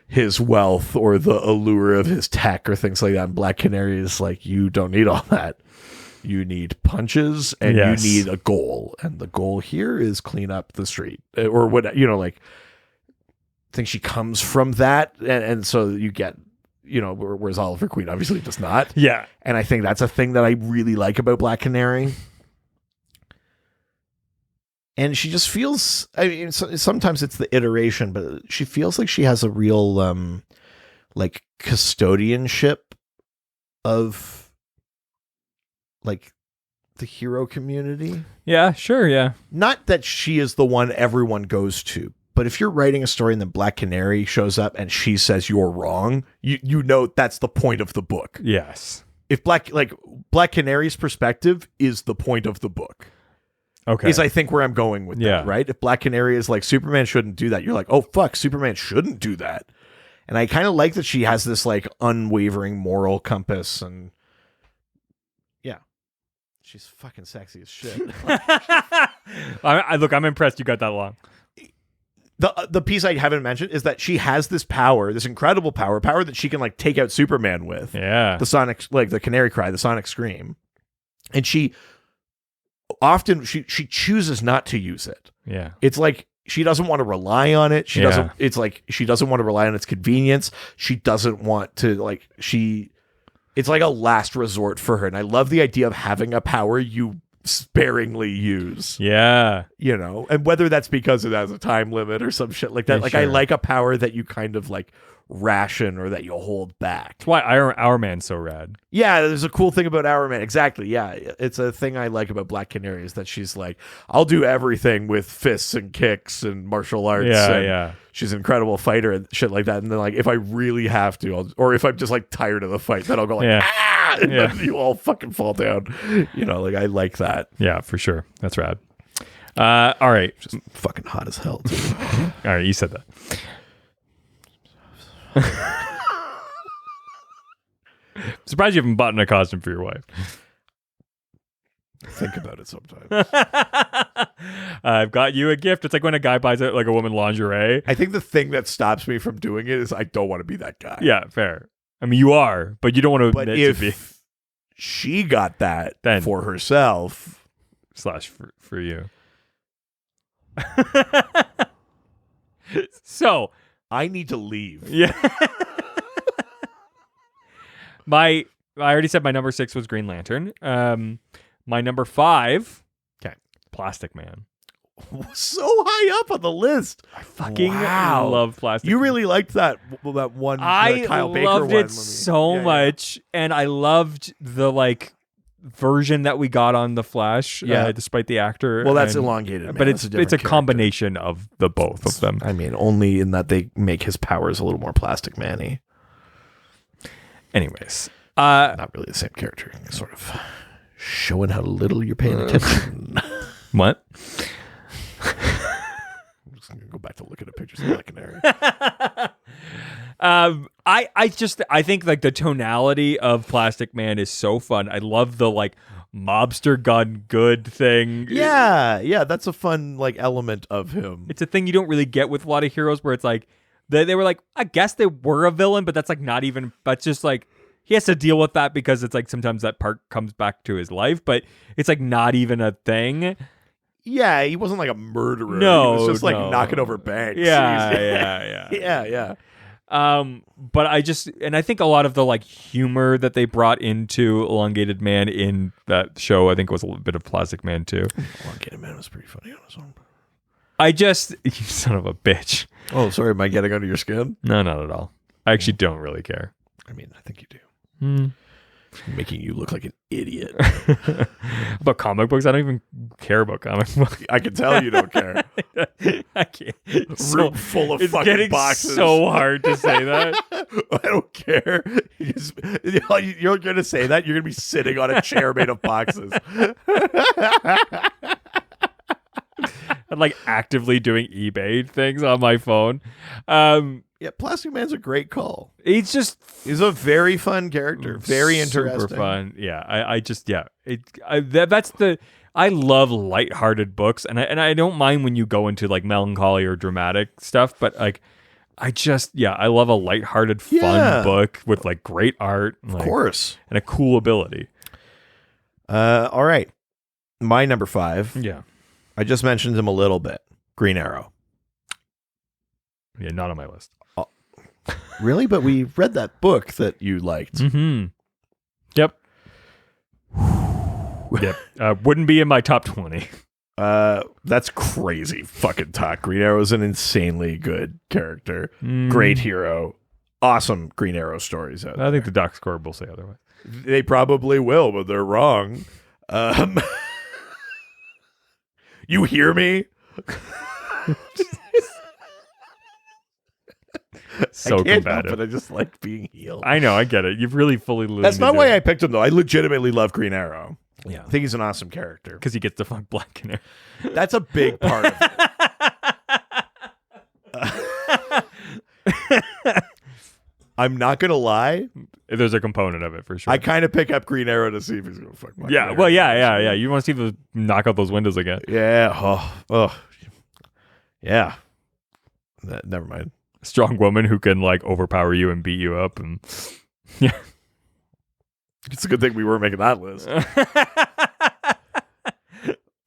his wealth or the allure of his tech or things like that. And Black Canary is like, you don't need all that. You need punches and you need a goal. And the goal here is clean up the street or what, like I think she comes from that. And so you get, whereas Oliver Queen obviously does not. Yeah. And I think that's a thing that I really like about Black Canary. And she just feels, I mean, sometimes it's the iteration, but she feels like she has a real, like, custodianship of, like, the hero community. Yeah, sure, yeah. Not that she is the one everyone goes to, but if you're writing a story and then Black Canary shows up and she says you're wrong, you know that's the point of the book. Yes. If Black Canary's perspective is the point of the book. Okay. Is I think where I'm going with that, right? If Black Canary is like, Superman shouldn't do that, you're like, oh, fuck, Superman shouldn't do that. And I kind of like that she has this like unwavering moral compass and yeah. She's fucking sexy as shit. Look, I'm impressed you got that long. The piece I haven't mentioned is that she has this power, this incredible power that she can like take out Superman with. Yeah. The sonic, like the Canary Cry, the sonic scream. And she often she chooses not to use it. Yeah. It's like she doesn't want to rely on it. She Yeah. doesn't. It's like she doesn't want to rely on its convenience. She doesn't want to like she. It's like a last resort for her, and I love the idea of having a power you sparingly use. Yeah. You know, and whether that's because it has a time limit or some shit like that. Yeah, like I sure. like a power that you kind of like ration or that you hold back. That's why Our Man's so rad. Yeah, there's a cool thing about Our Man. Exactly. Yeah, it's a thing I like about Black Canary is that she's like, I'll do everything with fists and kicks and martial arts. Yeah, and yeah. She's an incredible fighter and shit like that. And then like, if I really have to, or if I'm just like tired of the fight, then I'll go like, Yeah. ah, and Yeah. then you all fucking fall down. You know, like I like that. Yeah, for sure. That's rad. All right. Just fucking hot as hell. Too. All right, you said that. Surprised you haven't bought a costume for your wife. Think about it sometimes. I've got you a gift. It's like when a guy buys like a woman lingerie. I think the thing that stops me from doing it is I don't want to be that guy. Yeah, fair. I mean, you are, but you don't want to But admit to be if she got that Then- for herself, / for you. So, I need to leave. yeah. I already said my number 6 was Green Lantern. My number 5, Okay. Plastic Man. So high up on the list. I fucking Wow. love Plastic You Man. really liked that one. I Kyle Baker loved one. it so much, and I loved the like version that we got on the Flash. Yeah. Despite the actor. Well, that's and- elongated, man. but That's it's different a character. combination of the both of them. I mean, only in that they make his powers a little more Plastic Man-y. Anyways, Not really the same character. Sort of showing how little you're paying attention. what? I'm just gonna go back to looking at pictures of Black Canary. I think like the tonality of Plastic Man is so fun. I love the like mobster gun good thing. Yeah, that's a fun like element of him. It's a thing you don't really get with a lot of heroes where it's like they were like, I guess they were a villain, but that's like not even, but just like he has to deal with that because it's like sometimes that part comes back to his life, but it's like not even a thing. Yeah, he wasn't like a murderer. No, he was just like no. knocking over banks. Yeah. yeah. But I think a lot of the like humor that they brought into Elongated Man in that show, I think was a little bit of Plastic Man too. Elongated Man was pretty funny on his own. You son of a bitch. Oh, sorry, am I getting under your skin? No, not at all. I actually don't really care. I mean, I think you do. Hmm. Making you look like an idiot. About comic books, I don't even care about comic books. I can tell you don't care. I can't. Room full of It's fucking getting boxes. so hard to say that. I don't care. You're going to say that? You're going to be sitting on a chair made of boxes. I'm like actively doing eBay things on my phone. Yeah, Plastic Man's a great call. He's just He's a very fun character. Very interesting. super fun. Yeah, I love lighthearted books, and I don't mind when you go into like melancholy or dramatic stuff, but like I love a lighthearted, fun Yeah. book with like great art, Of course. and a cool ability. All right. My number 5. Yeah, I just mentioned him a little bit. Green Arrow. yeah, not on my list. Really? But we read that book that you liked. Mm-hmm. Yep. Yep. Wouldn't be in my top 20. That's crazy fucking talk. Green Arrow is an insanely good character. Great hero. Awesome Green Arrow stories out I think the Doc Score will say otherwise. They probably will, but they're wrong. You hear me? So I can't combative. help it. I just like being healed. I know, I get it. You've really fully leaned That's not into why it. I picked him, though. I legitimately love Green Arrow. Yeah. I think he's an awesome character. Because he gets to fuck Black Canary. That's a big part of it. I'm not going to lie. There's a component of it for sure. I kind of pick up Green Arrow to see if he's going to fuck my Yeah, well, yeah. You want to see the knock out those windows again. Yeah. Oh. Yeah. Never mind. Strong woman who can like overpower you and beat you up, and yeah, It's a good thing we weren't making that list.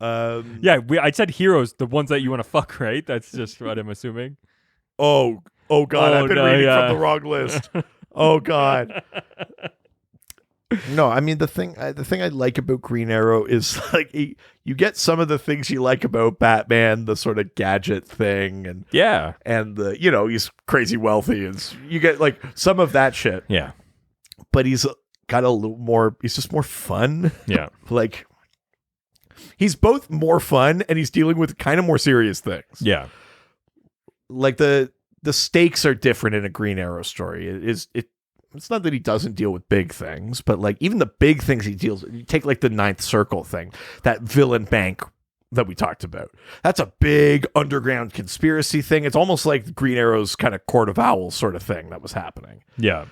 Yeah, I said heroes, the ones that you want to fuck, right? That's just what I'm assuming. Oh God, I've been reading from the wrong list. Oh God. No, I mean the thing I like about Green Arrow is like you get some of the things you like about Batman, the sort of gadget thing, and the he's crazy wealthy, and you get like some of that shit. Yeah, but he's got a little more. He's just more fun. Yeah, like he's both more fun and he's dealing with kind of more serious things. Yeah, like the stakes are different in a Green Arrow story. It's not that he doesn't deal with big things, but like even the big things he deals with, you take like the Ninth Circle thing, that villain bank that we talked about. That's a big underground conspiracy thing. It's almost like Green Arrow's kind of Court of Owls sort of thing that was happening. Yeah.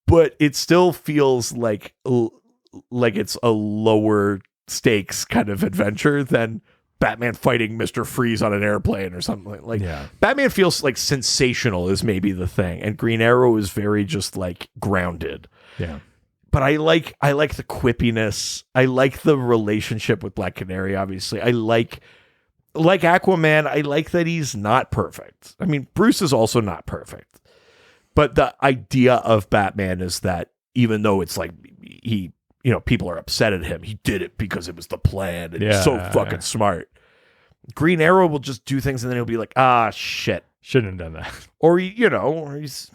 But it still feels like it's a lower stakes kind of adventure than Batman fighting Mr. Freeze on an airplane or something like. Yeah. Batman feels like sensational is maybe the thing, and Green Arrow is very just like grounded. Yeah. But I like the quippiness. I like the relationship with Black Canary. Obviously, I like Aquaman. I like that he's not perfect. I mean, Bruce is also not perfect, but the idea of Batman is that even though it's like he. People are upset at him. He did it because it was the plan. And he's so fucking smart. Green Arrow will just do things and then he'll be like, shit. Shouldn't have done that. Or, or he's,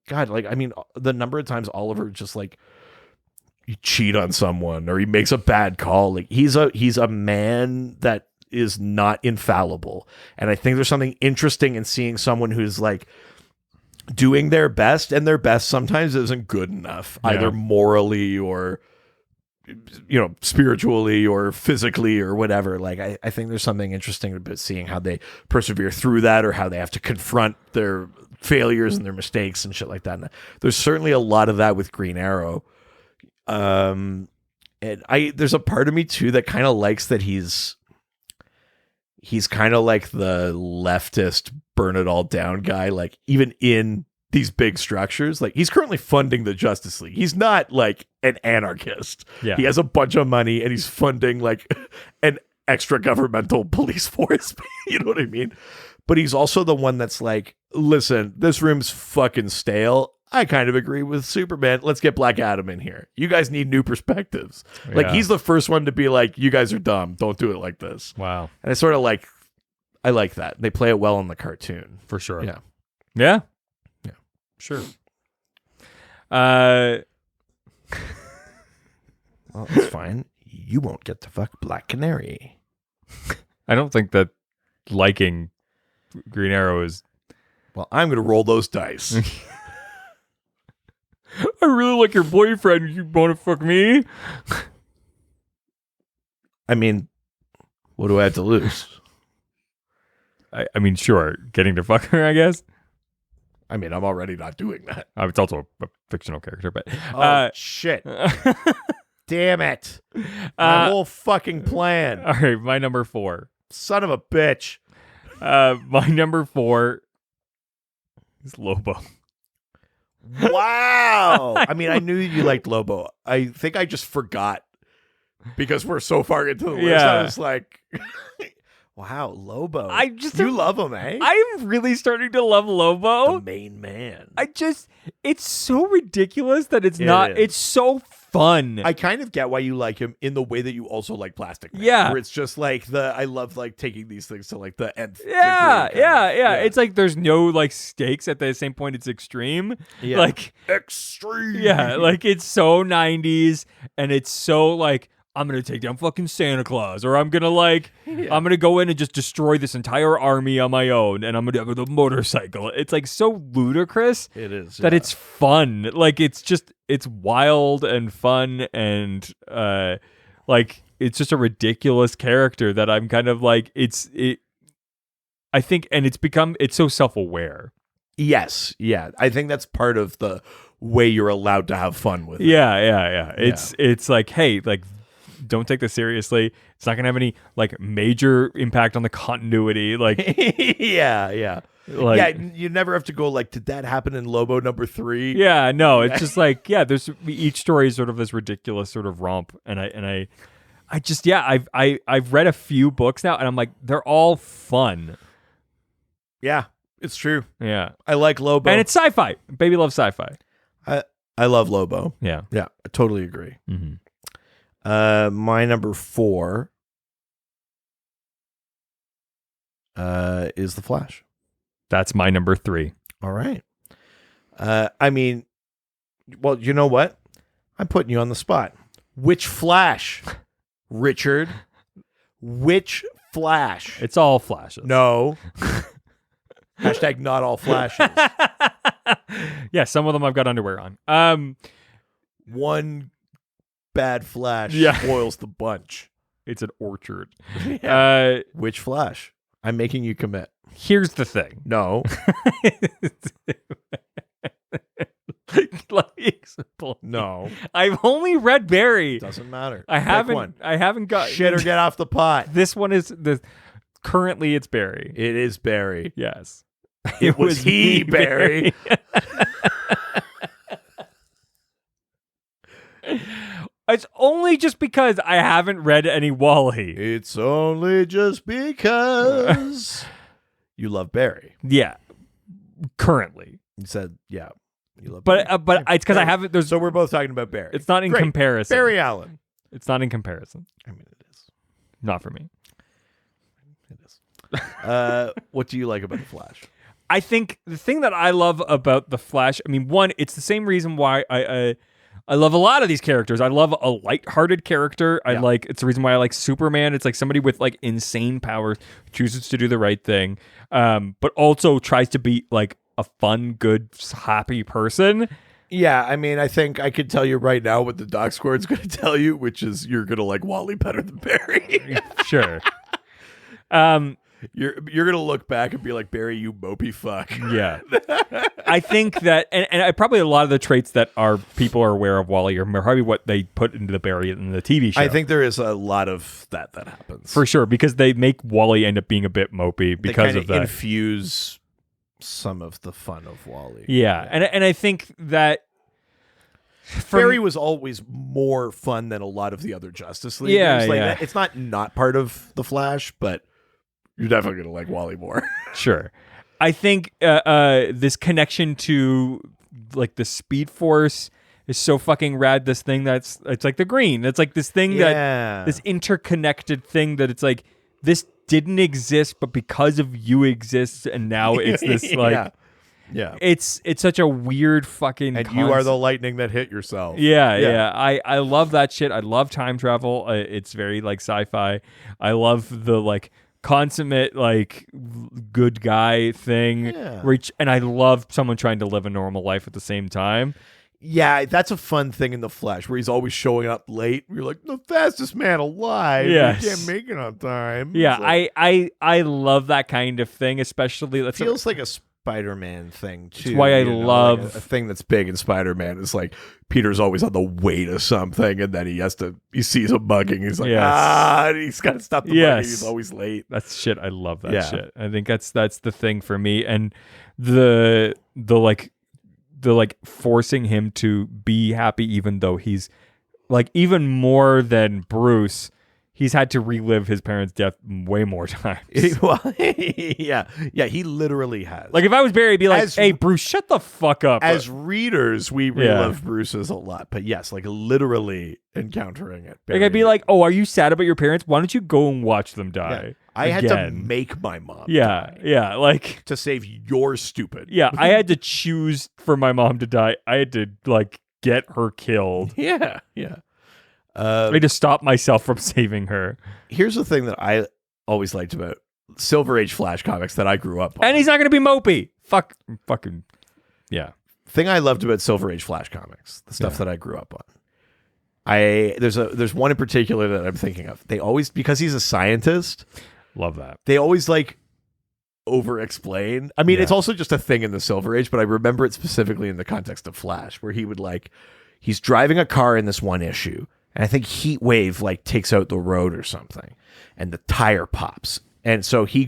God, like, I mean, the number of times Oliver just like, you cheat on someone or he makes a bad call. Like, he's a man that is not infallible. And I think there's something interesting in seeing someone who's like, doing their best, and their best sometimes isn't good enough, either morally or spiritually or physically or whatever. Like I think there's something interesting about seeing how they persevere through that, or how they have to confront their failures and their mistakes and shit like that. And there's certainly a lot of that with Green Arrow. And there's a part of me too that kind of likes that he's kind of like the leftist burn it all down guy, like even in these big structures. Like he's currently funding the Justice League. He's not like an anarchist. Yeah. He has a bunch of money and he's funding like an extra governmental police force. You know what I mean? But he's also the one that's like, listen, this room's fucking stale. I kind of agree with Superman. Let's get Black Adam in here. You guys need new perspectives. Yeah. Like he's the first one to be like, you guys are dumb. Don't do it like this. Wow. And I sort of like, I like that. They play it well in the cartoon. For sure. Yeah. Yeah. Yeah. Sure. Well, it's fine. You won't get to fuck Black Canary. I don't think that liking Green Arrow is... Well, I'm going to roll those dice. I really like your boyfriend. You want to fuck me? I mean, what do I have to lose? I mean, sure. Getting to fuck her, I guess. I mean, I'm already not doing that. It's also a fictional character, but... shit. Damn it. My whole fucking plan. All right, my number 4. Son of a bitch. My number 4 is Lobo. Wow. I mean, I knew you liked Lobo. I think I just forgot because we're so far into the list. Yeah. I was like, wow, Lobo. You love him, eh? I'm really starting to love Lobo. The main man. It's so ridiculous that it's not. is. It's so fun. I kind of get why you like him in the way that you also like Plastic Man. Yeah. Where it's just like I love like taking these things to like the nth yeah, degree, yeah. It's like there's no like stakes at the same point. It's extreme. Yeah. Like extreme. yeah, like it's so 90s and it's so like I'm going to take down fucking Santa Claus, or I'm going to I'm going to go in and just destroy this entire army on my own, and I'm going to have a motorcycle. It's like so ludicrous. It is. That it's fun. Like it's wild and fun, and like it's just a ridiculous character that I'm kind of like I think, and it's so self-aware. Yes. Yeah. I think that's part of the way you're allowed to have fun with it. Yeah. It's like, hey, like, don't take this seriously. It's not gonna have any like major impact on the continuity. Like, yeah. Like, yeah, you never have to go like, did that happen in Lobo number 3? Yeah, no, it's just like, yeah, there's each story is sort of this ridiculous sort of romp, and I I've read a few books now, and I'm like, they're all fun. Yeah, it's true. Yeah, I like Lobo. and it's sci-fi. Baby loves sci-fi. I love Lobo. Yeah. Yeah, I totally agree. Mm-hmm. My number 4 is The Flash. That's my number 3. All right. I mean, well, you know what? I'm putting you on the spot. Which Flash, Richard? Which Flash? It's all flashes. No. Hashtag not all flashes. Yeah, some of them I've got underwear on. One bad flash spoils the bunch. It's an orchard. Yeah. Which Flash? I'm making you commit. Here's the thing. No. Let me explain. No. I've only read Barry. Doesn't matter. I Pick haven't. one. I haven't got Shit or get off the pot. This one is currently it's Barry. It is Barry. Yes. It was he, Barry. It's only just because I haven't read any Wally. It's only just because you love Barry. Yeah. Currently. You said, yeah. You love But Barry. it's because I haven't. There's. So we're both talking about Barry. It's not in Great. comparison. Barry Allen. It's not in comparison. I mean, it is. Not for me. It is. What do you like about The Flash? I think the thing that I love about The Flash, I mean, one, it's the same reason why I love a lot of these characters. I love a lighthearted character. It's the reason why I like Superman. It's like somebody with like insane powers chooses to do the right thing, but also tries to be like a fun, good, happy person. Yeah, I mean, I think I could tell you right now what the Doc Squad's going to tell you, which is you're going to like Wally better than Barry. Sure. You're going to look back and be like, Barry, you mopey fuck. Yeah. I think that, and probably a lot of the traits that people are aware of Wally are probably what they put into the Barry in the TV show. I think there is a lot of that happens. For sure, because they make Wally end up being a bit mopey because of that. Infuse some of the fun of Wally. Yeah. And I think that Barry was always more fun than a lot of the other Justice Leaguers. Yeah. It's not part of The Flash, but you're definitely going to like Wally more. Sure. I think this connection to like the Speed Force is so fucking rad. This thing it's like the green. It's like this thing that this interconnected thing that it's like this didn't exist, but because of you exists, and now it's this like yeah. It's such a weird fucking and you are the lightning that hit yourself. Yeah. I love that shit. I love time travel. It's very like sci-fi. I love the like consummate like good guy thing. And I love someone trying to live a normal life at the same time. Yeah, that's a fun thing in The Flash, where he's always showing up late. You're like, the fastest man alive. Yes. You can't make it on time. Yeah, like, I love that kind of thing, especially. It feels like a Spider-Man thing, too. That's why I love... Like a thing that's big in Spider-Man is like, Peter's always on the way to something, and then he sees a bugging. He's like, and he's got to stop the bugging. He's always late. That's shit. I love that shit. I think that's the thing for me. And the forcing him to be happy, even though he's like, even more than Bruce, he's had to relive his parents' death way more times. Yeah, he literally has. Like if I was Barry, I'd be like, hey, Bruce, shut the fuck up. As readers, we relive Bruce's a lot, but yes, like literally encountering it. Like I'd be like, oh, are you sad about your parents? Why don't you go and watch them die? Yeah. I had to make my mom die. Yeah, like to save your stupid. Yeah, I had to choose for my mom to die. I had to like get her killed. Yeah. I had to stop myself from saving her. Here's the thing that I always liked about Silver Age Flash comics that I grew up on. And he's not going to be mopey. Fucking, yeah. Thing I loved about Silver Age Flash comics, the stuff that I grew up on. There's one in particular that I'm thinking of. They always, because he's a scientist. Love that. They always like over-explain. I mean, it's also just a thing in the Silver Age, but I remember it specifically in the context of Flash, where he would like, he's driving a car in this one issue, and I think Heat Wave like takes out the road or something, and the tire pops. And so he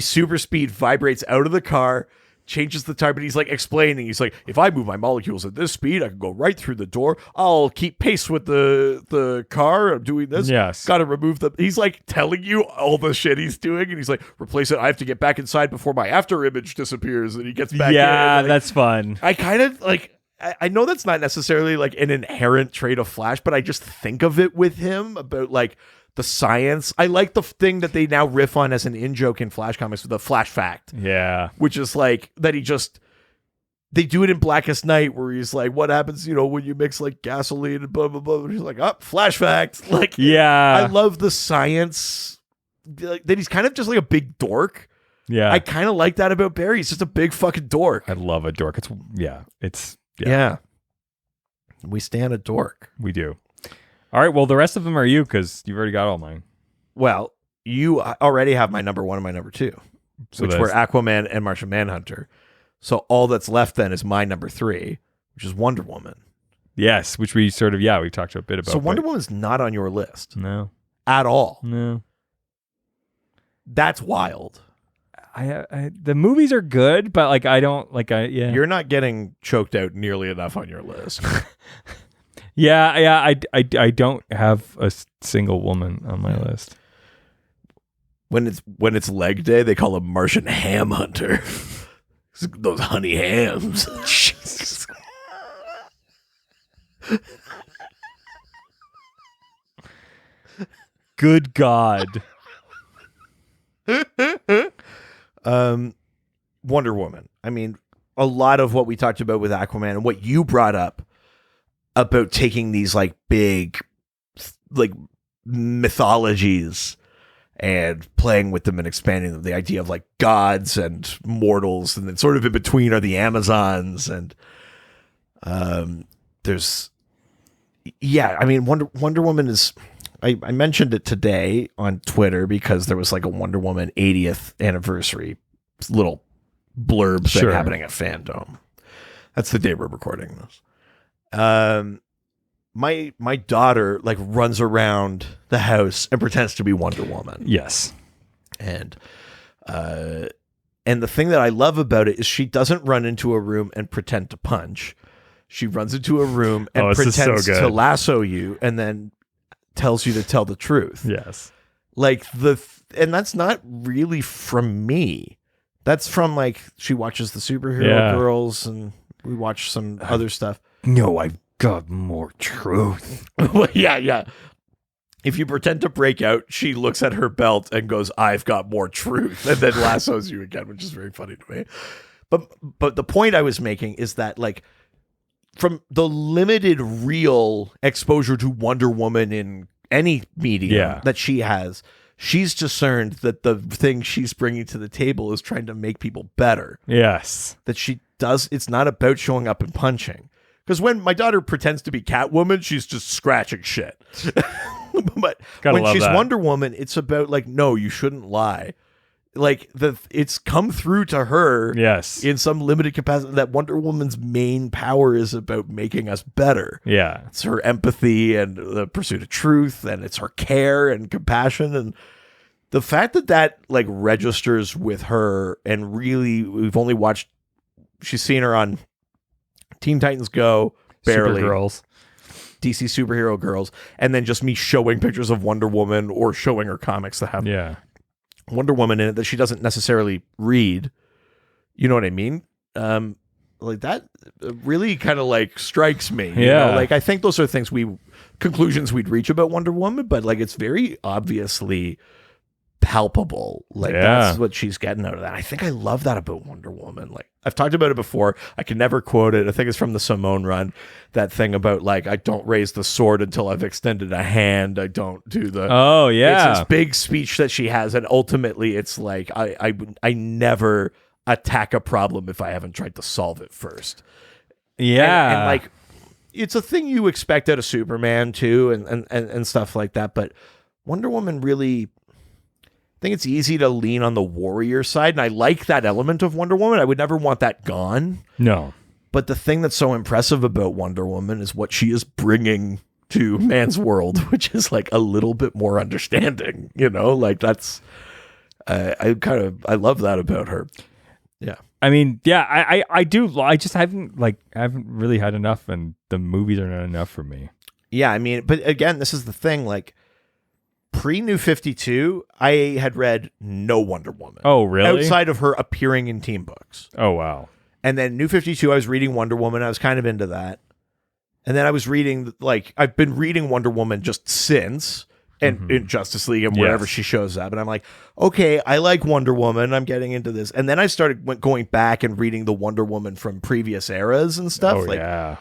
super speed vibrates out of the car, changes the time, but he's like explaining. He's like, if I move my molecules at this speed, I can go right through the door. I'll keep pace with the car. I'm doing this. Yes. Got to remove the. He's like telling you all the shit he's doing, and he's like, replace it. I have to get back inside before my after image disappears, and he gets back. Yeah, in, that's fun. I kind of like. I know that's not necessarily like an inherent trait of Flash, but I just think of it with him about like the science. I like the thing that they now riff on as an in-joke in Flash comics with the Flash fact. Yeah. Which is like that they do it in Blackest Night where he's like, what happens, when you mix like gasoline and blah, blah, blah. And he's like, Flash fact. Like, yeah. I love the science that he's kind of just like a big dork. Yeah. I kind of like that about Barry. He's just a big fucking dork. I love a dork. Yeah. We stand a dork. We do. All right. Well, the rest of them are you because you've already got all mine. Well, you already have my number 1 and my number 2, So which were Aquaman and Martian Manhunter. So all that's left then is my number 3, which is Wonder Woman. Yes, which we sort of, we've talked a bit about. So Wonder Woman's not on your list. No. At all. No. That's wild. The movies are good, but like I don't like You're not getting choked out nearly enough on your list. I don't have a single woman on my list. When it's leg day, they call him Martian Ham Hunter. Those honey hams. Jesus. Good God. Wonder Woman. I mean, a lot of what we talked about with Aquaman and what you brought up about taking these like big like mythologies and playing with them and expanding them. The idea of like gods and mortals, and then sort of in between are the Amazons, and there's I mean Wonder Woman is. I mentioned it today on Twitter because there was like a Wonder Woman 80th anniversary little blurb thing happening at Fandom. That's the day we're recording this. My daughter like runs around the house and pretends to be Wonder Woman. Yes. And the thing that I love about it is she doesn't run into a room and pretend to punch. She runs into a room and pretends to lasso you and then tells you to tell the truth. Yes. Like and that's not really from me. That's from like she watches the Superhero Girls and we watch some other stuff. No, I've got more truth. Well, yeah. If you pretend to break out, she looks at her belt and goes, "I've got more truth," and then lassos you again, which is very funny to me. But the point I was making is that like from the limited real exposure to Wonder Woman in any medium that she has, she's discerned that the thing she's bringing to the table is trying to make people better. Yes. That she does, it's not about showing up and punching. Because when my daughter pretends to be Catwoman, she's just scratching shit. But when she's Wonder Woman, it's about like, no, you shouldn't lie. Like it's come through to her in some limited capacity that Wonder Woman's main power is about making us better. Yeah. It's her empathy and the pursuit of truth, and it's her care and compassion, and the fact that like registers with her, and really she's seen her on Teen Titans Go, barely Supergirls, DC Superhero Girls, and then just me showing pictures of Wonder Woman or showing her comics that have Wonder Woman in it that she doesn't necessarily read. You know what I mean? Like that really kind of like strikes me. You know? Like I think those are conclusions we'd reach about Wonder Woman, but like it's very obviously palpable. Like that's what she's getting out of that. I think I love that about Wonder Woman. Like I've talked about it before. I can never quote it. I think it's from the Simone run. That thing about like, I don't raise the sword until I've extended a hand. I don't do the... Oh, yeah. It's this big speech that she has. And ultimately it's like, I never attack a problem if I haven't tried to solve it first. Yeah. And like, it's a thing you expect out of Superman too, and stuff like that. But Wonder Woman really... I think it's easy to lean on the warrior side, and I like that element of Wonder Woman. I would never want that gone. No. But the thing that's so impressive about Wonder Woman is what she is bringing to man's world, which is like a little bit more understanding, you know, like that's, I love that about her. Yeah. I mean, yeah, I do. I just haven't really had enough, and the movies are not enough for me. Yeah, I mean, but again, this is the thing. Like, pre-New 52, I had read no Wonder Woman. Oh, really? Outside of her appearing in team books. Oh, wow. And then New 52, I was reading Wonder Woman. I was kind of into that. And then I was reading, like, I've been reading Wonder Woman just since, and in Justice League and wherever she shows up. And I'm like, okay, I like Wonder Woman. I'm getting into this. And then I started going back and reading the Wonder Woman from previous eras and stuff. Oh, like, yeah.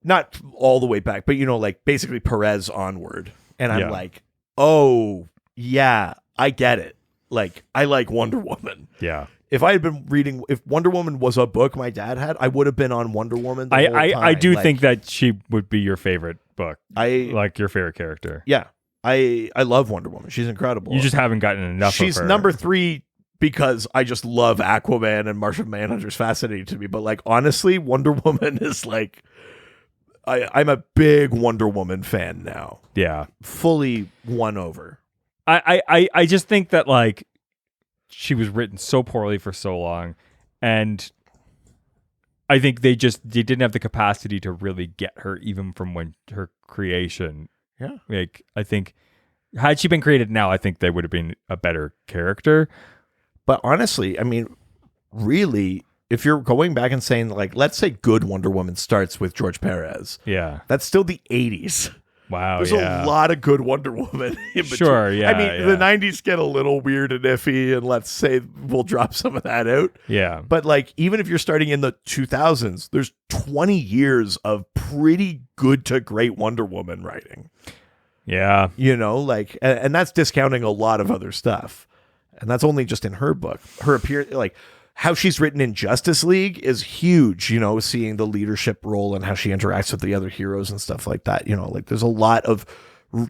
Not all the way back, but, you know, like, basically Perez onward. And I'm like, oh, yeah, I get it. Like, I like Wonder Woman. Yeah. If I had been reading, if Wonder Woman was a book my dad had, I would have been on Wonder Woman the whole time. I do think that she would be your favorite book. Like your favorite character. Yeah. I love Wonder Woman. She's incredible. You just haven't gotten enough of her. She's number 3 because I just love Aquaman and Martian Manhunter is fascinating to me. But like, honestly, Wonder Woman is like, I'm a big Wonder Woman fan now. Yeah. Fully won over. I just think that like she was written so poorly for so long, and I think they didn't have the capacity to really get her even from when her creation. Yeah. Like, I think had she been created now, I think they would have been a better character. But honestly, I mean, really, if you're going back and saying, like, let's say good Wonder Woman starts with George Perez. Yeah. That's still the 80s. Wow. There's a lot of good Wonder Woman in between. Sure, yeah. I mean, the 90s get a little weird and iffy, and let's say we'll drop some of that out. Yeah. But, like, even if you're starting in the 2000s, there's 20 years of pretty good to great Wonder Woman writing. Yeah. You know, like, and that's discounting a lot of other stuff. And that's only just in her book. Her appearance, like, how she's written in Justice League is huge, you know, seeing the leadership role and how she interacts with the other heroes and stuff like that. You know, like, there's a lot of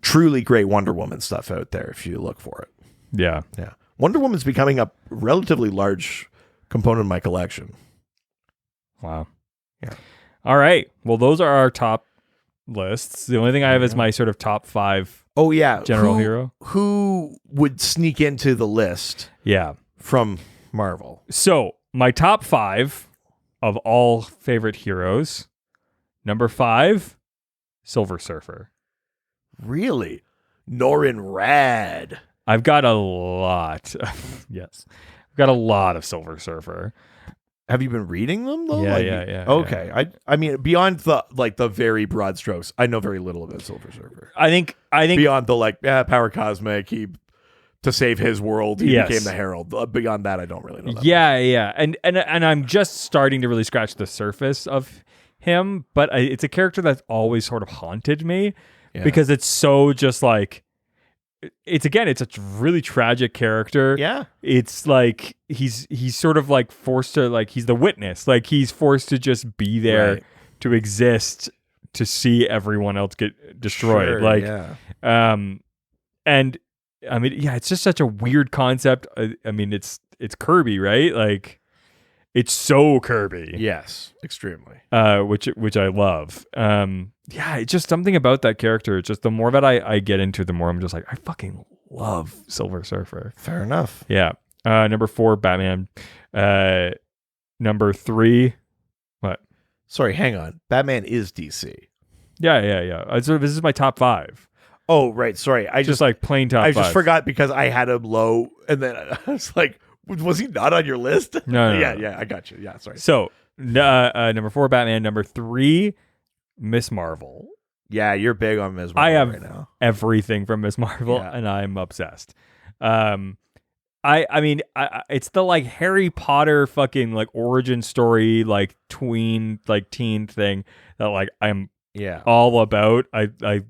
truly great Wonder Woman stuff out there if you look for it. Yeah. Yeah. Wonder Woman's becoming a relatively large component of my collection. Wow. Yeah. All right. Well, those are our top lists. The only thing I have is my sort of top 5. Oh, yeah. General hero. Who would sneak into the list Yeah. from Marvel? So, my top 5 of all favorite heroes. Number 5, Silver Surfer. Really? Norrin Rad. I've got a lot. Yes. I've got a lot of Silver Surfer. Have you been reading them though? Yeah, Like, yeah. Okay. Yeah. I mean, beyond the very broad strokes, I know very little about Silver Surfer. I think Beyond the power cosmic, to save his world, he Yes. became the Herald. Beyond that, I don't really know that. Yeah. And I'm just starting to really scratch the surface of him, but it's a character that's always sort of haunted me because it's so just like it's a really tragic character. Yeah. It's like he's sort of like forced to, like, he's the witness. Like, he's forced to just be there to exist to see everyone else get destroyed. Sure, And I mean, yeah, it's just such a weird concept. I mean, it's Kirby, right? Like, it's so Kirby. Yes, extremely. Which I love. Yeah, it's just something about that character. It's just the more that I get into, the more I'm just like, I fucking love Silver Surfer. Fair enough. Yeah. Number 4, Batman. Number 3, what? Sorry, hang on. Batman is DC. Yeah. So this is my top 5. Oh, right. Sorry. I Just like plain top 5. I just forgot because I had him low, and then I was like, was he not on your list? No. Yeah, I got you. Yeah, sorry. So, number 4, Batman. Number 3, Miss Marvel. Yeah, you're big on Ms. Marvel I have right now. everything from Miss Marvel, and I'm obsessed. I mean, it's the like Harry Potter fucking like origin story, like teen thing that like I'm all about. I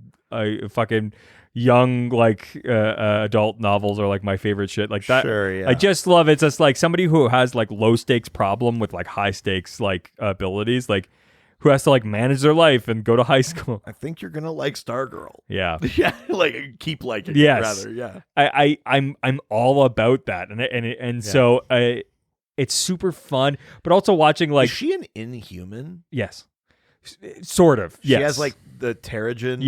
fucking young like adult novels are like my favorite shit, like that. Sure, yeah. I just love it. It's just like somebody who has like low stakes problem with like high stakes like abilities, like who has to like manage their life and go to high school. I think you're gonna like Stargirl. Yeah. Yeah, like keep liking yes. it rather. Yeah. I'm all about that, and so it's super fun, but also watching like is she an Inhuman? yes. Sort of. She Yes. has like the Terrigen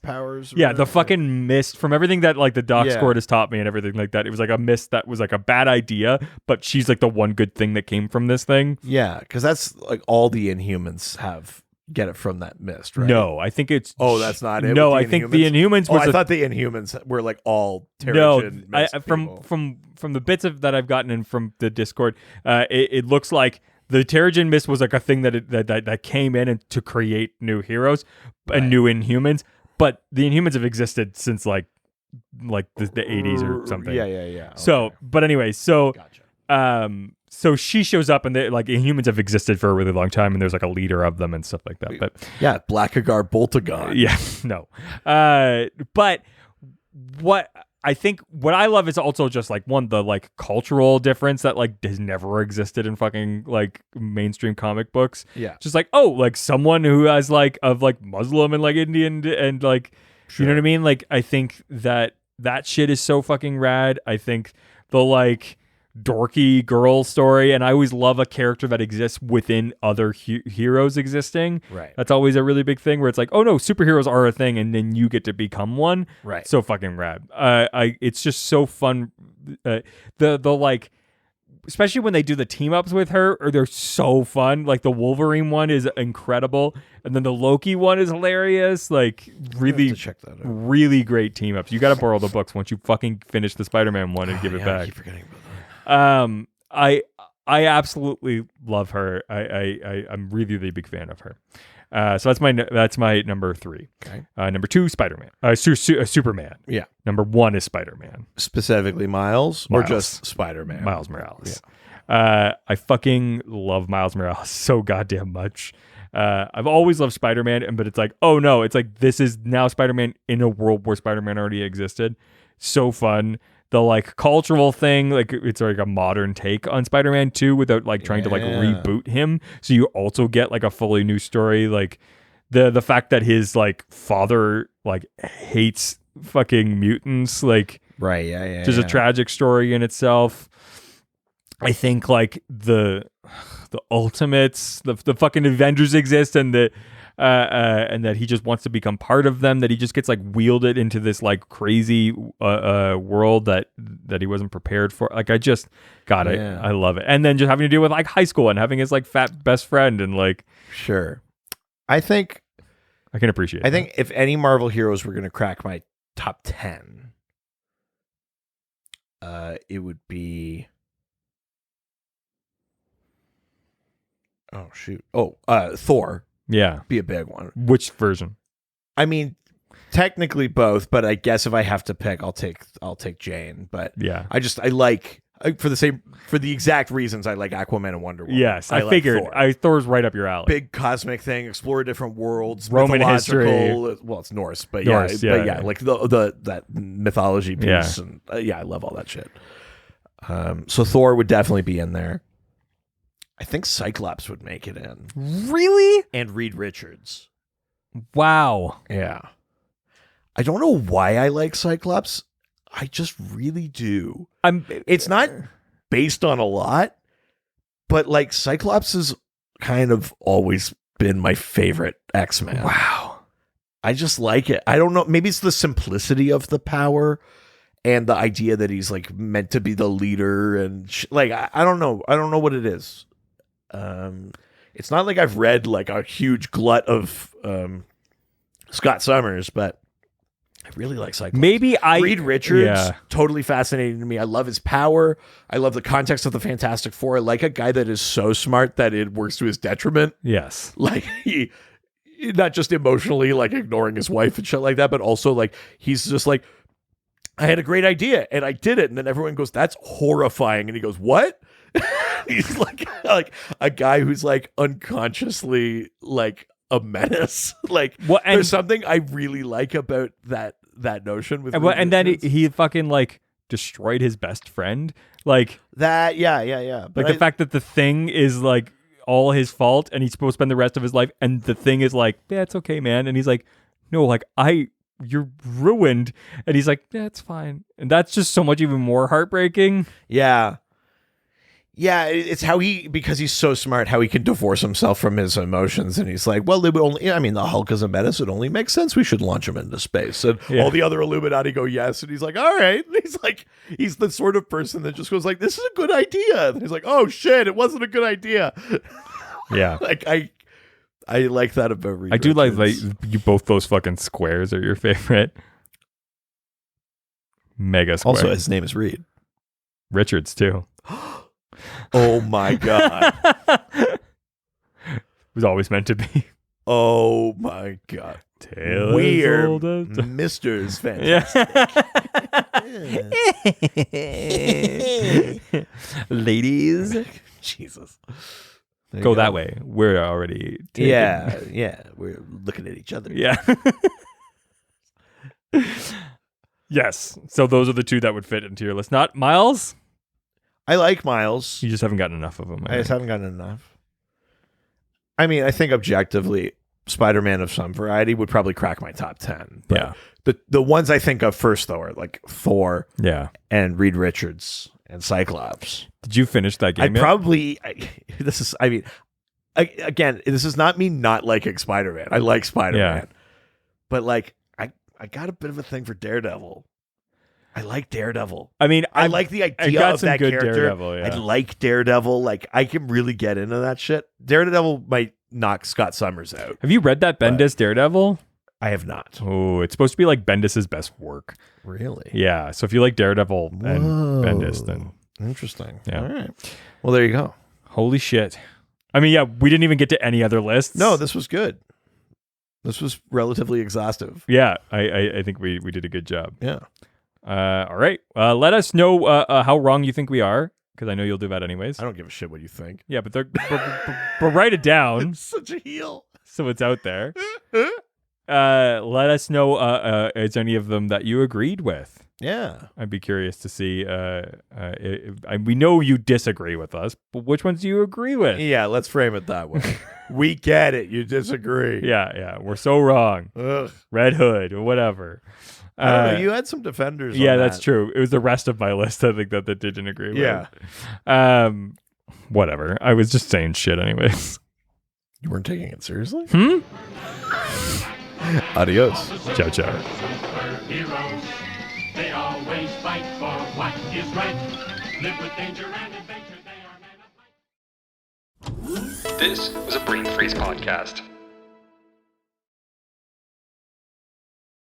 powers. or Yeah, the whatever. fucking mist from everything that like the Doc Yeah. Squad has taught me and everything like that. It was like a mist that was like a bad idea, but she's like the one good thing that came from this thing. Yeah, because that's like all the Inhumans get it from that mist, right? No, I think it's. Oh, that's not it. No, with I the think the Inhumans Oh, was. I thought the Inhumans were like all Terrigen. No, mist people. from the bits of that I've gotten in from the Discord, it looks like the Terrigen mist was like a thing that came in and to create new heroes and new Inhumans, but the Inhumans have existed since like the 80s or something. Yeah. Okay. So, but anyway, so Gotcha. so she shows up and they like Inhumans have existed for a really long time and there's like a leader of them and stuff like that. But Yeah, Blackagar Boltagon. yeah, no. But what I love is also just like the like cultural difference that like has never existed in fucking like mainstream comic books. Yeah. Just like, oh, like someone who has like of like Muslim and like Indian and like you know what I mean? Like I think that shit is so fucking rad. I think the like dorky girl story, and I always love a character that exists within other heroes existing. Right. That's always a really big thing where it's like, oh no, superheroes are a thing and then you get to become one. Right. So fucking rad. It's just so fun. The like, especially when they do the team ups with her, or they're so fun. Like the Wolverine one is incredible, and then the Loki one is hilarious. Like really, have to check that out. really great team ups. You got to borrow the books once you fucking finish the Spider-Man one and give it I back. keep forgetting about that. I absolutely love her. I'm really, really big fan of her. So that's my number 3. Okay. Number 2, Spider-Man. Superman. Yeah. Number 1 is Spider-Man. Specifically Miles or Miles. just Spider-Man? Miles Morales. I fucking love Miles Morales so goddamn much. I've always loved Spider-Man, but it's like, oh no, it's like this is now Spider-Man in a world where Spider-Man already existed. So fun. The like cultural thing, like it's like a modern take on Spider-Man 2 without like trying to like reboot him. So you also get like a fully new story. Like the fact that his like father like hates fucking mutants, like Right. Yeah. just a tragic story in itself. I think like the Ultimates, the fucking Avengers exist, and that he just wants to become part of them. That he just gets like wielded into this like crazy world that he wasn't prepared for. Like I just I love it. And then just having to deal with like high school and having his like fat best friend and like Sure. I think I can appreciate. I think if any Marvel heroes were going to crack my top 10, it would be. Oh shoot! Thor. Yeah. Be a big one. Which version? I mean, technically both, but I guess if I have to pick, I'll take Jane. But Yeah. I like for the exact reasons I like Aquaman and Wonder Woman. Yes, I like figured. Thor. Thor's right up your alley. Big cosmic thing, explore different worlds, Roman mythological. history. Well, it's Norse, but Norse, yeah, like the that mythology piece, Yeah. and I love all that shit. So Thor would definitely be in there. I think Cyclops would make it in, Really? and Reed Richards. Wow. Yeah, I don't know why I like Cyclops. I just really do. It's not based on a lot, but like Cyclops has kind of always been my favorite X-Man. Wow. I just like it. I don't know. Maybe it's the simplicity of the power and the idea that he's like meant to be the leader and like, I don't know. I don't know what it is. It's not like I've read like a huge glut of Scott Summers, but I really like Cyclops. Maybe Reed Richards, Yeah. totally fascinating to me. I love his power. I love the context of the Fantastic Four. I like a guy that is so smart that it works to his detriment. Yes. Like he, not just emotionally like ignoring his wife and shit like that, but also like he's just like, I had a great idea and I did it, and then everyone goes, "That's horrifying," and he goes, "What?" He's like a guy who's like unconsciously like a menace. Like there's something I really like about that notion with. And then he fucking like destroyed his best friend. Like that. Yeah. But like the fact that the Thing is like all his fault and he's supposed to spend the rest of his life, and the Thing is like, yeah, it's okay, man. And he's like, no, like you're ruined. And he's like, yeah, it's fine. And that's just so much even more heartbreaking. Yeah. Yeah, it's how because he's so smart, how he can divorce himself from his emotions. And he's like, well, it would only, I mean, the Hulk is a menace. It only makes sense. We should launch him into space. And all the other Illuminati go, yes. And he's like, all right. And he's like, he's the sort of person that just goes like, this is a good idea. And he's like, oh shit, it wasn't a good idea. Yeah. Like, I like that about Reed I do like Richards. you both those fucking squares are your favorite. Mega square. Also, his name is Reed. Richards too. Oh my God. It was always meant to be. Oh my God. Taylor We're Soldier. Mr.'s fantastic. Yeah. Ladies. Jesus. Go that way. We're already taken. Yeah. We're looking at each other. Yeah. Yes. So those are the two that would fit into your list. Not Miles. I like Miles. You just haven't gotten enough of them. I just haven't gotten enough. I mean, I think objectively, Spider-Man of some variety would probably crack my top 10. But Yeah. The ones I think of first, though, are like Thor and Reed Richards and Cyclops. Did you finish that game? This is not me not liking Spider-Man. I like Spider-Man. Yeah. But like, I got a bit of a thing for Daredevil. I like Daredevil. I mean, I like the idea of that good character. Daredevil, yeah. I like Daredevil. Like, I can really get into that shit. Daredevil might knock Scott Summers out. Have you read that Bendis Daredevil? I have not. Oh, it's supposed to be like Bendis's best work. Really? Yeah. So if you like Daredevil and Bendis, then interesting. Yeah. All right. Well, there you go. Holy shit. I mean, yeah, we didn't even get to any other lists. No, this was good. This was relatively exhaustive. Yeah, I think we did a good job. Yeah. All right. Let us know how wrong you think we are, because I know you'll do that anyways. I don't give a shit what you think. Yeah, but write it down Such a heel. so it's out there. Let us know is any of them that you agreed with. Yeah. I'd be curious to see. We know you disagree with us, but which ones do you agree with? Yeah, let's frame it that way. We get it. You disagree. Yeah. We're so wrong. Ugh. Red Hood or whatever. I don't know. You had some defenders. Yeah, on that's that. true. It was the rest of my list, I think, that didn't agree with. Yeah. Whatever. I was just saying shit anyways. You weren't taking it seriously? Hmm? Adios. Ciao, ciao. Heroes, they always fight for what is right. Live with danger and adventure, they are men of might. This was a Brain Freeze podcast.